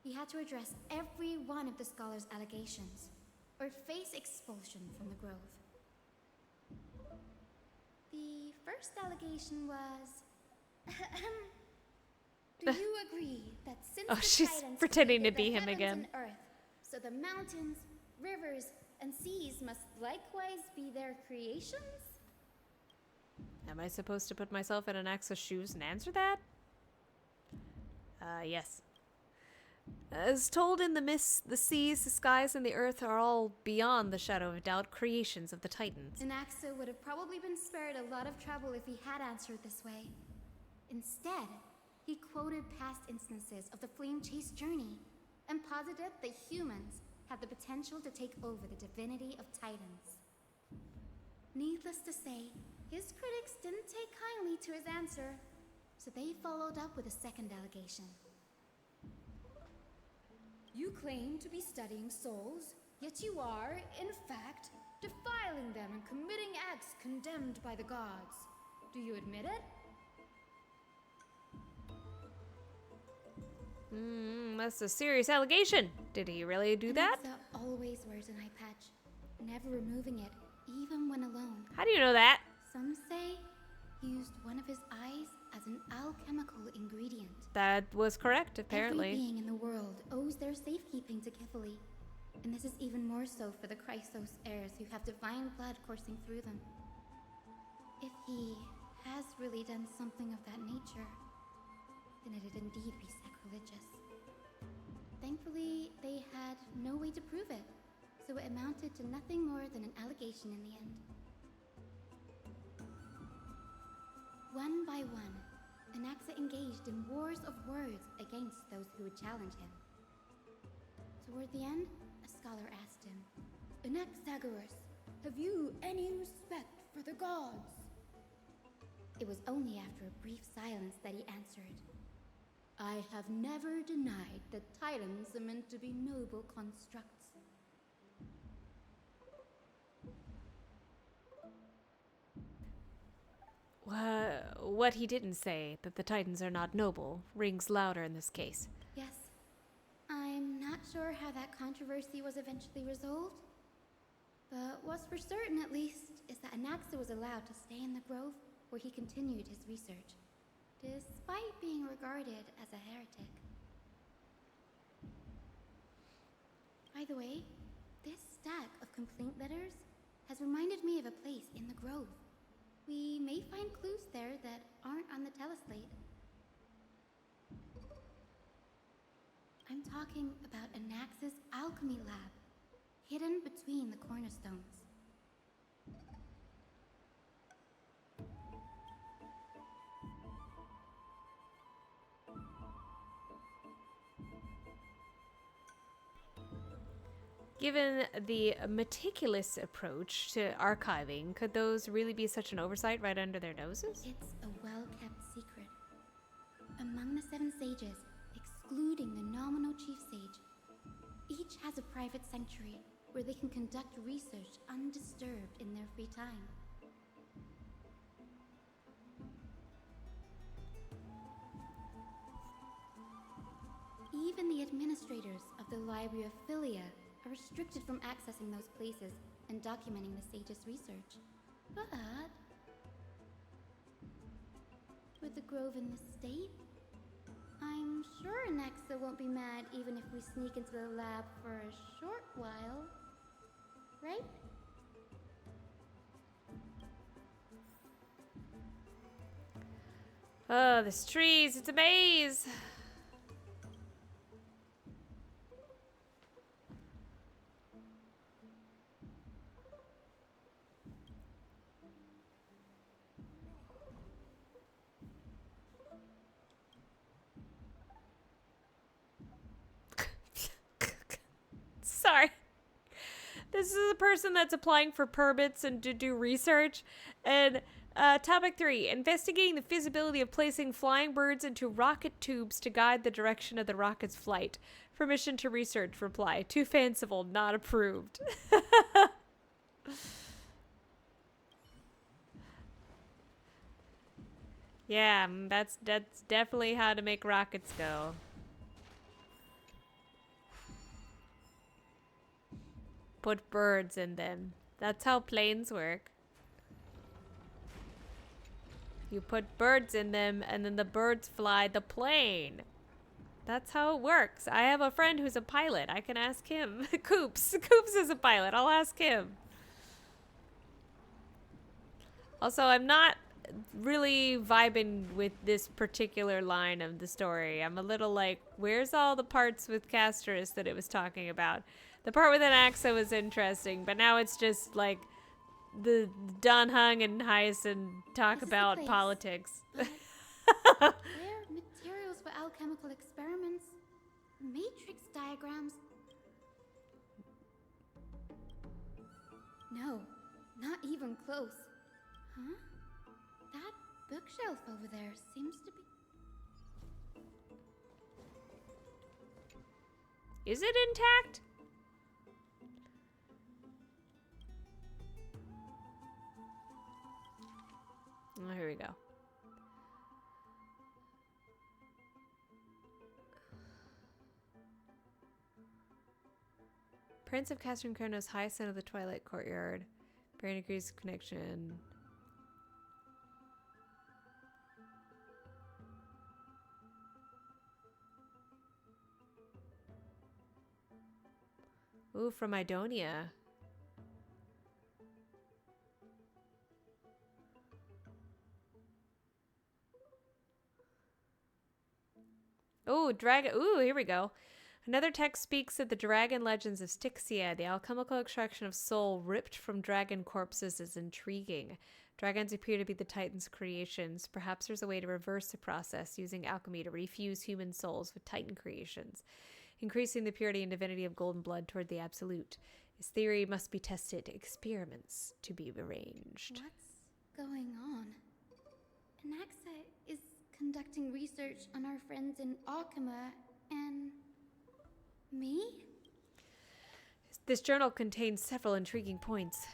He had to address every one of the scholars' allegations, or face expulsion from the Grove. The first allegation was... Do you agree that since the she's Titans pretending to created be the him heavens again. and Earth, so the mountains, rivers, and seas must likewise be their creations? Am I supposed to put myself in Anaxa's shoes and answer that? Yes. As told in the mists, the seas, the skies, and the earth are all beyond the shadow of doubt creations of the Titans. Anaxa would have probably been spared a lot of trouble if he had answered this way. Instead, he quoted past instances of the Flame Chase journey and posited that humans had the potential to take over the divinity of Titans. Needless to say, his critics didn't take kindly to his answer, so they followed up with a second allegation. You claim to be studying souls, yet you are, in fact, defiling them and committing acts condemned by the gods. Do you admit it? That's a serious allegation. Did he really do that? Anaxa always wears an eye patch, never removing it, even when alone. How do you know that? Some say he used one of his eyes as an alchemical ingredient. That was correct, apparently. Every being in the world owes their safekeeping to Kifili, and this is even more so for the Chrysos heirs who have divine blood coursing through them. If he has really done something of that nature, then it'd indeed be sacrilegious. Thankfully, they had no way to prove it, so it amounted to nothing more than an allegation in the end. One by one, Anaxa engaged in wars of words against those who would challenge him. Toward the end, a scholar asked him, Anaxagoras, have you any respect for the gods? It was only after a brief silence that he answered, I have never denied that Titans are meant to be noble constructs. what he didn't say, that the Titans are not noble, rings louder in this case. Yes. I'm not sure how that controversy was eventually resolved. But what's for certain, at least, is that Anaxa was allowed to stay in the grove where he continued his research, despite being regarded as a heretic. By the way, this stack of complaint letters has reminded me of a place in the grove. We may find clues there that aren't on the teleslate. I'm talking about Anaxa's alchemy lab, hidden between the cornerstones. Given the meticulous approach to archiving, could those really be such an oversight right under their noses? It's a well-kept secret. Among the 7 sages, excluding the nominal chief sage, each has a private sanctuary where they can conduct research undisturbed in their free time. Even the administrators of the Library of Philia are restricted from accessing those places and documenting the sage's research. But with the grove in this state, I'm sure Anaxa won't be mad even if we sneak into the lab for a short while. Right? Oh, this trees, it's a maze! Sorry. This is a person that's applying for permits and to do research. And topic 3, investigating the feasibility of placing flying birds into rocket tubes to guide the direction of the rocket's flight. Permission to research. Reply. Too fanciful. Not approved. Yeah, that's definitely how to make rockets go. Put birds in them. That's how planes work. You put birds in them and then the birds fly the plane. That's how it works. I have a friend who's a pilot. I can ask him. Coops is a pilot. I'll ask him. Also, I'm not really vibing with this particular line of the story. I'm a little like, where's all the parts with Castris that it was talking about? The part with Anaxa was interesting, but now it's just like the Don Hung and Hyacinth talk about politics. Where materials for alchemical experiments, matrix diagrams. No, not even close. Huh? That bookshelf over there seems to be... Is it intact? Oh, here we go. Prince of Castron Kronos, Hyacinth of the Twilight Courtyard. Baron agrees connection. Ooh, from Idonia. Oh, dragon. Ooh, here we go. Another text speaks of the dragon legends of Styxia. The alchemical extraction of soul ripped from dragon corpses is intriguing. Dragons appear to be the Titans' creations. Perhaps there's a way to reverse the process using alchemy to refuse human souls with Titan creations, increasing the purity and divinity of golden blood toward the absolute. This theory must be tested. Experiments to be arranged. What's going on? Anaxa is conducting research on our friends in Alchema and... me? This journal contains several intriguing points.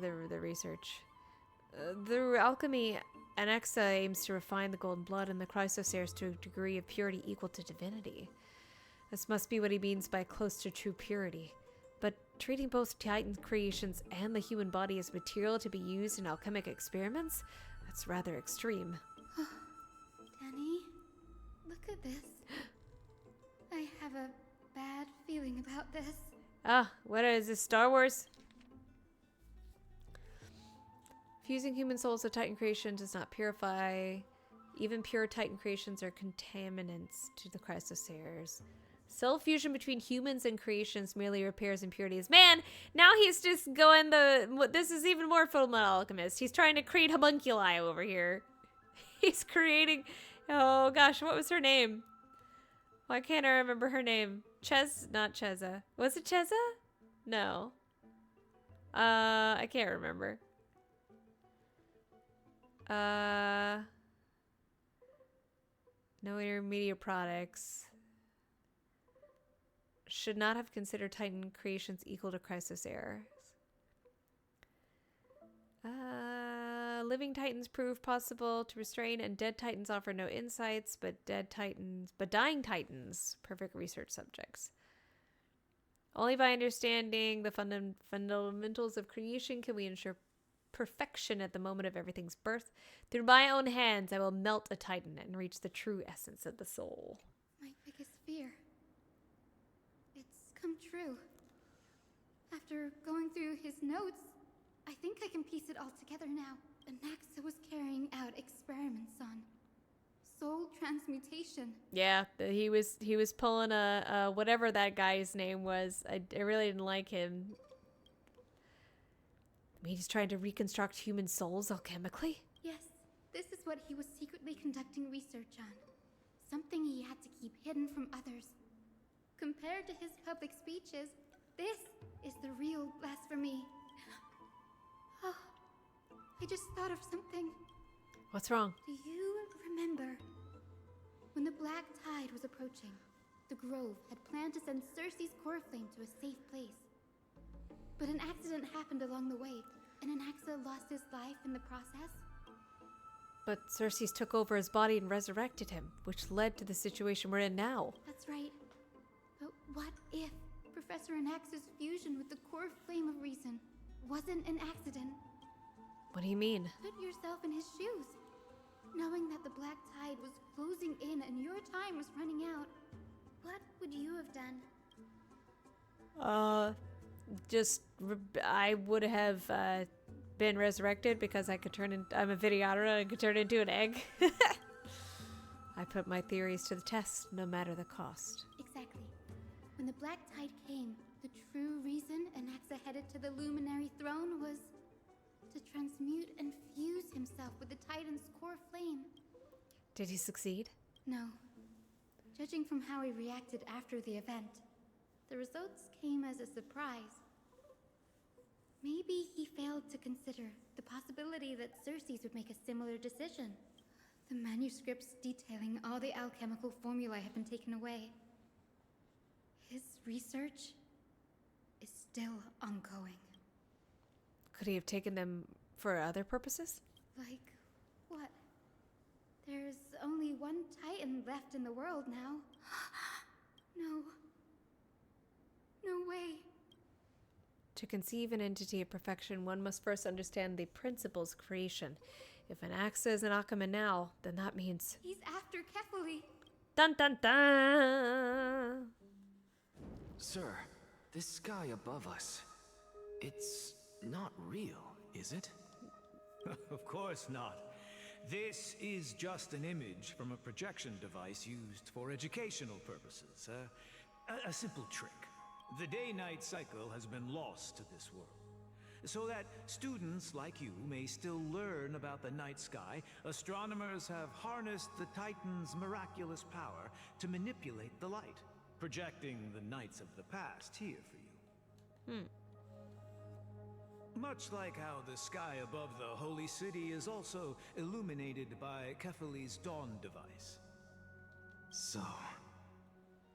The research. Through alchemy, Anaxa aims to refine the golden blood and the chrysoseres to a degree of purity equal to divinity. This must be what he means by close to true purity. But treating both Titan creations and the human body as material to be used in alchemic experiments? That's rather extreme. Danny, look at this. I have a bad feeling about this. Ah, what is this, Star Wars? Fusing human souls with Titan creation does not purify. Even pure Titan creations are contaminants to the chrysoseres. Cell fusion between humans and creations merely repairs impurities. Man, now he's just going this is even more Full Metal Alchemist. He's trying to create homunculi over here. He's creating, oh gosh, what was her name? Why can't I remember her name? Not Cheza. Was it Cheza? No. I can't remember. No intermediate products. Should not have considered Titan creations equal to chrysoseres. Living Titans prove possible to restrain, and dead Titans offer no insights, but dying Titans, perfect research subjects. Only by understanding the fundamentals of creation can we ensure perfection at the moment of everything's birth. Through my own hands, I will melt a Titan and reach the true essence of the soul. My biggest fear. It's come true. After going through his notes, I think I can piece it all together now. Anaxa was carrying out experiments on soul transmutation. Yeah, he was pulling a whatever that guy's name was. I really didn't like him. I mean, he's trying to reconstruct human souls alchemically? Yes, this is what he was secretly conducting research on. Something he had to keep hidden from others. Compared to his public speeches, this is the real blasphemy. Oh, I just thought of something. What's wrong? Do you remember when the Black Tide was approaching? The Grove had planned to send Cersei's core flame to a safe place. But an accident happened along the way, and Anaxa lost his life in the process. But Cersei took over his body and resurrected him, which led to the situation we're in now. That's right. But what if Professor Anaxa's fusion with the core flame of reason wasn't an accident? What do you mean? Put yourself in his shoes. Knowing that the Black Tide was closing in and your time was running out, what would you have done? I would have been resurrected because I could I'm a videotter and I could turn into an egg. I put my theories to the test, no matter the cost. Exactly. When the Black Tide came, the true reason Anaxa headed to the Luminary Throne was to transmute and fuse himself with the Titan's core flame. Did he succeed? No. Judging from how he reacted after the event, the results came as a surprise. Maybe he failed to consider the possibility that Cersei's would make a similar decision. The manuscripts detailing all the alchemical formulae have been taken away. His research is still ongoing. Could he have taken them for other purposes? Like what? There's only one Titan left in the world now. No. No way. To conceive an entity of perfection, one must first understand the principles of creation. If Anaxa is an Akama now, then that means... He's after Kefali. Dun dun dun! Sir, this sky above us, it's not real, is it? Of course not. This is just an image from a projection device used for educational purposes. A simple trick. The day-night cycle has been lost to this world. So that students like you may still learn about the night sky, astronomers have harnessed the Titan's miraculous power to manipulate the light, projecting the nights of the past here for you. Much like how the sky above the Holy City is also illuminated by Kefali's dawn device. So,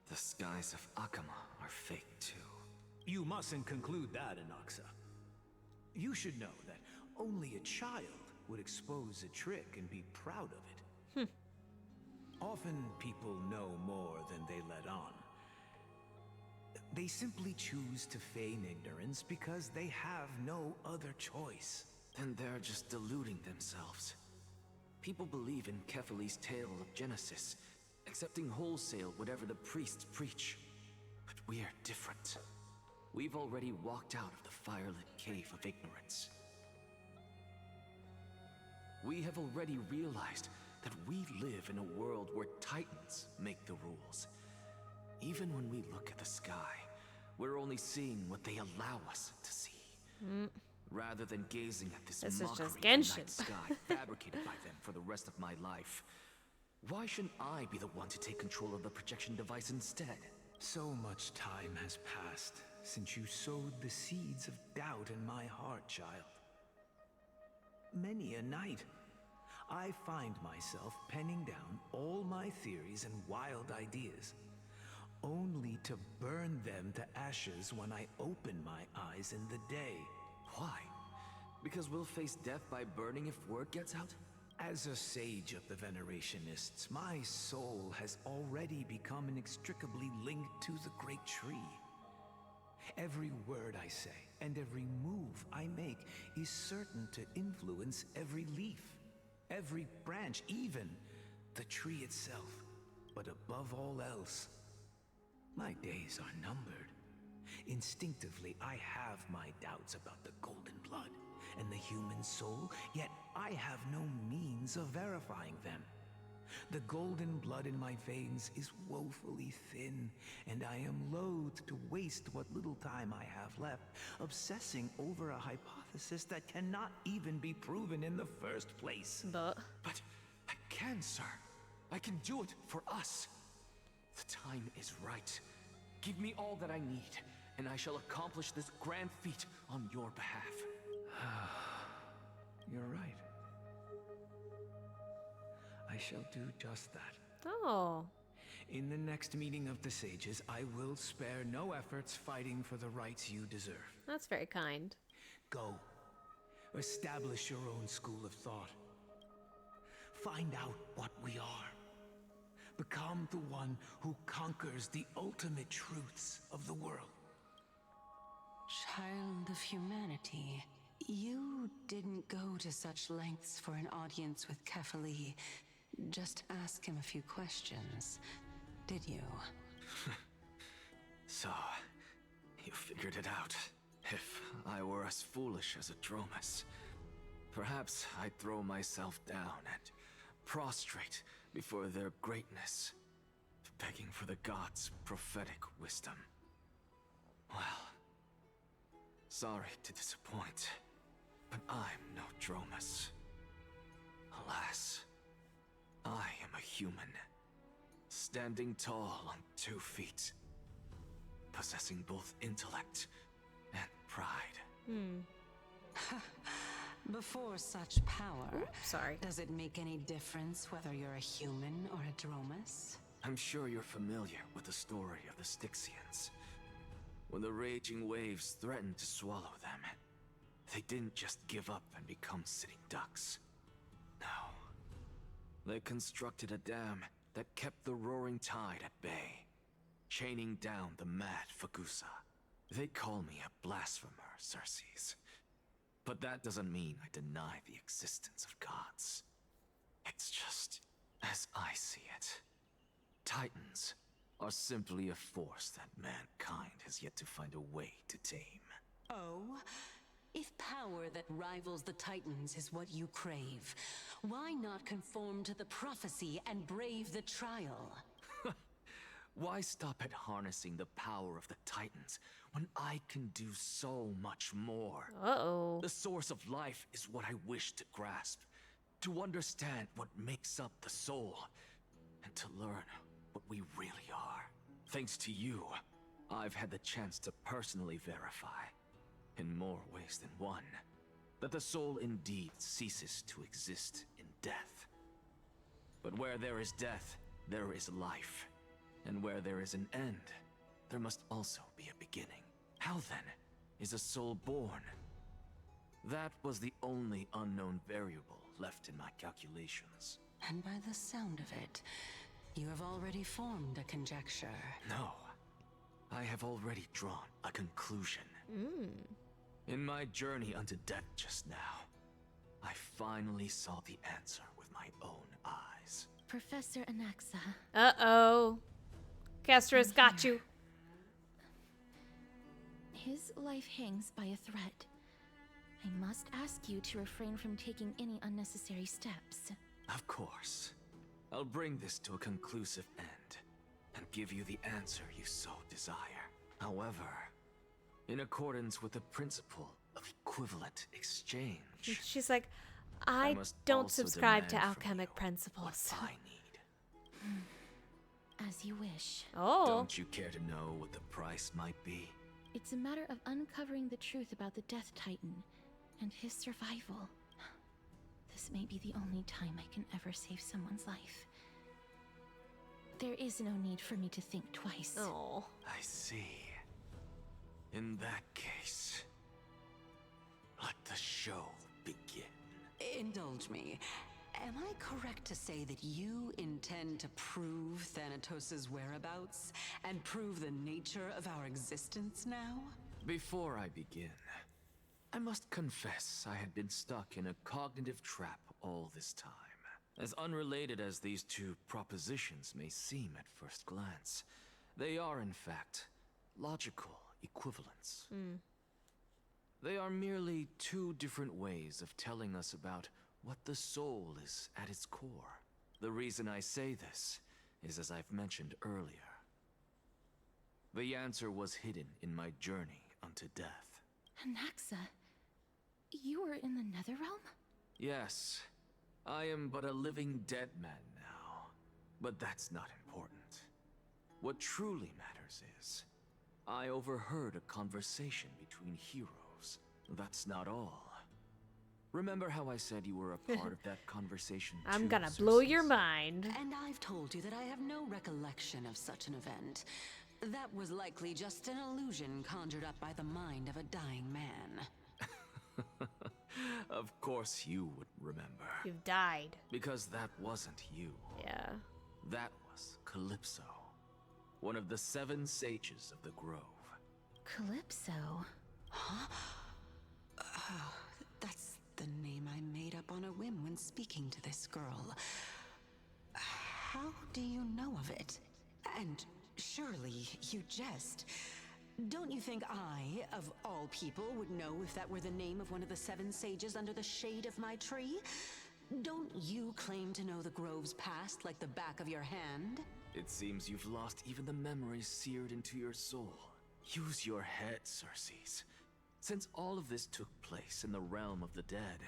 the skies of Akama are fake too. You mustn't conclude that, Anaxa. You should know that only a child would expose a trick and be proud of it. Often people know more than they let on. They simply choose to feign ignorance because they have no other choice. Then they're just deluding themselves. People believe in Kefali's tale of Genesis, accepting wholesale whatever the priests preach. But we're different. We've already walked out of the firelit cave of ignorance. We have already realized that we live in a world where Titans make the rules. Even when we look at the sky, we're only seeing what they allow us to see. Rather than gazing at this mockery of the night sky fabricated by them for the rest of my life, why shouldn't I be the one to take control of the projection device instead? So much time has passed since you sowed the seeds of doubt in my heart, child. Many a night, I find myself penning down all my theories and wild ideas, only to burn them to ashes when I open my eyes in the day. Why? Because we'll face death by burning if word gets out? As a sage of the Venerationists, my soul has already become inextricably linked to the great tree. Every word I say and every move I make is certain to influence every leaf, every branch, even the tree itself. But above all else, my days are numbered. Instinctively, I have my doubts about the golden blood and the human soul, yet I have no means of verifying them. The golden blood in my veins is woefully thin, and I am loath to waste what little time I have left obsessing over a hypothesis that cannot even be proven in the first place. But I can, sir. I can do it for us. The time is right. Give me all that I need, and I shall accomplish this grand feat on your behalf. You're right. I shall do just that. Oh. In the next meeting of the sages, I will spare no efforts fighting for the rights you deserve. That's very kind. Go. Establish your own school of thought. Find out what we are. Become the one who conquers the ultimate truths of the world. Child of humanity, you didn't go to such lengths for an audience with Kefali. Just ask him a few questions, did you? So, you figured it out. If I were as foolish as a Dromus, perhaps I'd throw myself down and prostrate before their greatness, begging for the gods' prophetic wisdom. Well, sorry to disappoint, but I'm no Dromus. Alas, I am a human, standing tall on 2 feet, possessing both intellect and pride. Before such power, sorry. Does it make any difference whether you're a human or a Dromus? I'm sure you're familiar with the story of the Styxians. When the raging waves threatened to swallow them, they didn't just give up and become sitting ducks. No. They constructed a dam that kept the roaring tide at bay, chaining down the mad Fagusa. They call me a blasphemer, Circes. But that doesn't mean I deny the existence of gods. It's just as I see it. Titans are simply a force that mankind has yet to find a way to tame. Oh? If power that rivals the Titans is what you crave, why not conform to the prophecy and brave the trial? Why stop at harnessing the power of the Titans when I can do so much more? Uh-oh. The source of life is what I wish to grasp, to understand what makes up the soul, and to learn what we really are. Thanks to you, I've had the chance to personally verify, in more ways than one, that the soul indeed ceases to exist in death. But where there is death, there is life. And where there is an end, there must also be a beginning. How then is a soul born? That was the only unknown variable left in my calculations. And by the sound of it, you have already formed a conjecture. No. I have already drawn a conclusion. In my journey unto death just now, I finally saw the answer with my own eyes. Professor Anaxa. Uh-oh. Castra's got you. His life hangs by a thread. I must ask you to refrain from taking any unnecessary steps. Of course. I'll bring this to a conclusive end and give you the answer you so desire. However, in accordance with the principle of equivalent exchange, She's like, I must don't also subscribe to demand from alchemic principles. I need. As you wish. Oh. Don't you care to know what the price might be? It's a matter of uncovering the truth about the Death Titan and his survival. This may be the only time I can ever save someone's life. There is no need for me to think twice. Oh. I see. In that case, let the show begin. Indulge me. Am I correct to say that you intend to prove Thanatos' whereabouts and prove the nature of our existence now? Before I begin, I must confess I had been stuck in a cognitive trap all this time. As unrelated as these two propositions may seem at first glance, they are in fact logical equivalents. They are merely two different ways of telling us about what the soul is at its core. The reason I say this is as I've mentioned earlier. The answer was hidden in my journey unto death. Anaxa, you were in the Netherrealm? Yes, I am but a living dead man now, but that's not important. What truly matters is, I overheard a conversation between heroes. That's not all. Remember how I said you were a part of that conversation too, I'm gonna blow your Circes? mind. And I've told you that I have no recollection of such an event. That was likely just an illusion conjured up by the mind of a dying man. Of course you would remember. You've died. Because that wasn't you. Yeah. That was Calypso, one of the 7 sages of the Grove. Calypso? Huh? That's the name I made up on a whim when speaking to this girl. How do you know of it? And surely you jest. Don't you think I, of all people, would know if that were the name of one of the 7 sages under the shade of my tree? Don't you claim to know the Grove's past like the back of your hand? It seems you've lost even the memories seared into your soul. Use your head, Circes. Since all of this took place in the realm of the dead,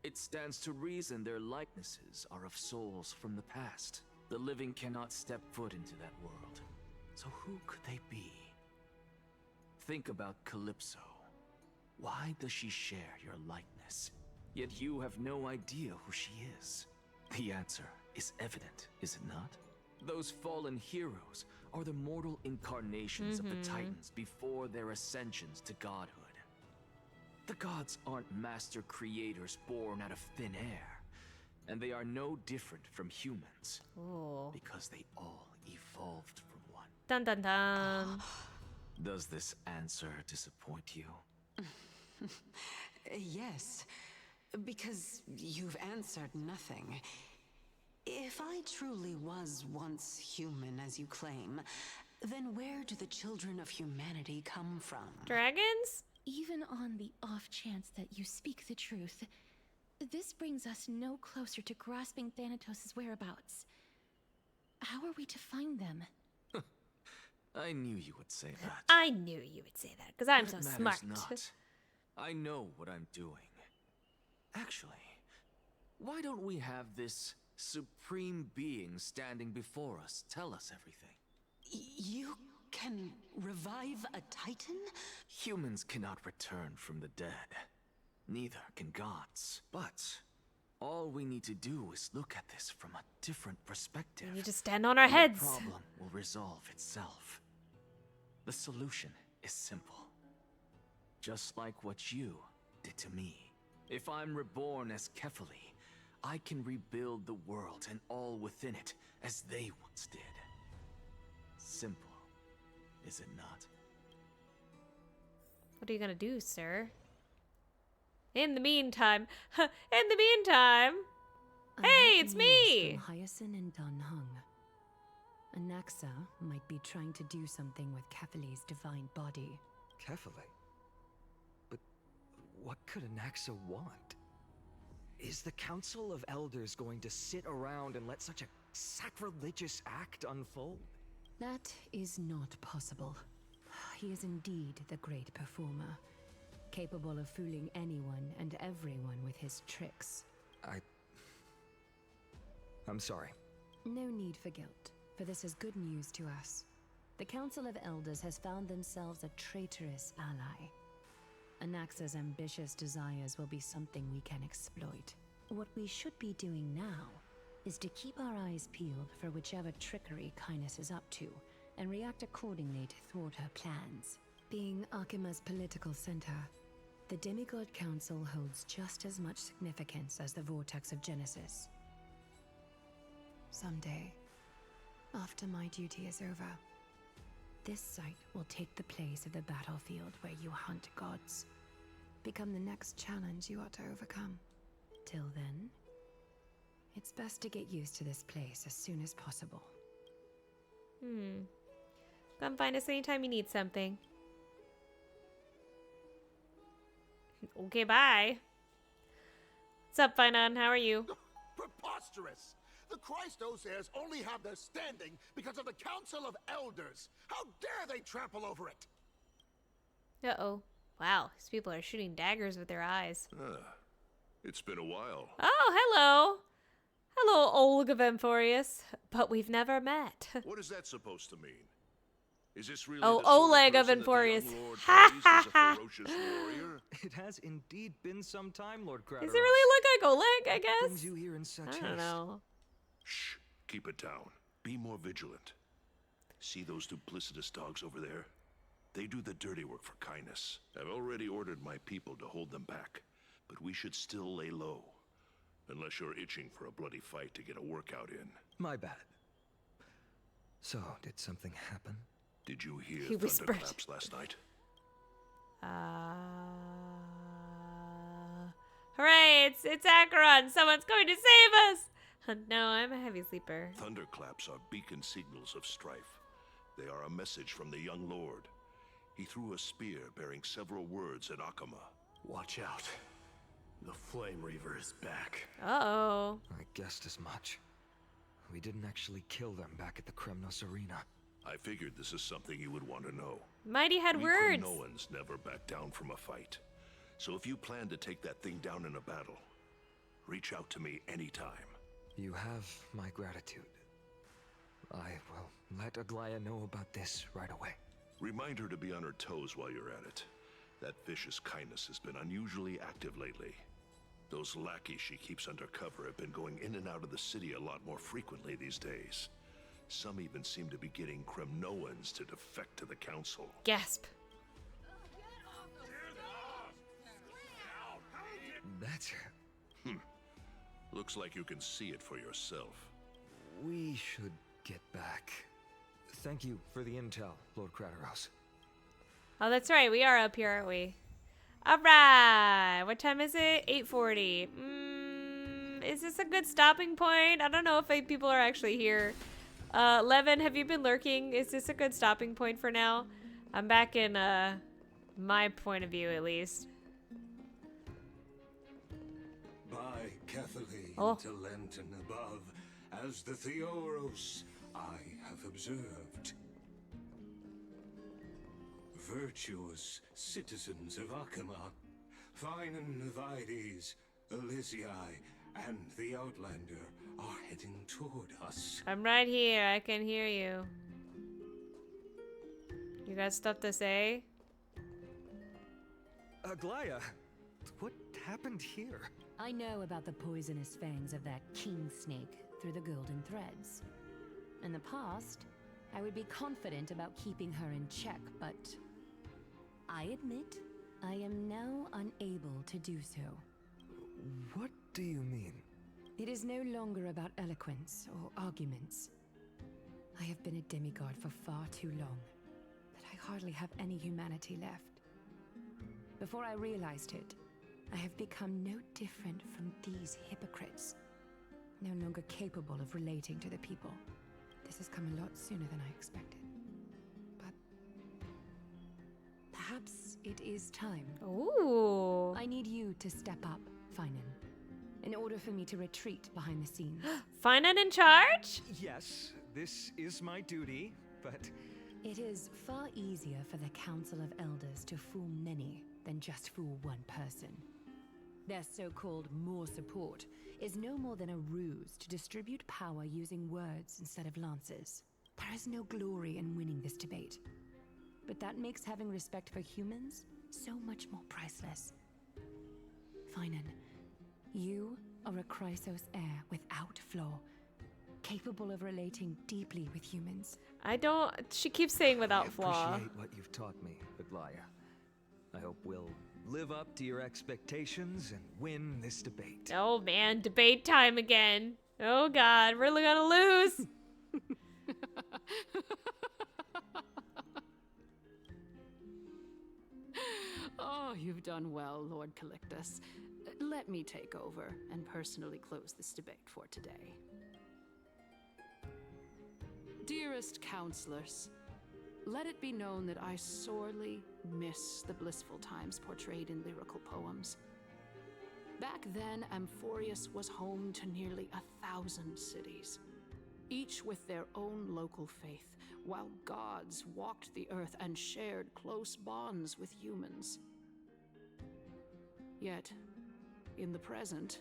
it stands to reason their likenesses are of souls from the past. The living cannot step foot into that world. So who could they be? Think about Calypso. Why does she share your likeness? Yet you have no idea who she is. The answer is evident, is it not? Those fallen heroes are the mortal incarnations of the Titans before their ascensions to godhood. The gods aren't master creators born out of thin air, and they are no different from humans. Because they all evolved from one. Dun dun dun. Does this answer disappoint you? Yes, because you've answered nothing. If I truly was once human, as you claim, then where do the children of humanity come from? Dragons? Even on the off chance that you speak the truth, this brings us no closer to grasping Thanatos' whereabouts. How are we to find them? I knew you would say that. I knew you would say that, because I'm But so it smart. matters not. I know what I'm doing. Actually, why don't we have this supreme being standing before us tell us everything? You can revive a Titan? Humans cannot return from the dead. Neither can gods. But all we need to do is look at this from a different perspective. We need to stand on our and heads. The problem will resolve itself. The solution is simple. Just like what you did to me. If I'm reborn as Kefali, I can rebuild the world and all within it as they once did. Simple, is it not? What are you gonna do, sir? In the meantime, hey, it's me! From Hyacinth and Danhung. Anaxa might be trying to do something with Kefali's divine body. Kefali? But what could Anaxa want? Is the Council of Elders going to sit around and let such a sacrilegious act unfold? That is not possible. He is indeed the great performer, capable of fooling anyone and everyone with his tricks. I'm sorry. No need for guilt, for this is good news to us. The Council of Elders has found themselves a traitorous ally. Anaxa's ambitious desires will be something we can exploit. What we should be doing now is to keep our eyes peeled for whichever trickery Kindness is up to, and react accordingly to thwart her plans. Being Akima's political center, the Demigod Council holds just as much significance as the Vortex of Genesis. Someday, after my duty is over, this site will take the place of the battlefield where you hunt gods. Become the next challenge you ought to overcome. Till then, it's best to get used to this place as soon as possible. Come find us anytime you need something. Okay, bye. What's up, Finon? How are you? Preposterous! The Christos heirs only have their standing because of the Council of Elders. How dare they trample over it? Uh-oh. Wow, these people are shooting daggers with their eyes. It's been a while. Oh, hello. Hello, Olga Vamphorius. But we've never met. What is that supposed to mean? Is this really oh, the sort Oleg of of person that the Vamphorius. young Lord praised as a ferocious warrior? It has indeed been some time, Lord Kratos. Does it really look like Oleg, I guess? Brings you here in such I don't know. Shh, keep it down. Be more vigilant. See those duplicitous dogs over there? They do the dirty work for Kindness. I've already ordered my people to hold them back, but we should still lay low. Unless you're itching for a bloody fight to get a workout in. My bad. So, did something happen? Did you hear He whispered. thunderclaps last night? Hooray, it's Acheron. Someone's going to save us. No, I'm a heavy sleeper. Thunderclaps are beacon signals of strife. They are a message from the young lord. He threw a spear bearing several words at Akama. Watch out. The Flame Reaver is back. Uh-oh. I guessed as much. We didn't actually kill them back at the Kremnos Arena. I figured this is something you would want to know. Mighty had words. Kremnoans never back down from a fight. So if you plan to take that thing down in a battle, reach out to me anytime. You have my gratitude. I will let Aglaya know about this right away. Remind her to be on her toes while you're at it. That vicious Kindness has been unusually active lately. Those lackeys she keeps under cover have been going in and out of the city a lot more frequently these days. Some even seem to be getting Kremnoans to defect to the council. Gasp. That's her. Looks like you can see it for yourself. We should get back. Thank you for the intel, Lord Kratos. Oh, that's right. We are up here, aren't we? All right. What time is it? 8:40. Is this a good stopping point? I don't know if people are actually here. Levin, have you been lurking? Is this a good stopping point for now? I'm back in my point of view, at least. By Catholic to Lenten above, as the Theoros I have observed. Virtuous citizens of Akama, fine Vides, Elysiae, and the Outlander are heading toward us. I'm right here. I can hear you. You got stuff to say? Aglaya, what happened here? I know about the poisonous fangs of that king snake through the golden threads. In the past, I would be confident about keeping her in check, but I admit I am now unable to do so. What do you mean? It is no longer about eloquence or arguments. I have been a demigod for far too long that I hardly have any humanity left. Before I realized it, I have become no different from these hypocrites, no longer capable of relating to the people. This has come a lot sooner than I expected. But perhaps it is time. Ooh. I need you to step up, Finan, in order for me to retreat behind the scenes. Finan in charge? Yes, this is my duty, but... It is far easier for the Council of Elders to fool many than just fool one person. Their so-called more support is no more than a ruse to distribute power using words instead of lances. There is no glory in winning this debate, but that makes having respect for humans so much more priceless. Finan, you are a Chrysos heir without flaw, capable of relating deeply with humans. I don't... She keeps saying without flaw. I appreciate what you've taught me, Aglaya. I hope we'll live up to your expectations and win this debate. Oh man, debate time again. Oh god, we're gonna lose. Oh, you've done well, Lord Calictus. Let me take over and personally close this debate for today. Dearest counselors, let it be known that I sorely miss the blissful times portrayed in lyrical poems. Back then, Amphorius was home to nearly 1,000 cities, each with their own local faith, while gods walked the earth and shared close bonds with humans. Yet, in the present,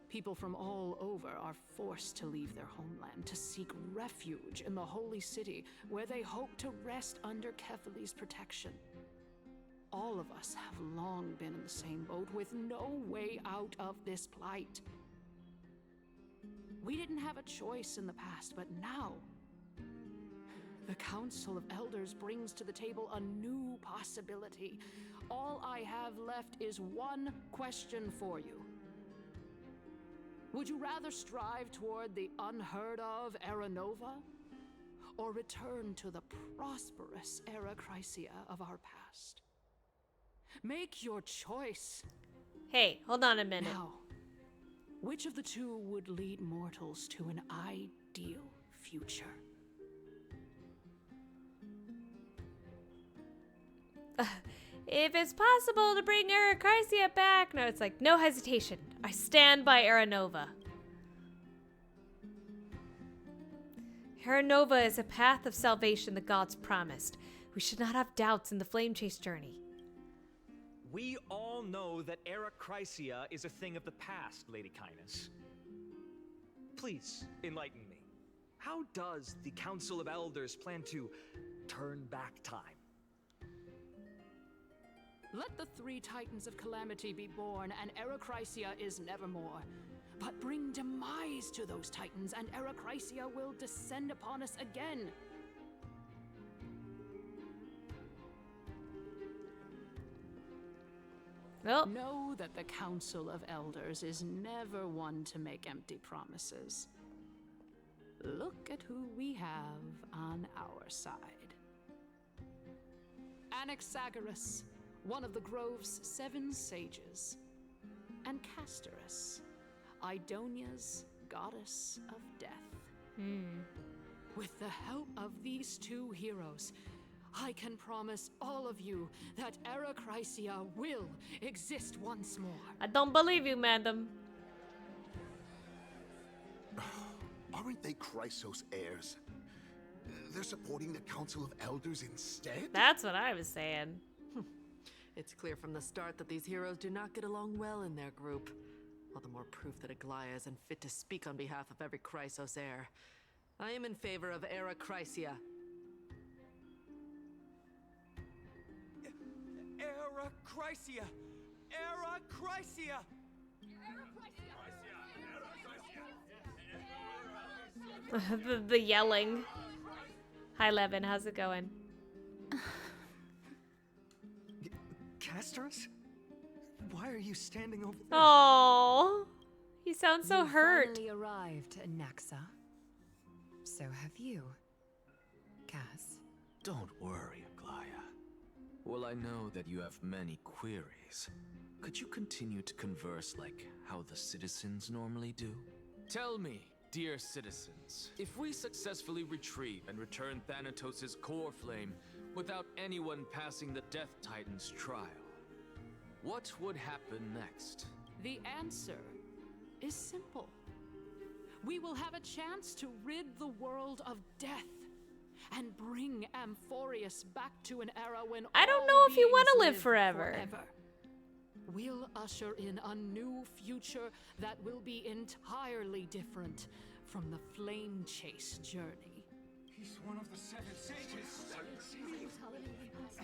people from all over are forced to leave their homeland to seek refuge in the holy city, where they hope to rest under Kefali's protection. All of us have long been in the same boat, with no way out of this plight. We didn't have a choice in the past, but now, the Council of Elders brings to the table a new possibility. All I have left is one question for you. Would you rather strive toward the unheard of Era Nova, or return to the prosperous Era Chrysia of our past? Make your choice. Hey, hold on a minute. Now, which of the two would lead mortals to an ideal future? If it's possible to bring Arachrysia back... No, it's like, no hesitation. I stand by Aranova. Aranova is a path of salvation the gods promised. We should not have doubts in the Flame Chase journey. We all know that Arachrysia is a thing of the past, Lady Kynus. Please, enlighten me. How does the Council of Elders plan to turn back time? Let the three Titans of Calamity be born, and Arachrysia is nevermore. But bring demise to those Titans, and Arachrysia will descend upon us again. Well, know that the Council of Elders is never one to make empty promises. Look at who we have on our side. Anaxagoras, one of the Grove's 7 sages, and Castorus, Idonia's goddess of death. With the help of these two heroes, I can promise all of you that Arachrysia will exist once more. I don't believe you, madam. Aren't they Chrysos heirs? They're supporting the Council of Elders instead? That's what I was saying. It's clear from the start that these heroes do not get along well in their group. All the more proof that Aglaya is unfit to speak on behalf of every Chrysos heir. I am in favor of Arachrysia. Arachrysia! Arachrysia! the yelling. Hi, Levin. How's it going? Castorus? Why are you standing over there? Oh, He sounds so You hurt. finally arrived, Anaxa. So have you, Cass. Don't worry, Aglaya. Well, I know that you have many queries. Could you continue to converse like how the citizens normally do? Tell me, dear citizens, if we successfully retrieve and return Thanatos' core flame without anyone passing the Death Titan's trial, what would happen next? The answer is simple. We will have a chance to rid the world of death and bring Amphorius back to an era when I don't all know if you want to beings live forever. We'll usher in a new future that will be entirely different from the flame chase journey. He's one of the 7 sages.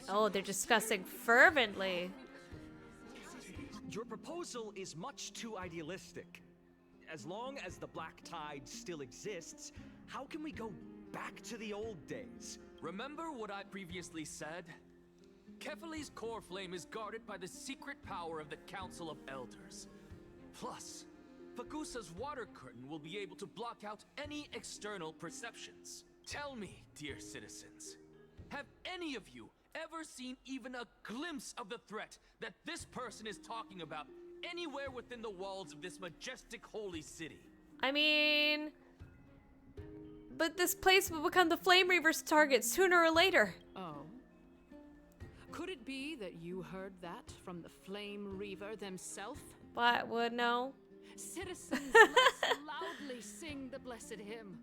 Oh, they're discussing fervently. Your proposal is much too idealistic. As long as the Black Tide still exists, how can we go back to the old days? Remember what I previously said? Kefali's core flame is guarded by the secret power of the Council of Elders. Plus, Fagusa's water curtain will be able to block out any external perceptions. Tell me, dear citizens, have any of you ever seen even a glimpse of the threat that this person is talking about anywhere within the walls of this majestic holy city? I mean, but this place will become the Flame Reaver's target sooner or later. Oh. Could it be that you heard that from the Flame Reaver themselves? What would know? Citizens, let's loudly sing the blessed hymn.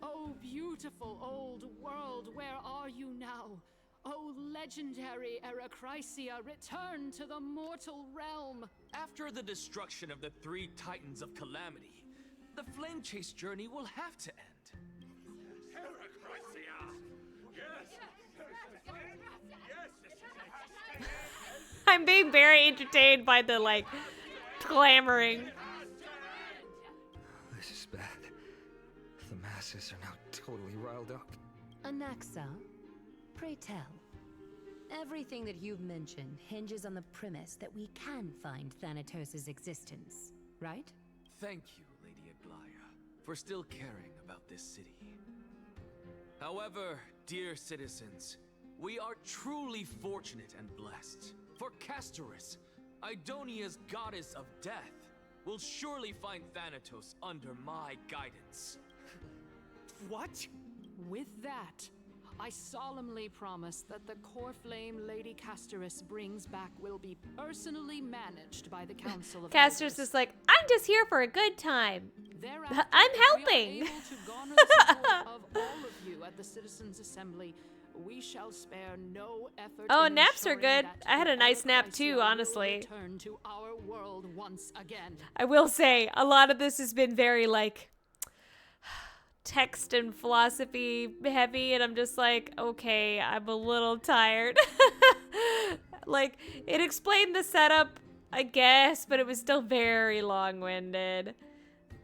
Oh, beautiful old world, where are you now? Oh, legendary Eracrysia, return to the mortal realm. After the destruction of the 3 Titans of Calamity, the flame chase journey will have to end. I'm being very entertained by the, like, clamoring. This is bad. The masses are now totally riled up. Anaxa, pray tell. Everything that you've mentioned hinges on the premise that we can find Thanatos' existence, right? Thank you, Lady Aglaya, for still caring about this city. However, dear citizens, we are truly fortunate and blessed. For Castoris, Idonia's goddess of death, will surely find Thanatos under my guidance. What? With that, I solemnly promise that the core flame Lady Castoris brings back will be personally managed by the Council of Castoris Elders. is like, I'm just here for a good time. Thereafter, I'm if we are helping. able to garner the support of all of you at the Citizens' Assembly, we shall spare no effort. Oh, in naps are ensuring good. that I had a nice nap Eracrysia too, will honestly. return to our world once again. I will say, a lot of this has been very, like, text and philosophy heavy, and I'm just like, okay, I'm a little tired. Like, it explained the setup, I guess, but it was still very long-winded.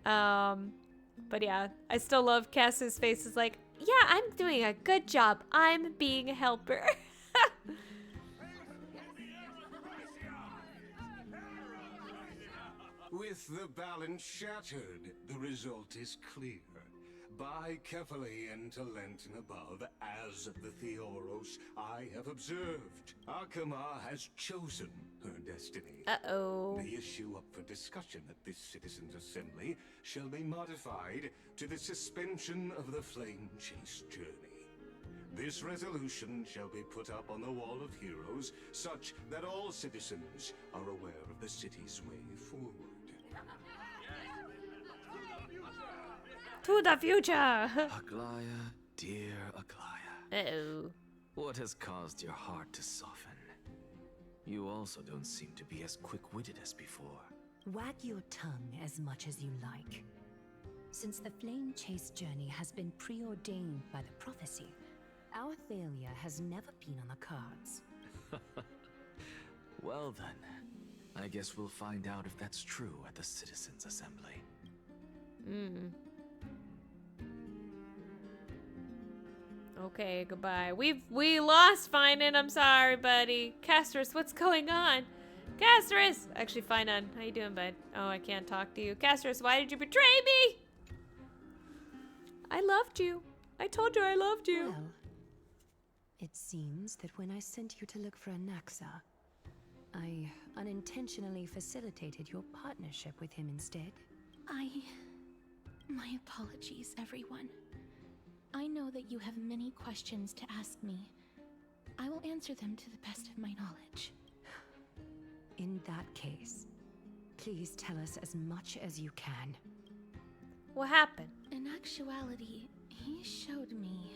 But yeah, I still love Cass's face. Is like, yeah, I'm doing a good job. I'm being a helper. With the balance shattered, the result is clear. By Kefali and Talent and above, as the Theoros I have observed, Akama has chosen her destiny. Uh-oh. The issue up for discussion at this Citizens' Assembly shall be modified to the suspension of the Flame Chase journey. This resolution shall be put up on the Wall of Heroes, such that all citizens are aware of the city's way forward. To the future. Aglaya, dear Aglaya. Uh-oh. What has caused your heart to soften? You also don't seem to be as quick-witted as before. Wag your tongue as much as you like. Since the Flame Chase journey has been preordained by the prophecy, our failure has never been on the cards. Well then, I guess we'll find out if that's true at the Citizens' Assembly. Okay, goodbye. We lost Finan. I'm sorry, buddy. Castoris, what's going on? Casterus! Actually, fine, Nun. How you doing, bud? Oh, I can't talk to you. Casterus, why did you betray me? I loved you. I told you I loved you. Well, it seems that when I sent you to look for Anaxa, I unintentionally facilitated your partnership with him instead. My apologies, everyone. I know that you have many questions to ask me. I will answer them to the best of my knowledge. In that case, please tell us as much as you can. What happened? In actuality, he showed me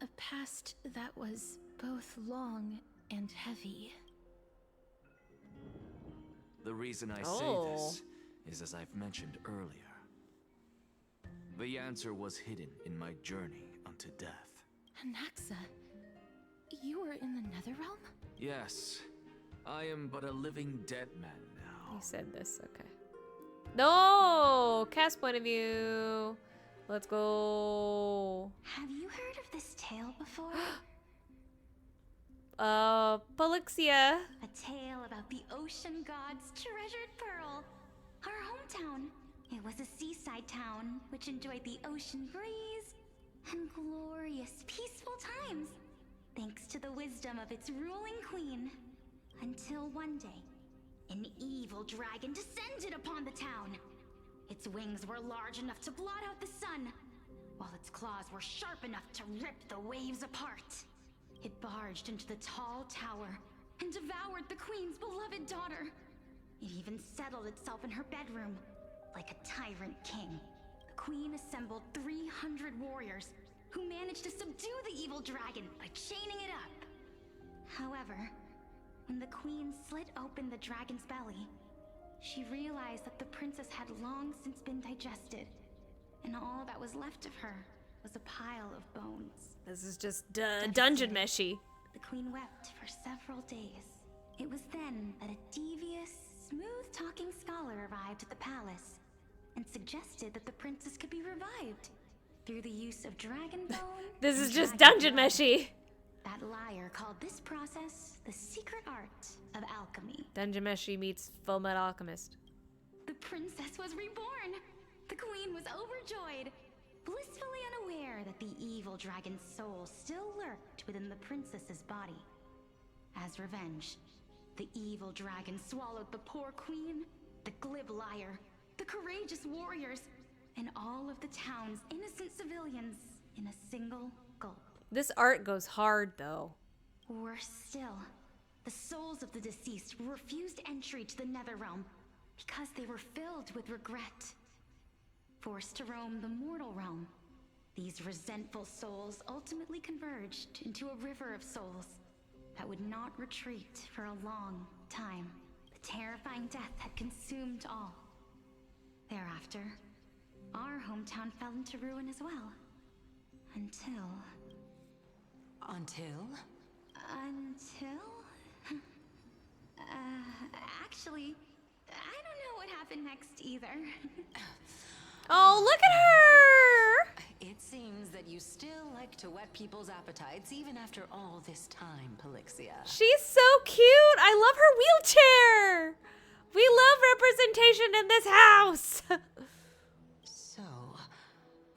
a past that was both long and heavy. The reason I say this is as I've mentioned earlier. The answer was hidden in my journey unto death. Anaxa, you were in the Netherrealm? Yes, I am but a living dead man now. You said this, okay. No! Cast point of view. Let's go. Have you heard of this tale before? Polixia. A tale about the ocean god's treasured pearl. Our hometown. It was a seaside town which enjoyed the ocean breeze and glorious, peaceful times, thanks to the wisdom of its ruling queen. Until one day, an evil dragon descended upon the town. Its wings were large enough to blot out the sun, while its claws were sharp enough to rip the waves apart. It barged into the tall tower and devoured the queen's beloved daughter. It even settled itself in her bedroom, like a tyrant king. The queen assembled 300 warriors who managed to subdue the evil dragon by chaining it up. However, when the queen slit open the dragon's belly, she realized that the princess had long since been digested, and all that was left of her was a pile of bones. This is just dungeon meshy. The queen wept for several days. It was then that a devious, smooth-talking scholar arrived at the palace and suggested that the princess could be revived through the use of dragon bone. This is just dungeon meshy. That liar called this process the secret art of alchemy. Dungeon meshy meets Full Metal Alchemist. The princess was reborn. The queen was overjoyed, blissfully unaware that the evil dragon's soul still lurked within the princess's body. As revenge, the evil dragon swallowed the poor queen, the glib liar, the courageous warriors, and all of the town's innocent civilians in a single gulp. This art goes hard, though. Worse still, the souls of the deceased refused entry to the Netherrealm because they were filled with regret. Forced to roam the mortal realm, these resentful souls ultimately converged into a river of souls that would not retreat for a long time. The terrifying death had consumed all. Thereafter, our hometown fell into ruin as well. Until... Actually, I don't know what happened next either. Oh, look at her! It seems that you still like to whet people's appetites even after all this time, Polixia. She's so cute! I love her wheelchair! We love representation in this house! So,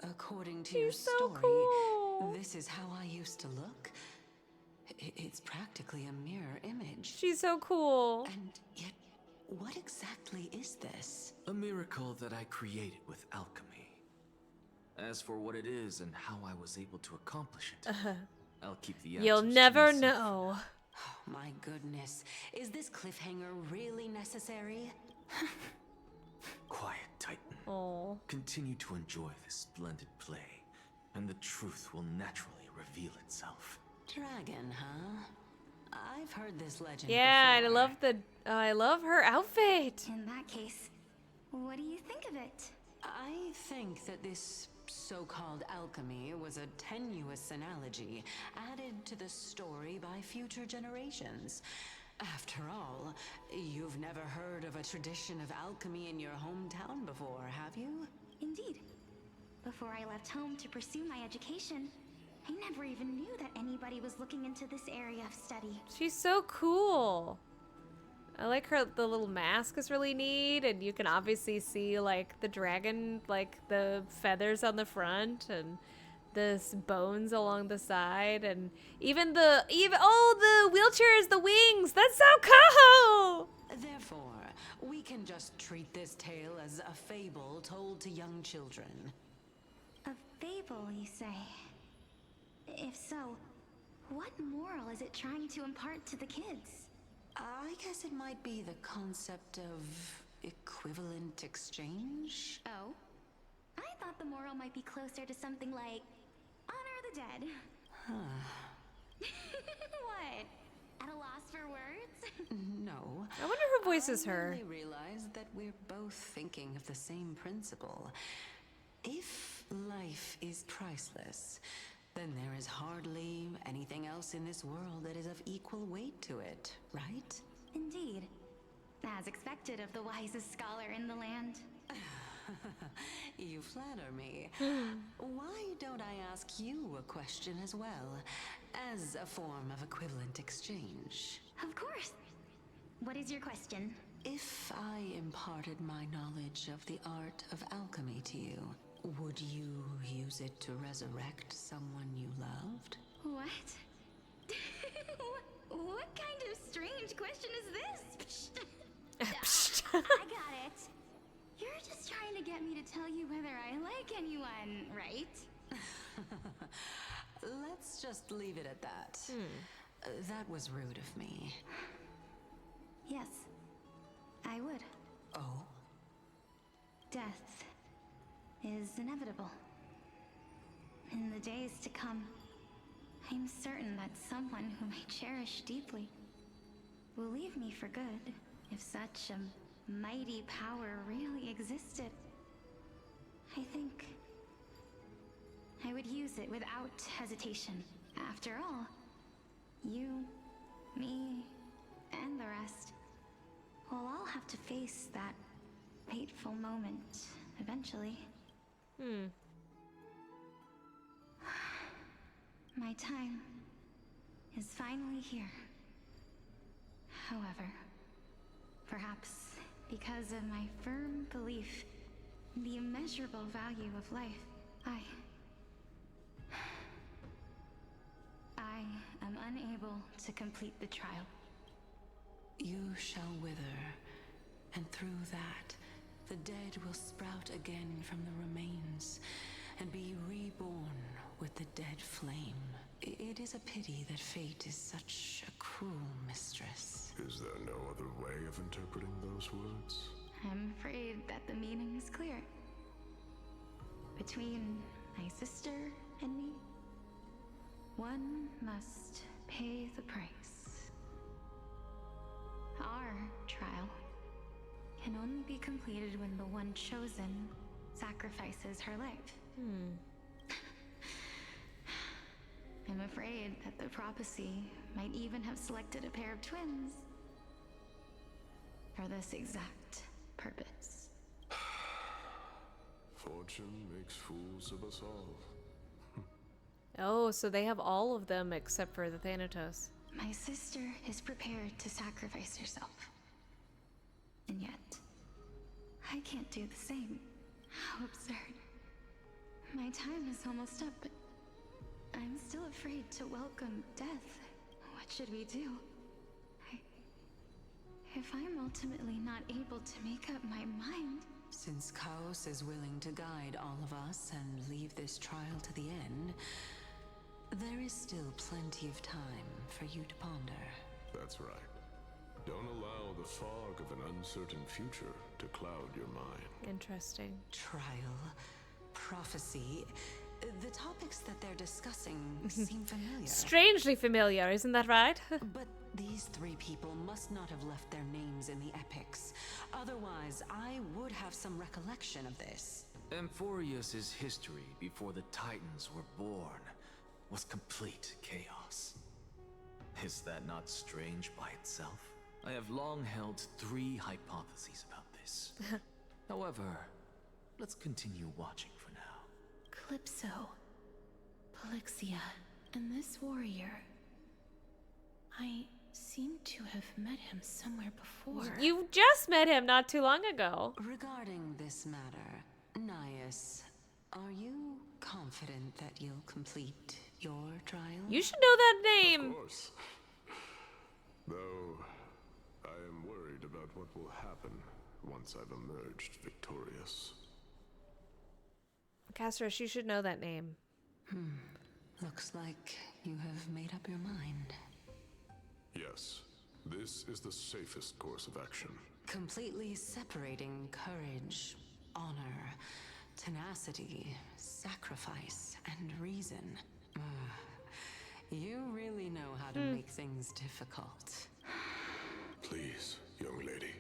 according to your story, this is how I used to look? It's practically a mirror image. She's so cool. And yet, what exactly is this? A miracle that I created with alchemy. As for what it is and how I was able to accomplish it, I'll keep the answers You'll to never myself. know. Oh, my goodness. Is this cliffhanger really necessary? Quiet, Titan. Oh. Continue to enjoy this splendid play, and the truth will naturally reveal itself. Dragon, huh? I've heard this legend Yeah, before. I love her outfit. In that case, what do you think of it? I think that this so-called alchemy was a tenuous analogy added to the story by future generations. After all, you've never heard of a tradition of alchemy in your hometown before, have you? Indeed. Before I left home to pursue my education, I never even knew that anybody was looking into this area of study. She's so cool. I like the little mask is really neat, and you can obviously see like the dragon, like the feathers on the front, and the bones along the side, and even the wheelchair is the wings. That's so cool. Therefore, we can just treat this tale as a fable told to young children. A fable, you say? If so, what moral is it trying to impart to the kids? I guess it might be the concept of equivalent exchange. Oh? I thought the moral might be closer to something like honor the dead. What? At a loss for words? No. I wonder who voices her. I realize that we're both thinking of the same principle. If life is priceless, then there is hardly anything else in this world that is of equal weight to it, right? Indeed. As expected of the wisest scholar in the land. You flatter me. Why don't I ask you a question as well, as a form of equivalent exchange? Of course. What is your question? If I imparted my knowledge of the art of alchemy to you, would you use it to resurrect someone you loved? What? What kind of strange question is this? I got it. You're just trying to get me to tell you whether I like anyone, right? Let's just leave it at that. That was rude of me. Yes, I would. Oh? Death is inevitable. In the days to come, I'm certain that someone whom I cherish deeply will leave me for good if such a mighty power really existed. I think I would use it without hesitation. After all, you, me, and the rest will all have to face that fateful moment eventually. My time is finally here. However, perhaps because of my firm belief in the immeasurable value of life, I am unable to complete the trial. You shall wither, and through that, the dead will sprout again from the remains, and be reborn with the dead flame. It is a pity that fate is such a cruel mistress. Is there no other way of interpreting those words? I'm afraid that the meaning is clear. Between my sister and me, one must pay the price. Our trial can only be completed when the one chosen sacrifices her life. I'm afraid that the prophecy might even have selected a pair of twins for this exact purpose. Fortune makes fools of us all. Oh, so they have all of them except for the Thanatos. My sister is prepared to sacrifice herself. And yet, I can't do the same. How absurd. My time is almost up, but I'm still afraid to welcome death. What should we do? If I'm ultimately not able to make up my mind... Since Chaos is willing to guide all of us and leave this trial to the end, there is still plenty of time for you to ponder. That's right. Don't allow the fog of an uncertain future to cloud your mind. Interesting. Trial, prophecy, the topics that they're discussing seem familiar. Strangely familiar, isn't that right? But these three people must not have left their names in the epics. Otherwise, I would have some recollection of this. Amphorius' history before the Titans were born was complete chaos. Is that not strange by itself? I have long held 3 hypotheses about this. However, let's continue watching for now. Calypso, Polixia, and this warrior. I seem to have met him somewhere before. You just met him not too long ago. Regarding this matter, Nias, are you confident that you'll complete your trial? You should know that name. Of course. Though, I am worried about what will happen once I've emerged victorious. Castros, you should know that name. Looks like you have made up your mind. Yes, this is the safest course of action. Completely separating courage, honor, tenacity, sacrifice, and reason. You really know how to make things difficult. Please, young lady,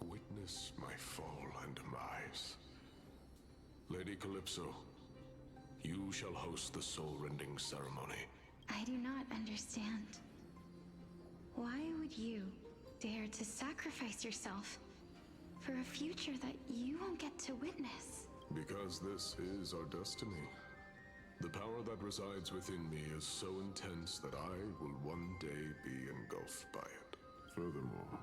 witness my fall and demise. Lady Calypso, you shall host the soul-rending ceremony. I do not understand. Why would you dare to sacrifice yourself for a future that you won't get to witness? Because this is our destiny. The power that resides within me is so intense that I will one day be engulfed by it. Furthermore,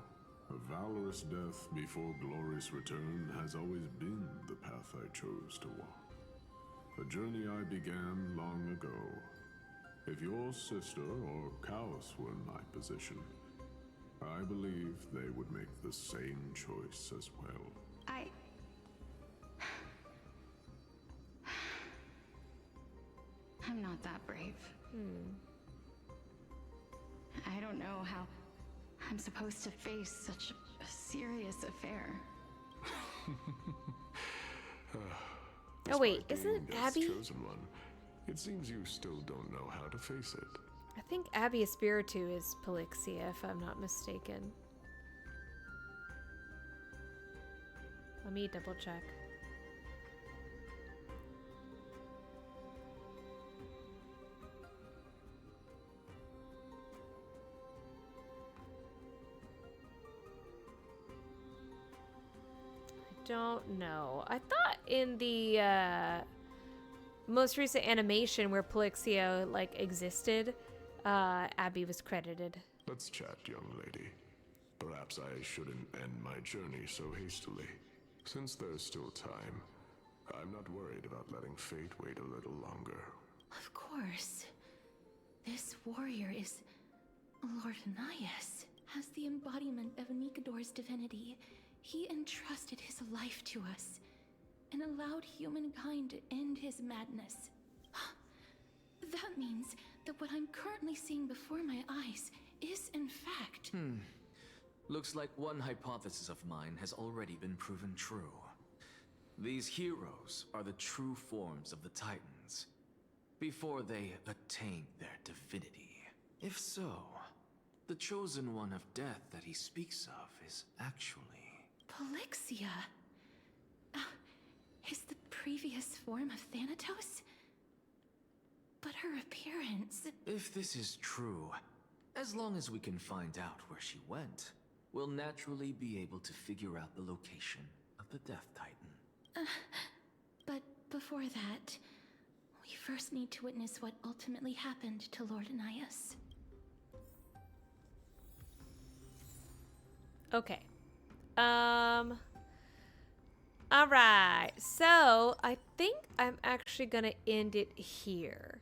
a valorous death before glory's return has always been the path I chose to walk. A journey I began long ago. If your sister or Callus were in my position, I believe they would make the same choice as well. I'm not that brave. I don't know how I'm supposed to face such a serious affair. Oh wait, Despite isn't being Death's Abby? chosen one, it seems you still don't know how to face it. I think Abby Espiritu is Polixia, if I'm not mistaken. Let me double check. Don't know. I thought in the most recent animation where Polixia like existed, Abby was credited. Let's chat, young lady. Perhaps I shouldn't end my journey so hastily. Since there's still time, I'm not worried about letting fate wait a little longer. Of course. This warrior is Lord Nias. As the embodiment of Nikador's divinity, he entrusted his life to us and allowed humankind to end his madness. That means that what I'm currently seeing before my eyes is in fact... Looks like one hypothesis of mine has already been proven true. These heroes are the true forms of the Titans, before they attain their divinity. If so, the chosen one of death that he speaks of is actually... Polixia? Is the previous form of Thanatos? But her appearance... If this is true, as long as we can find out where she went, we'll naturally be able to figure out the location of the Death Titan. But before that, we first need to witness what ultimately happened to Lord Nias. Okay. Alright, so I think I'm actually gonna end it here.